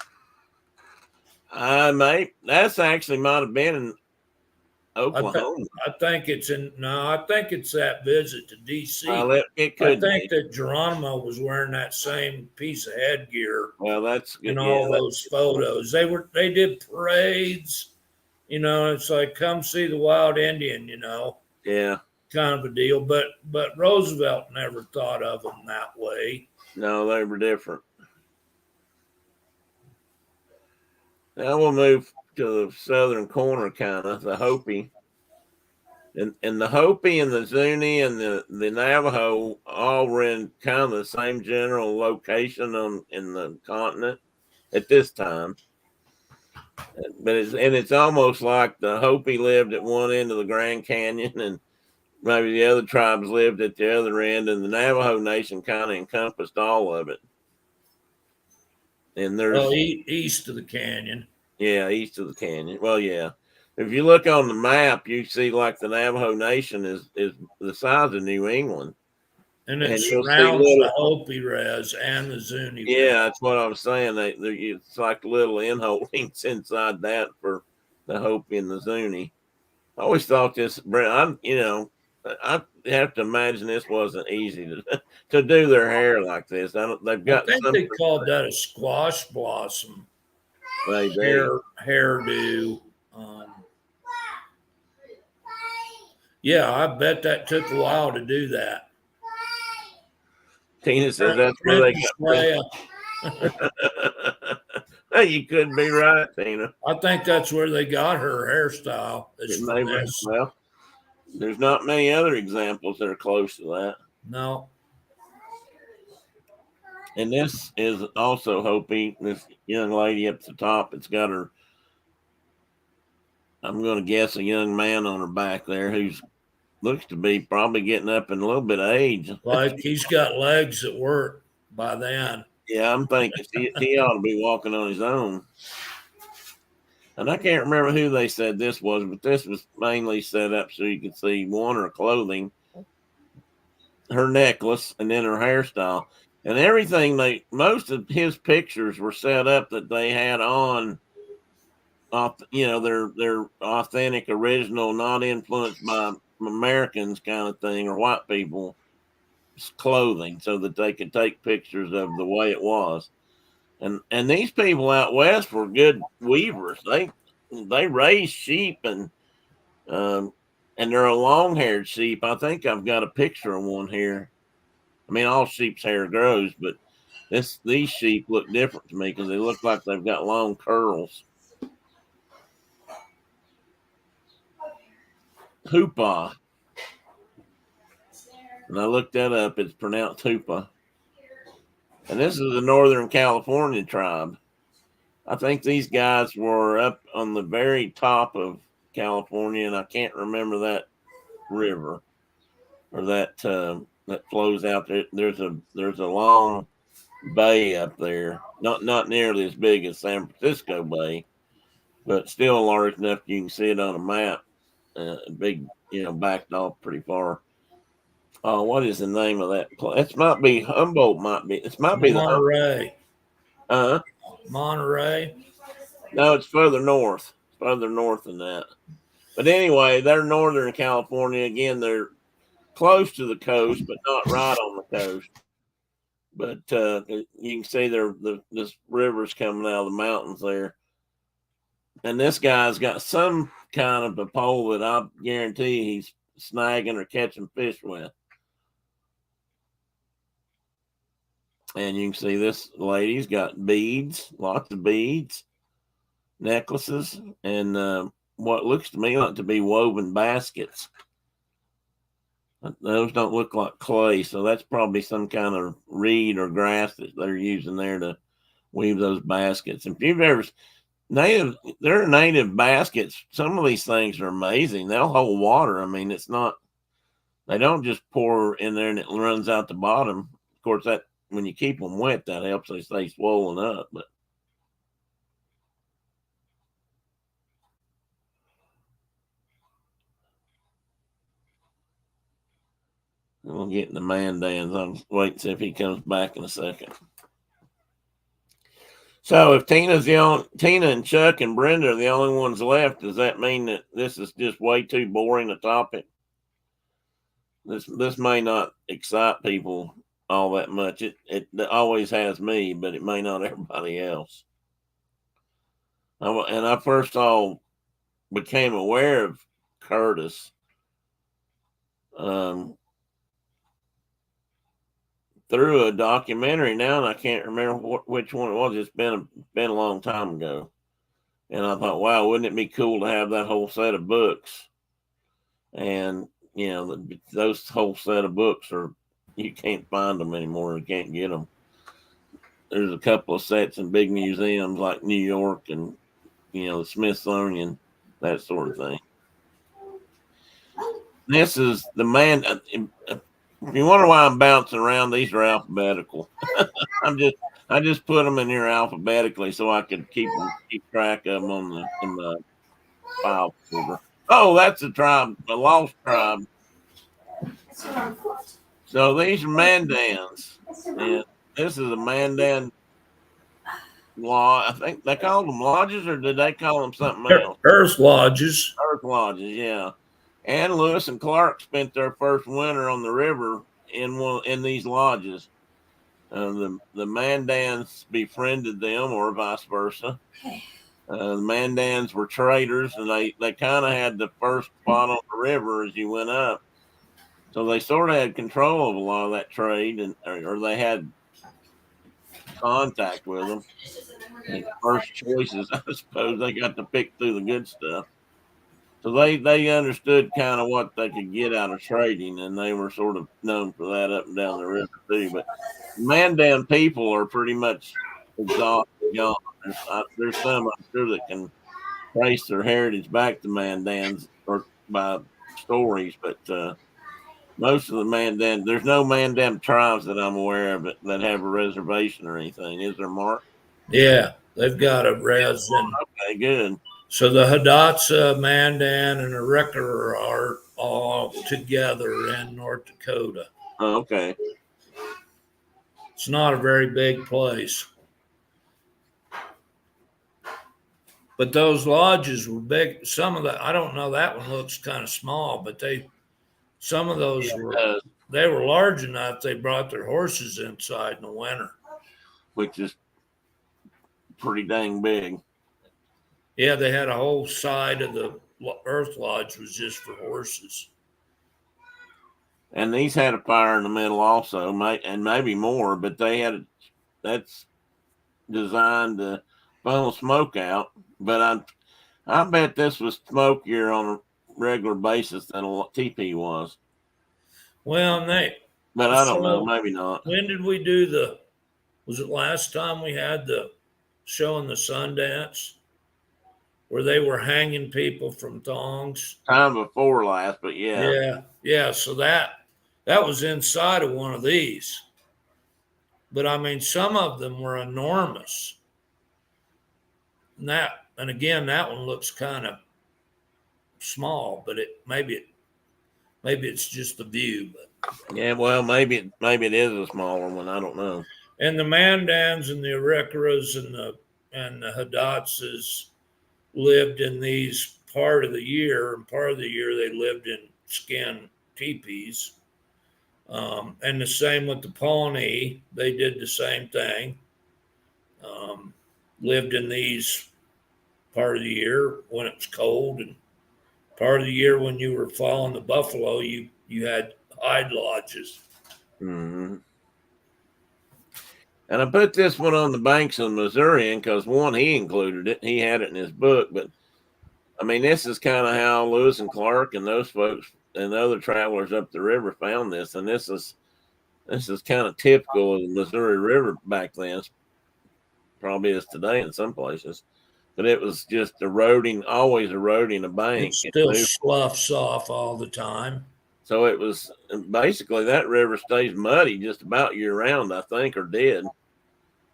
Mate, that's actually might have been in Oklahoma. I think it's I think it's that visit to DC. Well, it I could think be. that Geronimo was wearing that same piece of headgear Well, that's good. in Yeah, all those photos. They did parades, it's like come see the wild Indian, yeah. kind of a deal. But Roosevelt never thought of them that way. No, they were different. Now we'll move to the southern corner, kind of the Hopi, and the Hopi and the Zuni and the Navajo all were in kind of the same general location in the continent at this time. But it's almost like the Hopi lived at one end of the Grand Canyon, and maybe the other tribes lived at the other end, and the Navajo Nation kind of encompassed all of it. And there's east of the canyon. Yeah, east of the canyon. Well, yeah. If you look on the map, you see like the Navajo Nation is the size of New England, And it you'll see surrounds little. the Hopi res and the Zuni res. Yeah, that's what I was saying. It's like little inholdings inside that for the Hopi and the Zuni. I always thought this, Brent. I have to imagine this wasn't easy to do their hair like this. They've I got think some. they called that a squash blossom hairdo. Yeah, I bet that took a while to do that. Tina says that's where they got. You could be right, Tina. I think that's where they got her hairstyle. Well, there's not many other examples that are close to that. No. And this is also Hopi. This young lady up the top, it's got her, I'm going to guess, a young man on her back there who's looks to be probably getting up in a little bit of age. Like he's got legs that work by then. Yeah, I'm thinking he ought to be walking on his own. And I can't remember who they said this was, but this was mainly set up so you could see one, her clothing, her necklace, and then her hairstyle. And everything most of his pictures were set up that they had on, their authentic, original, not influenced by Americans kind of thing or white people clothing, so that they could take pictures of the way it was. And these people out west were good weavers. They raise sheep and they're a long-haired sheep. I think I've got a picture of one here. I mean, all sheep's hair grows, but these sheep look different to me because they look like they've got long curls. Hoopa. And I looked that up. It's pronounced Hoopa. And this is the Northern California tribe. I think these guys were up on the very top of California, and I can't remember that river or that flows out there. There's a long bay up there, not nearly as big as San Francisco Bay, but still large enough you can see it on a map. Big, backed off pretty far. Oh, what is the name of that place? It might be Humboldt. It might be Monterey. Monterey. No, it's further north. It's further north than that. But anyway, they're Northern California. Again, they're close to the coast, but not right on the coast. But you can see this river's coming out of the mountains there. And this guy's got some kind of a pole that I guarantee he's snagging or catching fish with. And you can see this lady's got beads, lots of beads, necklaces, and what looks to me like to be woven baskets. Those don't look like clay, so that's probably some kind of reed or grass that they're using there to weave those baskets. And if you've ever there are native baskets. Some of these things are amazing. They'll hold water. I mean, they don't just pour in there and it runs out the bottom. Of course, that when you keep them wet, that helps they stay swollen up. But We'll get the Mandans. I'll wait and see if he comes back in a second. So if Tina and Chuck and Brenda are the only ones left, does that mean that this is just way too boring a topic? This may not excite people all that much. It always has me, but it may not everybody else. And I first became aware of Curtis through a documentary now, and I can't remember which one it was. It's been a long time ago, and I thought, wow, wouldn't it be cool to have that whole set of books? And those whole set of books you can't find them anymore. You can't get them. There's a couple of sets in big museums like New York and the Smithsonian, that sort of thing. This is the man. If you wonder why I'm bouncing around, these are alphabetical. I just put them in here alphabetically so I could keep track of them in the file folder. Oh, that's a tribe, a lost tribe. So these are Mandans, and this is a Mandan law. I think they call them lodges, or did they call them something else? Earth lodges. Earth lodges, yeah. And Lewis and Clark spent their first winter on the river in these lodges. The Mandans befriended them, or vice versa. The Mandans were traders, and they kind of had the first spot on the river as you went up. So they sort of had control of a lot of that trade, or they had contact with them. And first choices, I suppose, they got to pick through the good stuff. So they understood kind of what they could get out of trading, and they were sort of known for that up and down the river too. But Mandan people are pretty much exhausted, gone. There's some, I'm sure, that can trace their heritage back to Mandans or by stories, but most of the Mandan, there's no Mandan tribes that I'm aware of that have a reservation or anything. Is there, Mark? Yeah, they've got a res. Okay, good. So the Hidatsa, Mandan, and Arikara are all together in North Dakota. Oh, okay. It's not a very big place. But those lodges were big. Some of the, I don't know, that one looks kind of small, but some of those they were large enough they brought their horses inside in the winter. Which is pretty dang big. Yeah, they had a whole side of the Earth Lodge was just for horses. And these had a fire in the middle also, and maybe more, but that's designed to funnel smoke out. But I bet this was smokier on a regular basis than a teepee was. Well, but I don't know, maybe not. When did we do was it last time we had the show in the Sundance where they were hanging people from thongs? Time before last, but yeah. Yeah. So that was inside of one of these. But I mean, some of them were enormous. And again, that one looks kind of small, but maybe it's just the view. But yeah, well, maybe it is a smaller one. I don't know. And the Mandans and the Arikaras and the Hidatsas lived in these part of the year, and part of the year they lived in skin teepees. And the same with the Pawnee, they did the same thing. Lived in these part of the year when it was cold, and part of the year when you were following the buffalo, you had hide lodges. Mm-hmm. And I put this one on the banks of the Missourian because he included it. He had it in his book. But I mean, this is kind of how Lewis and Clark and those folks and the other travelers up the river found this. And this is kind of typical of the Missouri River back then. Probably is today in some places. But it was just always eroding a bank. It still sloughs off all the time. So it was basically that river stays muddy just about year round, I think, or did.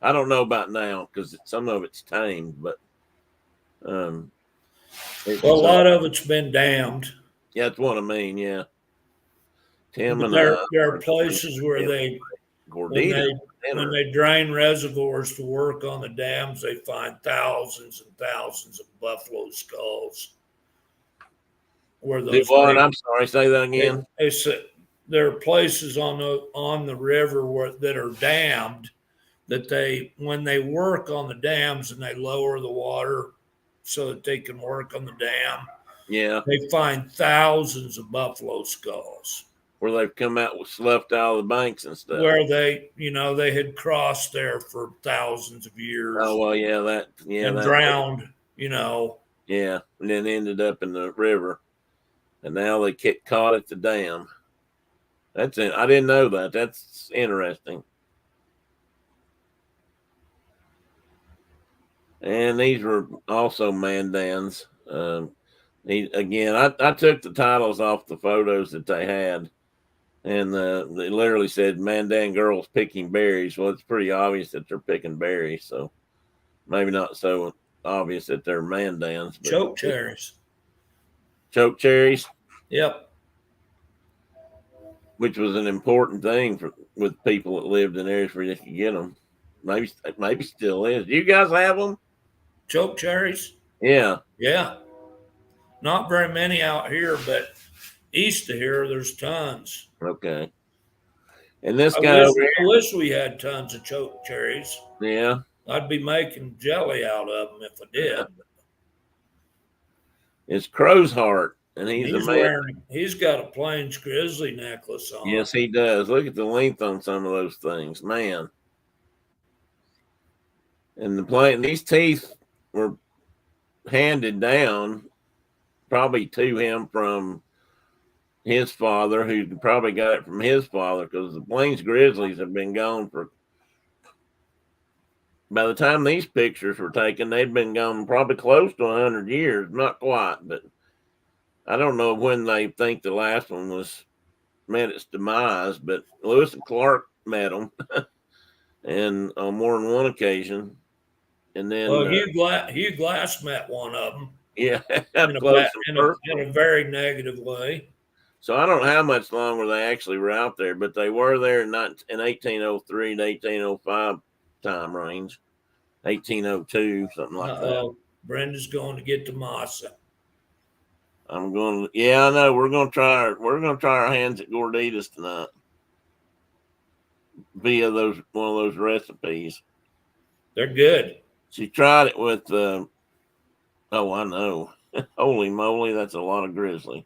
I don't know about now because some of it's tamed, but a lot of it's been dammed. Yeah, that's what I mean. Yeah, Tim But and there are places where Gordita when they drain reservoirs to work on the dams, they find thousands and thousands of buffalo skulls. Where do those what? I'm sorry. Say that again. they said there are places on the river that are dammed that when they work on the dams and they lower the water so that they can work on the dam, Yeah, they find thousands of buffalo skulls where they've come out with sloughed out of the banks and stuff. where they had crossed there for thousands of years. Oh well, yeah, and drowned. Yeah, and then ended up in the river, and now they get caught at the dam. That's it. I didn't know that. That's interesting. And these were also mandans. I took the titles off the photos that they had, and they literally said "Mandan girls picking berries." Well, it's pretty obvious that they're picking berries, so maybe not so obvious that they're mandans. But Choke cherries. Choke cherries. Yep. Which was an important thing with people that lived in areas where you could get them. Maybe still is. Do you guys have them? Choke cherries? Yeah. Yeah. Not very many out here, but east of here, there's tons. Okay. And this guy over here. I wish we had tons of choke cherries. Yeah. I'd be making jelly out of them if I did. It's Crow's Heart, and he's got a Plains grizzly necklace on. Yes, he does. Look at the length on some of those things, man. And these teeth were handed down probably to him from his father, who probably got it from his father, because the Plains grizzlies have been gone for. By the time these pictures were taken, they'd been gone probably close to 100 years. Not quite, but I don't know when they think the last one met its demise. But Lewis and Clark met them, and on more than one occasion. And then Hugh Glass met one of them. Yeah, in a very negative way. So I don't know how much longer they actually were out there, but they were there in 1803 to 1805 time range, 1802, something like that. Brenda's going to get to Massa. I'm going. Yeah, I know. We're going to try our hands at gorditas tonight via one of those recipes. They're good. She tried it with. Oh, I know. Holy moly, that's a lot of grizzly.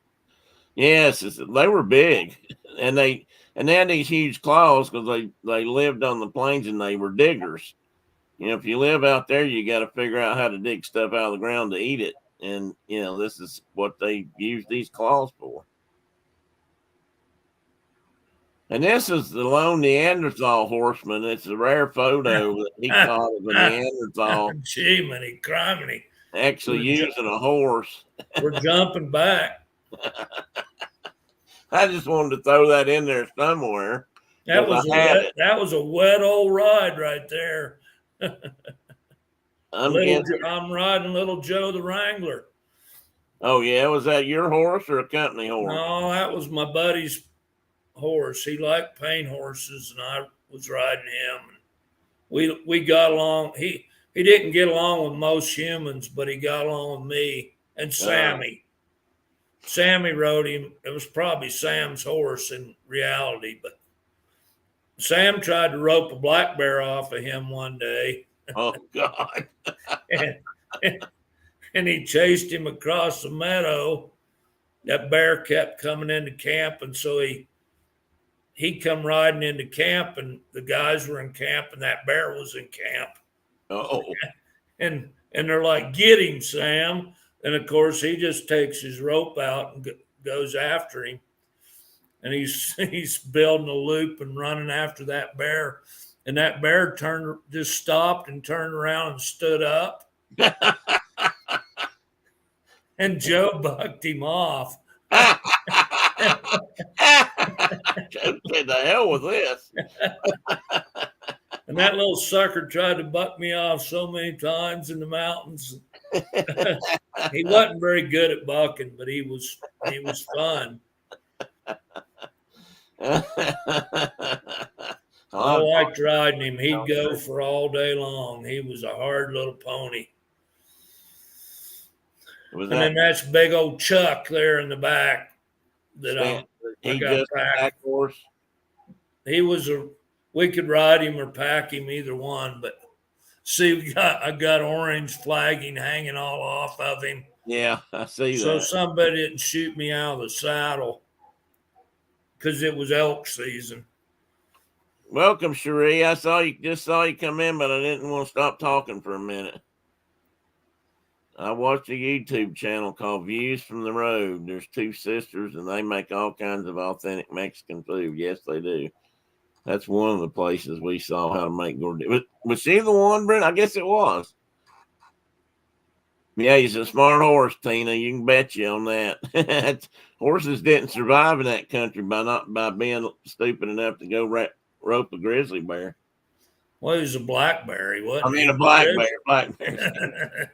Yes, they were big, and they had these huge claws because they lived on the plains and they were diggers. If you live out there, you got to figure out how to dig stuff out of the ground to eat it, and this is what they use these claws for. And this is the lone Neanderthal horseman. It's a rare photo that he caught of a Neanderthal. Gee, many criminy. Actually using a horse. We're jumping back. I just wanted to throw that in there somewhere. That was a wet old ride right there. I'm riding Little Joe the Wrangler. Oh yeah, was that your horse or a company horse? No, that was my buddy's horse. He liked paint horses, and I was riding him. We got along. He didn't get along with most humans, but he got along with me and Sammy. Sammy rode him. It was probably Sam's horse in reality, but Sam tried to rope a black bear off of him one day. Oh God! and he chased him across the meadow. That bear kept coming into camp, and so he come riding into camp, and the guys were in camp, and that bear was in camp. Oh, and they're like, "Get him, Sam!" And of course, he just takes his rope out and goes after him. And he's building a loop and running after that bear. And that bear just stopped and turned around and stood up. And Joe bucked him off. Joe said, "The hell with this." And that little sucker tried to buck me off so many times in the mountains. He wasn't very good at bucking, but he was fun. I liked riding him. He'd go for all day long. He was a hard little pony. Was And then that's big old Chuck there in the back that I he got just a packed. pack horse? He was we could ride him or pack him, either one. But see, I got orange flagging hanging all off of him. Yeah, I see So that. somebody didn't shoot me out of the saddle because it was elk season. Welcome, Cherie. I saw you come in, but I didn't want to stop talking for a minute. I watched a YouTube channel called Views from the Road. There's two sisters, and they make all kinds of authentic Mexican food. Yes, they do. That's one of the places we saw how to make gordita. Was she the one, Brent? I guess it was. Yeah, he's a smart horse, Tina. You can bet you on that. Horses didn't survive in that country by being stupid enough to go rope a grizzly bear. Well, he was a blackberry, wasn't he? I mean, a black bear.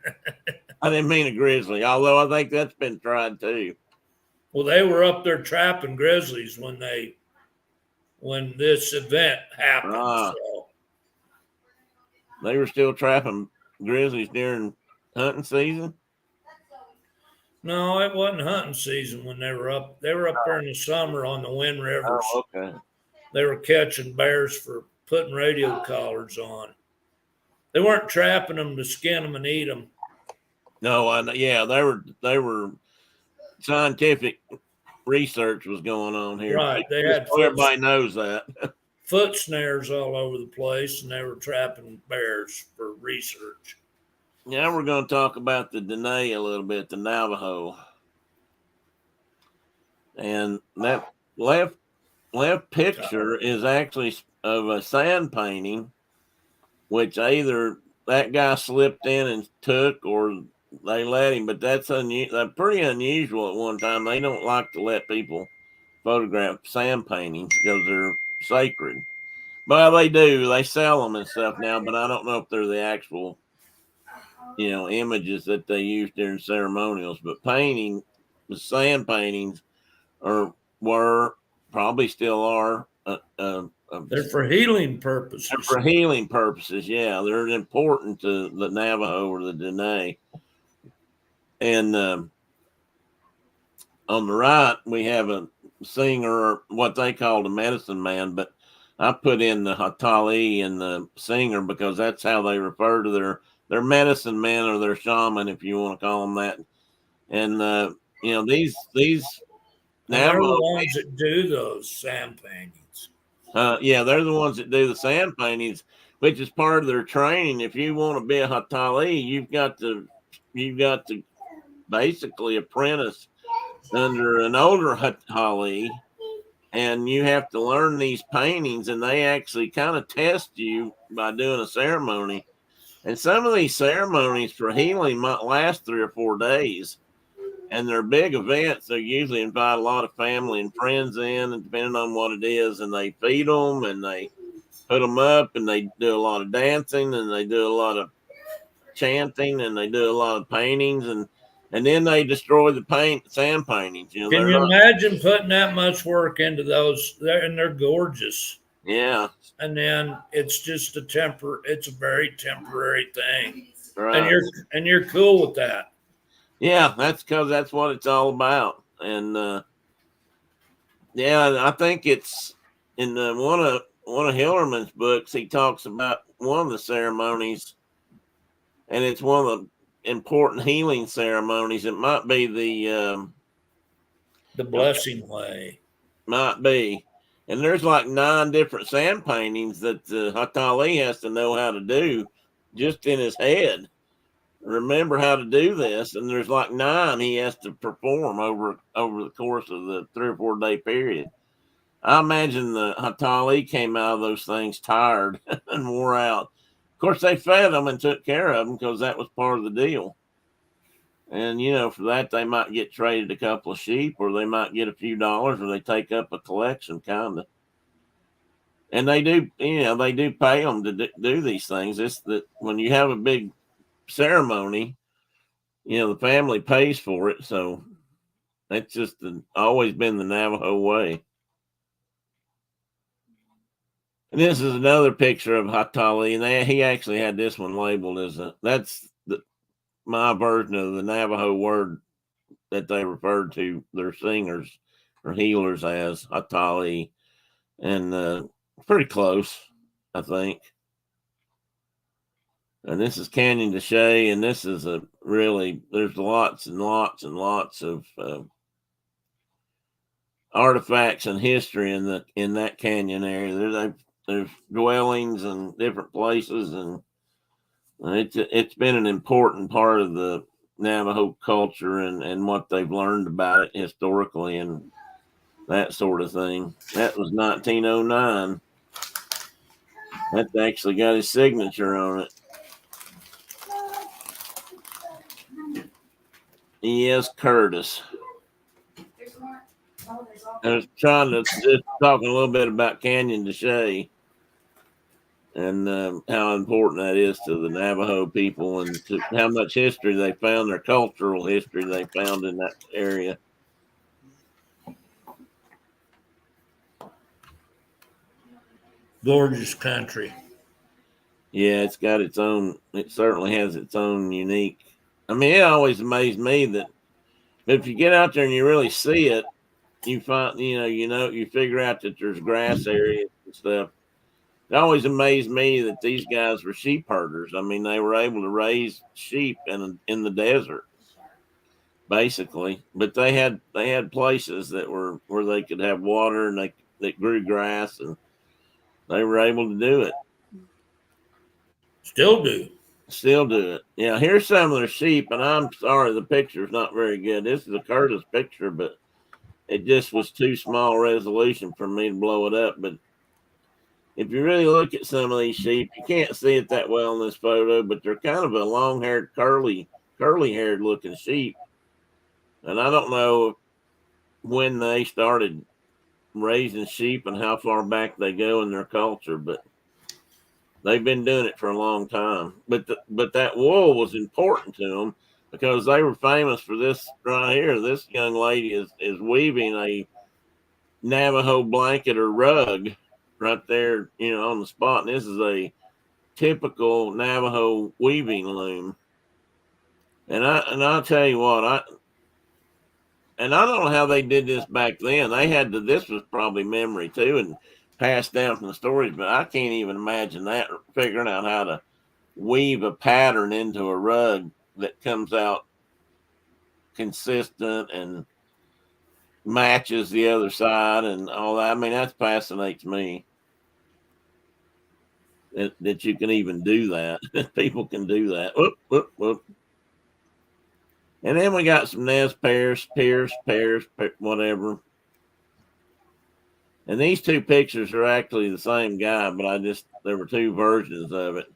I didn't mean a grizzly, although I think that's been tried too. Well, they were up there trapping grizzlies when this event happened. So. They were still trapping grizzlies during hunting season? No, it wasn't hunting season when they were up. They were up there in the summer on the Wind Rivers. Oh, okay. They were catching bears for putting radio collars on. They weren't trapping them to skin them and eat them. No, they were scientific research was going on here. Right. They had everybody knows that. Foot snares all over the place, and they were trapping bears for research. Now we're going to talk about the Dene a little bit, the Navajo. And that left picture is actually of a sand painting, which either that guy slipped in and took or they let him, but that's pretty unusual at one time. They don't like to let people photograph sand paintings because they're sacred. Well, they do. They sell them and stuff now, but I don't know if they're the actual, images that they use during ceremonials. But the sand paintings were probably still are. They're for healing purposes. They're for healing purposes, yeah. They're important to the Navajo or the Dene. And on the right, we have a singer, or what they call the medicine man, but I put in the Hatali and the singer because that's how they refer to their medicine man or their shaman, if you want to call them that. And these they're the ones that do those sand paintings. Yeah, they're the ones that do the sand paintings, which is part of their training. If you want to be a Hatali, you've got to basically apprentice under an older Hatali, and you have to learn these paintings, and they actually kind of test you by doing a ceremony. And some of these ceremonies for healing might last 3 or 4 days. And they're big events. They usually invite a lot of family and friends in, and depending on what it is, and they feed them and they put them up, and they do a lot of dancing, and they do a lot of chanting, and they do a lot of paintings, and then they destroy the sand paintings. Can you imagine putting that much work into those? They're gorgeous. Yeah. And then it's just it's a very temporary thing. Right. And you're cool with that. Yeah, that's because that's what it's all about. And I think it's in one of Hillerman's books. He talks about one of the ceremonies, and it's one of the important healing ceremonies. It might be the blessing way. Might be. And there's like 9 different sand paintings that Hatali has to know how to do just in his head. Remember how to do this, and there's like 9 he has to perform over the course of the 3 or 4 day period. I imagine the Hatali came out of those things tired and wore out. Of course, they fed them and took care of them because that was part of the deal. And for that they might get traded a couple of sheep, or they might get a few dollars, or they take up a collection, kind of. And they do, they do pay them to do these things. It's that when you have a big ceremony, the family pays for it. So that's just always been the Navajo way. And this is another picture of Hatali, and he actually had this one labeled as my version of the Navajo word that they referred to their singers or healers as Hatali, and pretty close, I think. And this is Canyon de Chelly, and this is there's lots and lots and lots of artifacts and history in that canyon area. There's dwellings and different places, and it's been an important part of the Navajo culture and what they've learned about it historically and that sort of thing. That was 1909. That's actually got his signature on it. E.S. Curtis. There's more. Oh, there's all. I was trying to just talking a little bit about Canyon de Chelly and how important that is to the Navajo people and to how much history they found, their cultural history they found in that area. Gorgeous country. Yeah, it's got its own, it certainly has its own unique. I mean, it always amazed me that if you get out there and you really see it, you find, you figure out that there's grass areas and stuff. It always amazed me that these guys were sheep herders. I mean, they were able to raise sheep in the desert, basically. But they had places that were where they could have water and they grew grass, and they were able to do it. Still do. Still do it. Yeah, here's some of their sheep, and I'm sorry the picture's not very good. This is a Curtis picture, but it just was too small resolution for me to blow it up. But if you really look at some of these sheep, you can't see it that well in this photo, but they're kind of a long-haired, curly-haired looking sheep. And I don't know when they started raising sheep and how far back they go in their culture, but they've been doing it for a long time. But that wool was important to them because they were famous for this right here. This young lady is weaving a Navajo blanket or rug right there, on the spot. And this is a typical Navajo weaving loom. And I'll tell you what, I don't know how they did this back then. This was probably memory too and passed down from the stories, but I can't even imagine that, figuring out how to weave a pattern into a rug that comes out consistent and matches the other side and all that. I mean, that fascinates me. That you can even do that. People can do that. Whoop, whoop, whoop. And then we got some Nez pears, whatever. And these two pictures are actually the same guy, but there were two versions of it.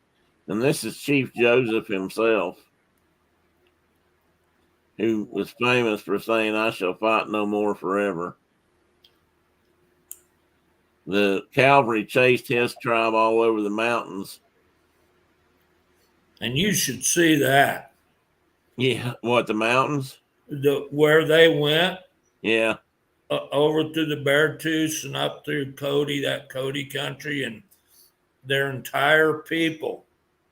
And this is Chief Joseph himself, who was famous for saying, "I shall fight no more forever." The cavalry chased his tribe all over the mountains. And you should see that. Yeah, what, the mountains? Where they went. Yeah. Over through the Beartooth and up through that Cody country, and their entire people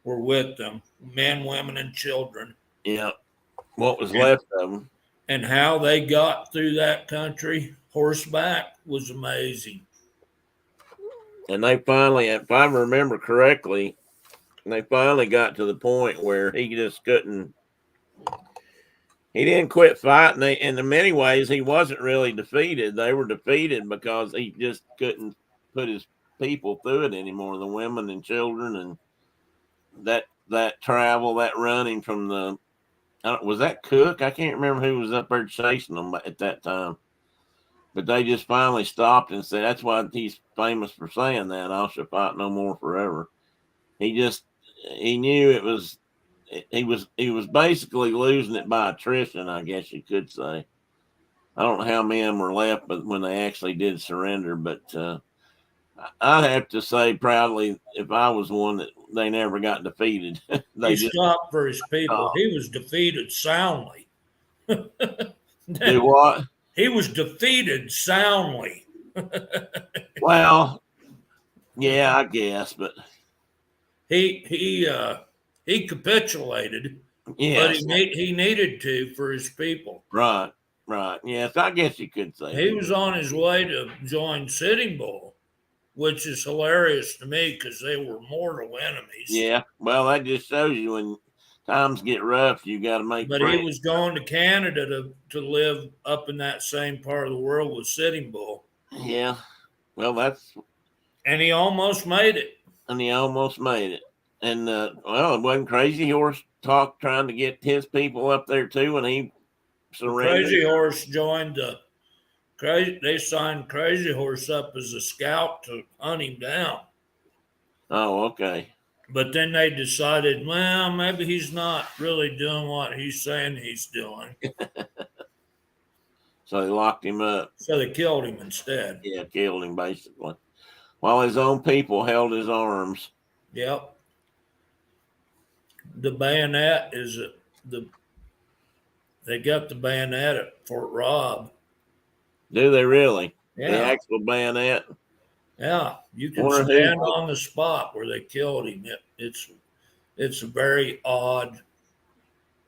were with them, men, women, and children. Yeah. What was left of them. And how they got through that country horseback was amazing. And they finally, if I remember correctly, they finally got to the point where he just couldn't. He didn't quit fighting. And in many ways, he wasn't really defeated. They were defeated because he just couldn't put his people through it anymore. The women and children, and that travel, that running from was that Cook? I can't remember who was up there chasing them at that time. But they just finally stopped and said, that's why he's famous for saying that, "I shall fight no more forever." He knew it was, he was basically losing it by attrition, I guess you could say. I don't know how many were left, but when they actually did surrender, but I'd have to say proudly, if I was one, that they never got defeated. He stopped for his people. He was defeated soundly. Do what? He was defeated soundly. Well, Yeah, I guess, but He capitulated, but yes, he needed to for his people. right, right. Yes, I guess you could say He that. was on his way to join Sitting Bull, which is hilarious to me because they were mortal enemies. Yeah, well, that just shows you when times get rough, you got to make But he friends. was going to Canada to live up in that same part of the world with Sitting Bull, Yeah, well, and he almost made it. and he almost made it. And well, it wasn't Crazy Horse talk trying to get his people up there too, and he surrendered. Crazy Horse joined the crazy. They signed Crazy Horse up as a scout to hunt him down. Oh, okay. But then they decided, well, maybe he's not really doing what he's saying he's doing. So they locked him up. So they killed him instead. Yeah, killed him basically, while his own people held his arms. Yep. The bayonet is they got the bayonet at Fort Robb. Do they really? The Yeah. actual bayonet? Yeah. You can Wonder who- stand on the spot where they killed him. It's a very odd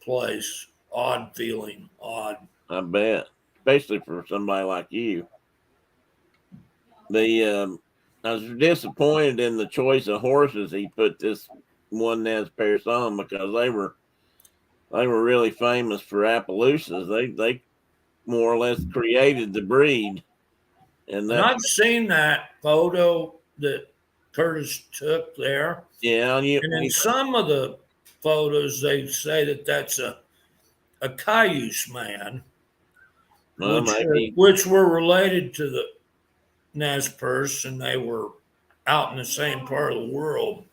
place, odd feeling, odd. I bet, especially for somebody like you. I was disappointed in the choice of horses he put this one Nez Perce on because they were really famous for Appaloosas. They more or less created the breed, and And I've seen that photo that Curtis took there. yeah, And in some of the photos, they say that that's a Cayuse man, well, maybe which were related to the Nez Perce, and they were out in the same part of the world.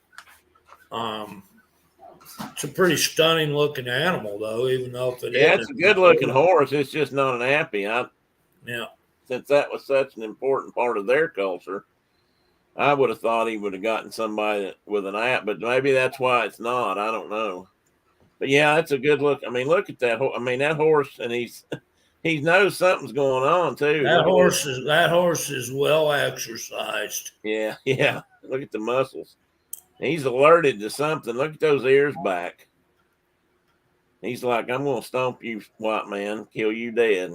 It's a pretty stunning looking animal, though, even though if it yeah, it's a good looking horse. It's just not an appy. Yeah. Since that was such an important part of their culture, I would have thought he would have gotten somebody with an app, but maybe that's why it's not. I don't know. But yeah, that's a good look. I mean, look at that. I mean, that horse, and he knows something's going on too. That horse is well exercised. Yeah, yeah. Look at the muscles. He's alerted to something. Look at those ears back. He's like, I'm going to stomp you, white man, kill you dead.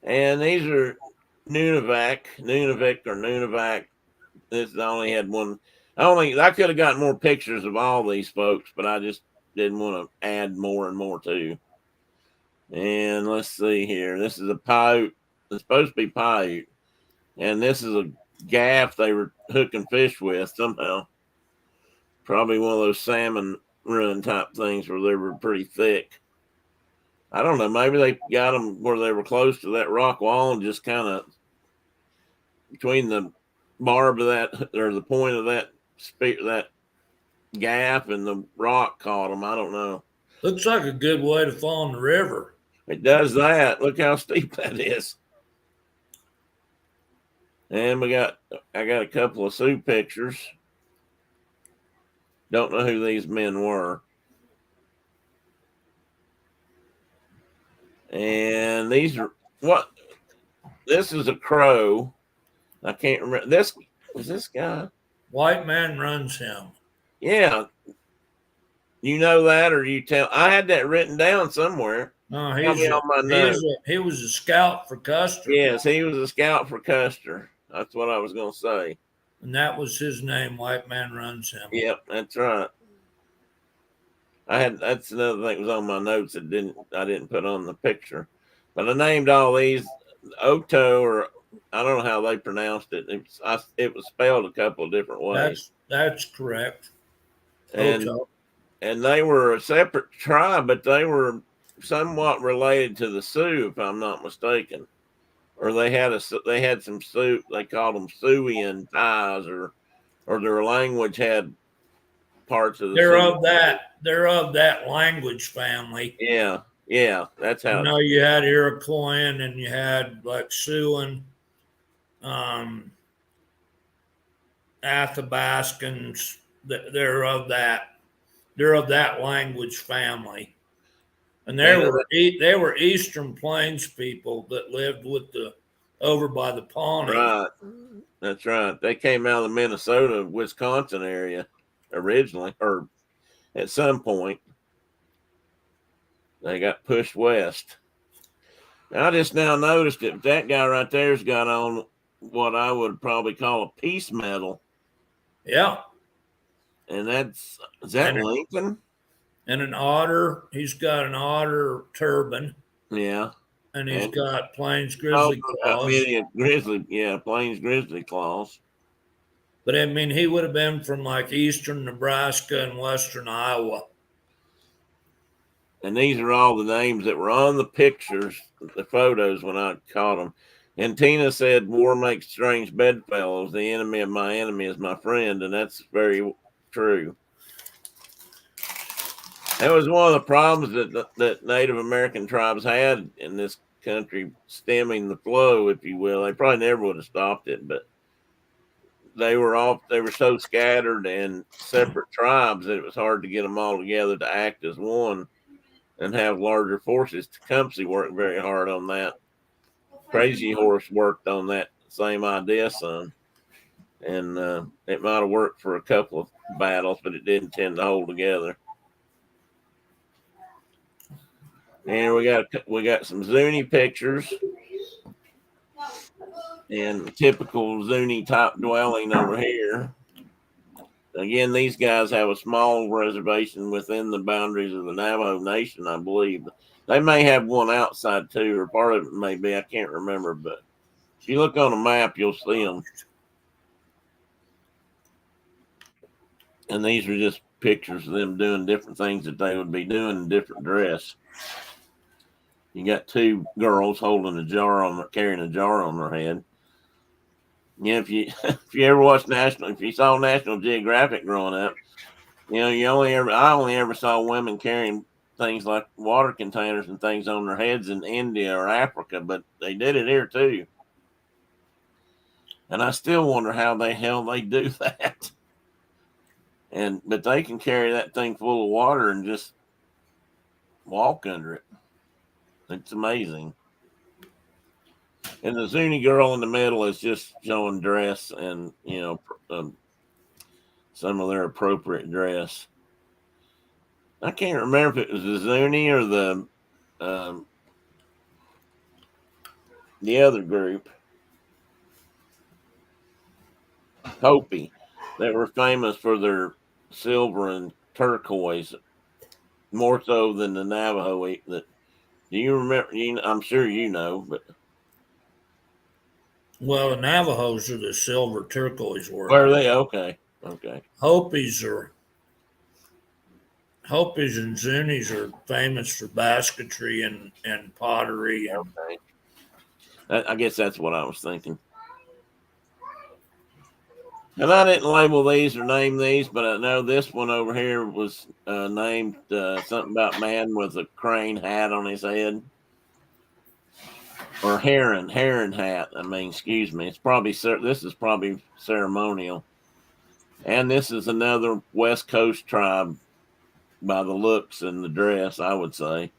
And these are Nunavik. This I only had one. I could have gotten more pictures of all these folks, but I just didn't want to add more and more too. And let's see here. This is a Paiute. It's supposed to be Paiute. And this is a gaff they were hooking fish with somehow. Probably one of those salmon run type things where they were pretty thick. I don't know. Maybe they got them where they were close to that rock wall and just kind of between the barb of that or the point of that gaff and the rock caught them. I don't know. Looks like a good way to fall in the river. It does that. Look how steep that is. And I got a couple of Sioux pictures. Don't know who these men were. And these are this is a crow. I can't remember. This was this guy. White man runs him. Yeah. You know that, or you tell? I had that written down somewhere. No, On my notes. he was a scout for Custer. Yes, he was a scout for Custer. That's what I was going to say. And that was his name. White man runs him. Yep, that's right. That's another thing that was on my notes that I didn't put on the picture, but I named all these Oto, or I don't know how they pronounced it. It was spelled a couple of different ways. That's correct. And Oto. and they were a separate tribe, but they were somewhat related to the Sioux, if I'm not mistaken. Or they had some Sioux. They called them Siouxian ties, or their language had parts of the. They're of that language family. Yeah, that's how. You know, you had Iroquois and you had like Siouan, Athabascans. They're of that language family, and they were Eastern Plains people that lived with the over by the Pawnee. Right. That's right. They came out of the Minnesota, Wisconsin area originally, or at some point. They got pushed west. I just now noticed that guy right there's got on what I would probably call a peace medal. Yeah. And is that Lincoln? And an otter. He's got an otter turban. Yeah. And he's got Plains grizzly claws. Plains grizzly claws. But I mean, he would have been from like eastern Nebraska and western Iowa. And these are all the names that were on the pictures, the photos when I caught them. And Tina said, "War makes strange bedfellows. The enemy of my enemy is my friend," and that's very true. That was one of the problems that Native American tribes had in this country, stemming the flow, if you will. They probably never would have stopped it, but they were so scattered and separate tribes that it was hard to get them all together to act as one and have larger forces. Tecumseh worked very hard on that. Crazy Horse worked on that same idea some. And it might have worked for a couple of battles, but it didn't tend to hold together. And we got some Zuni pictures and typical Zuni type dwelling over here. Again, these guys have a small reservation within the boundaries of the Navajo Nation, I believe. They may have one outside too, or part of it may be. I can't remember, but if you look on a map, you'll see them. And these are just pictures of them doing different things that they would be doing in different dress. You got two girls holding carrying a jar on their head. Yeah, if you if you saw National Geographic growing up, I only ever saw women carrying things like water containers and things on their heads in India or Africa, but they did it here too. And I still wonder how the hell they do that. But they can carry that thing full of water and just walk under it. It's amazing. And the Zuni girl in the middle is just showing dress and, some of their appropriate dress. I can't remember if it was the Zuni or the other group, Hopi, that were famous for their silver and turquoise, more so than the Navajo. Do you remember? I'm sure you know, but. Well, the Navajos are the silver turquoise work. Where are they? Okay. Hopis and Zunis are famous for basketry and pottery. Okay. I guess that's what I was thinking. And I didn't label these or name these, but I know this one over here was named something about man with a crane hat on his head. Or heron hat. Excuse me. This is probably ceremonial. And this is another West Coast tribe by the looks and the dress, I would say.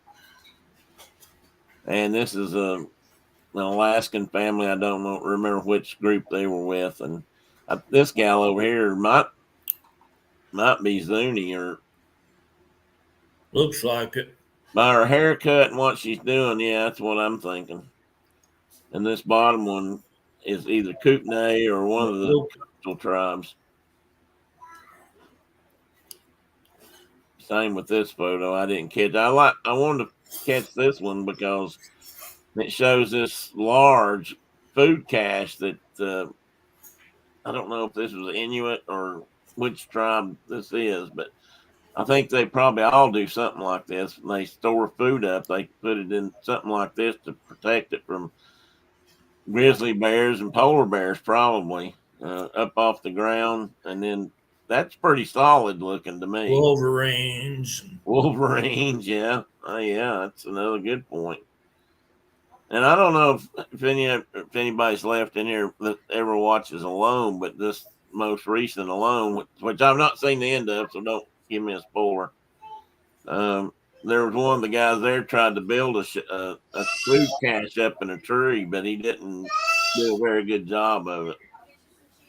And this is an Alaskan family. I don't remember which group they were with. And this gal over here might be Zuni, or looks like it. By her haircut and what she's doing, yeah, that's what I'm thinking. And this bottom one is either Kootenai or one of the coastal tribes. Same with this photo. I didn't catch. I wanted to catch this one because it shows this large food cache that I don't know if this was Inuit or which tribe this is, but I think they probably all do something like this. When they store food up, they put it in something like this to protect it from grizzly bears and polar bears, probably up off the ground. And then that's pretty solid looking to me. Wolverines, yeah. Yeah, that's another good point. And I don't know if anybody's left in here that ever watches Alone, but this most recent Alone, which I've not seen the end of, so don't give me a spoiler. There was one of the guys there tried to build a food cache up in a tree, but he didn't do a very good job of it.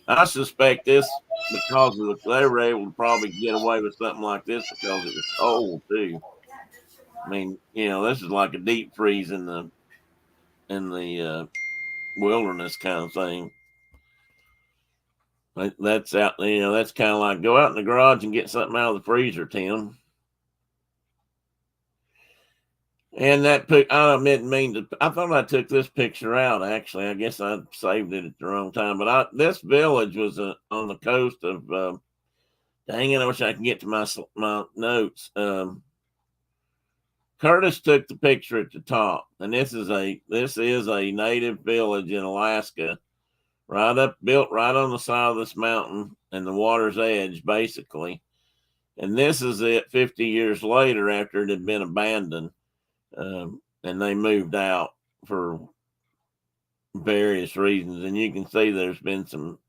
I suspect this because they were able to probably get away with something like this because it was cold too. I mean, this is like a deep freeze in the wilderness kind of thing. That's out. That's kind of like go out in the garage and get something out of the freezer, Tim. And that I didn't mean to. I thought I took this picture out. Actually, I guess I saved it at the wrong time. But this village was on the coast of. Dang it! I wish I could get to my notes. Curtis took the picture at the top, and this is a native village in Alaska, built right on the side of this mountain and the water's edge, basically. And this is it 50 years later after it had been abandoned. And they moved out for various reasons. And you can see there's been some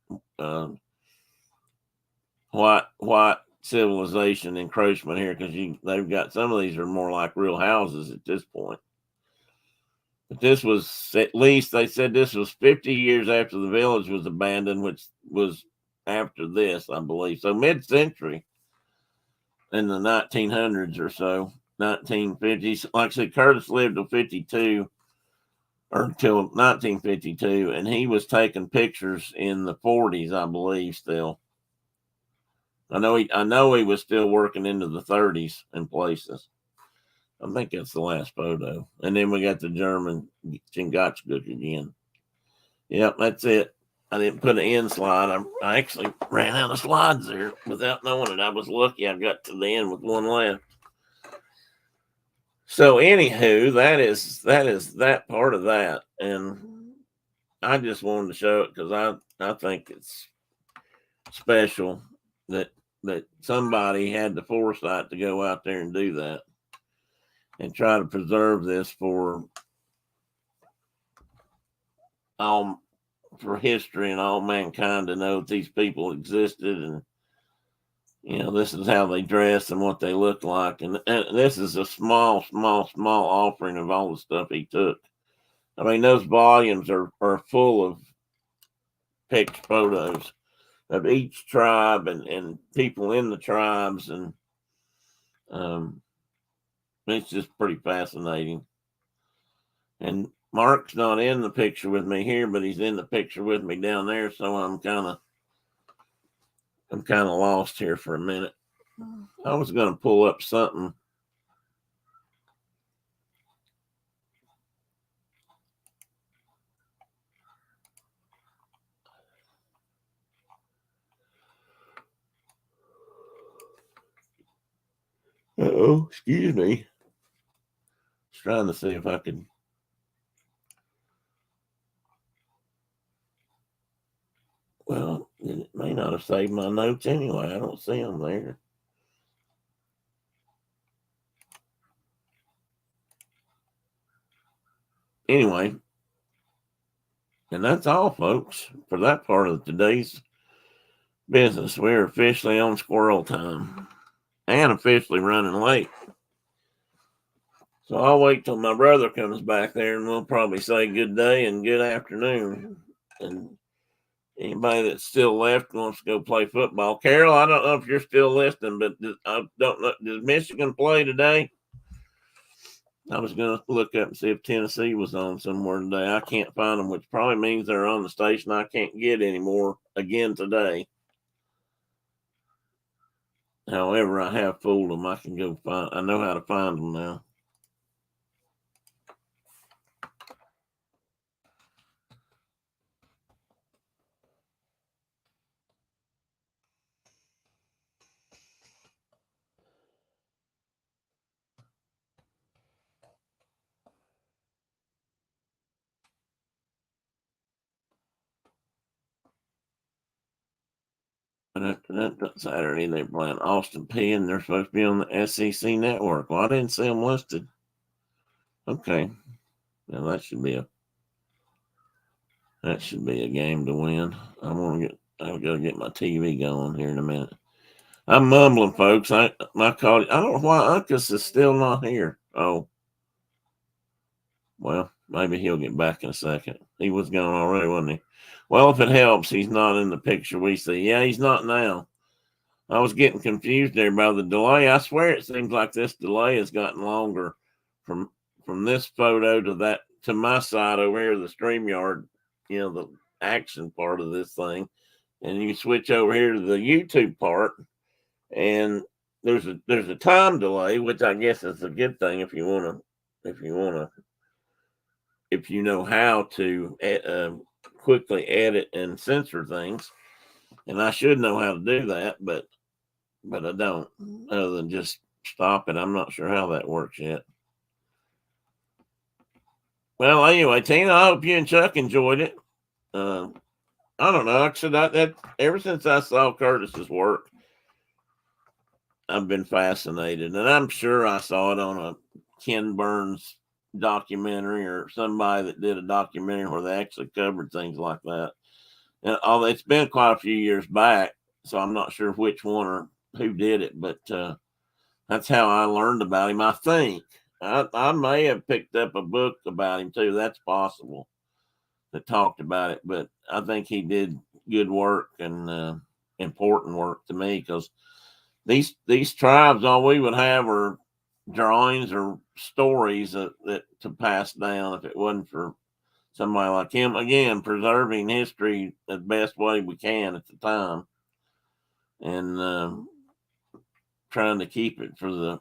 white civilization encroachment here because they've got some of these are more like real houses at this point. But this was, at least they said this was 50 years after the village was abandoned, which was after this, I believe. So mid-century in the 1900s or so, 1950s. Like I said, Curtis lived till 52 or until 1952, and he was taking pictures in the 40s, I believe, still. I know he was still working into the 30s in places. I think that's the last photo. And then we got the German Chingachgook again. Yep, that's it. I didn't put an end slide. I actually ran out of slides there without knowing it. I was lucky I got to the end with one left. So anywho, that is that part of that. And I just wanted to show it because I think it's special that somebody had the foresight to go out there and do that and try to preserve this for history and all mankind to know that these people existed, and this is how they dress and what they look like, and this is a small offering of all the stuff he took. I mean, those volumes are full of picture photos of each tribe and people in the tribes, and it's just pretty fascinating. And Mark's not in the picture with me here, but he's in the picture with me down there, so I'm kind of lost here for a minute. I was going to pull up something. Excuse me. Just trying to see if I could. Well, it may not have saved my notes anyway. I don't see them there. Anyway, and that's all, folks, for that part of today's business. We're officially on squirrel time and officially running late. So I'll wait till my brother comes back there and we'll probably say good day and good afternoon. And anybody that's still left wants to go play football. Carol, I don't know if you're still listening, but I don't know. Does Michigan play today? I was going to look up and see if Tennessee was on somewhere today. I can't find them, which probably means they're on the station I can't get anymore again today. However, I have fooled them. I can go find. I know how to find them now. Saturday they're playing Austin P and they're supposed to be on the SEC network. Well, I didn't see them listed. Okay. Now that should be a game to win. I've got to get my TV going here in a minute. I'm mumbling, folks. I don't know why Uncas is still not here. Oh. Well, Maybe he'll get back in a second. He was gone already, wasn't he? Well, if it helps, he's not in the picture we see. Yeah, he's not now. I was getting confused there by the delay. I swear it seems like this delay has gotten longer from this photo to my side over here, the StreamYard, the action part of this thing. And you switch over here to the YouTube part, and there's a time delay, which I guess is a good thing if you know how to quickly edit and censor things. And I should know how to do that, but I don't, other than just stop it. I'm not sure how that works yet. Well, anyway, Tina, I hope you and Chuck enjoyed it. I don't know. Actually, that ever since I saw Curtis's work, I've been fascinated, and I'm sure I saw it on a Ken Burns documentary or somebody that did a documentary where they actually covered things like that. And although it's been quite a few years back, so I'm not sure which one or who did it, but that's how I learned about him. I think I may have picked up a book about him too. That's possible, that talked about it, but I think he did good work and important work to me, because these tribes, all we would have are drawings or stories that to pass down if it wasn't for somebody like him. Again, preserving history the best way we can at the time, and trying to keep it to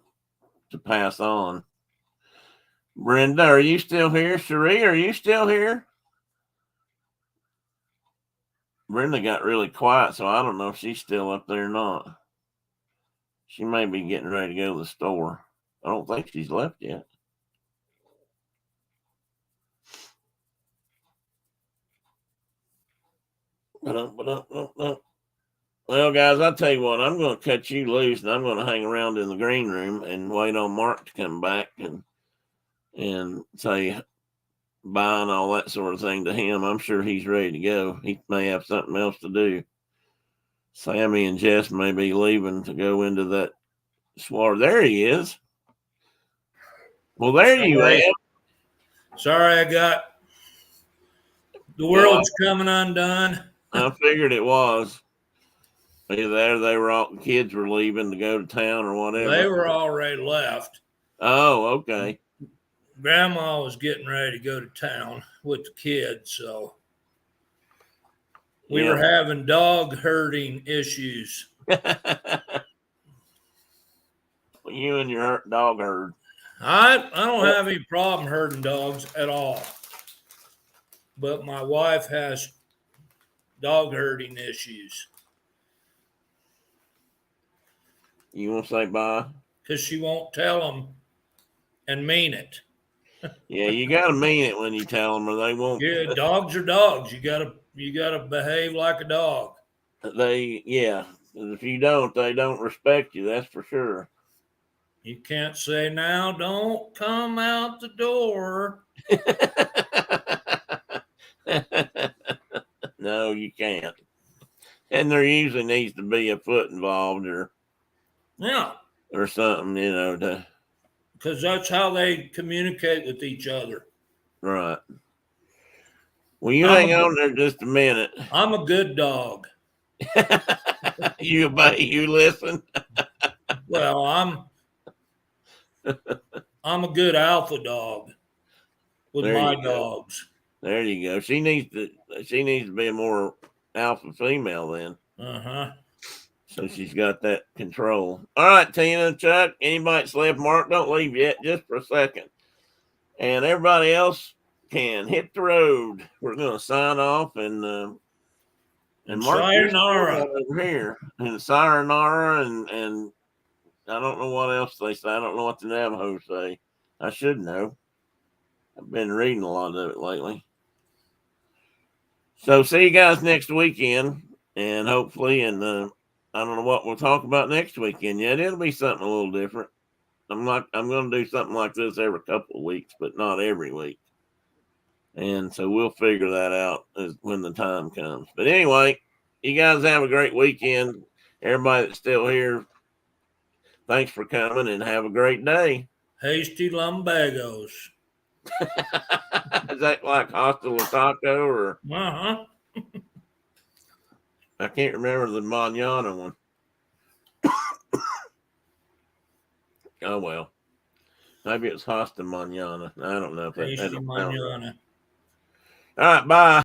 pass on. Brenda, are you still here? Cherie, are you still here? Brenda got really quiet, so I don't know if she's still up there or not. She may be getting ready to go to the store. I don't think she's left yet. Well, guys, I'll tell you what, I'm going to cut you loose, and I'm going to hang around in the green room and wait on Mark to come back and say bye and all that sort of thing to him. I'm sure he's ready to go. He may have something else to do. Sammy and Jess may be leaving to go into that swar. There he is. Well, there you are. Sorry, I got the world's coming undone. I figured it was. Either they were all, kids were leaving to go to town or whatever. They were already left. Oh, okay. Grandma was getting ready to go to town with the kids, so we were having dog herding issues. You and your dog herd. I don't have any problem herding dogs at all, but my wife has dog herding issues. You want to say bye? Because she won't tell them and mean it. Yeah, you got to mean it when you tell them, or they won't. Yeah, dogs are dogs. You gotta behave like a dog. If you don't, they don't respect you. That's for sure. You can't say, now don't come out the door. No, you can't. And there usually needs to be a foot involved or something, because that's how they communicate with each other. Right. Well, you hang on there just a minute. I'm a good dog. You obey, you listen. Well, I'm a good alpha dog with my dogs. There you go. She needs to be a more alpha female then. So she's got that control. All right, Tina, Chuck, anybody that's left, Mark, don't leave yet, just for a second. And everybody else can hit the road. We're going to sign off and Mark sayonara over here. And sayonara and I don't know what else they say. I don't know what the Navajo say. I should know. I've been reading a lot of it lately. So see you guys next weekend, and hopefully, I don't know what we'll talk about next weekend yet. It'll be something a little different. I'm going to do something like this every couple of weeks, but not every week. And so we'll figure that out when the time comes. But anyway, you guys have a great weekend. Everybody that's still here, thanks for coming and have a great day. Hasty lumbagos. Is that like Hostel Taco or Uh-huh. I can't remember the manana one. Oh well. Maybe it's Hostel Manana. I don't know if that Tasty don't sound right. manana. All right, bye.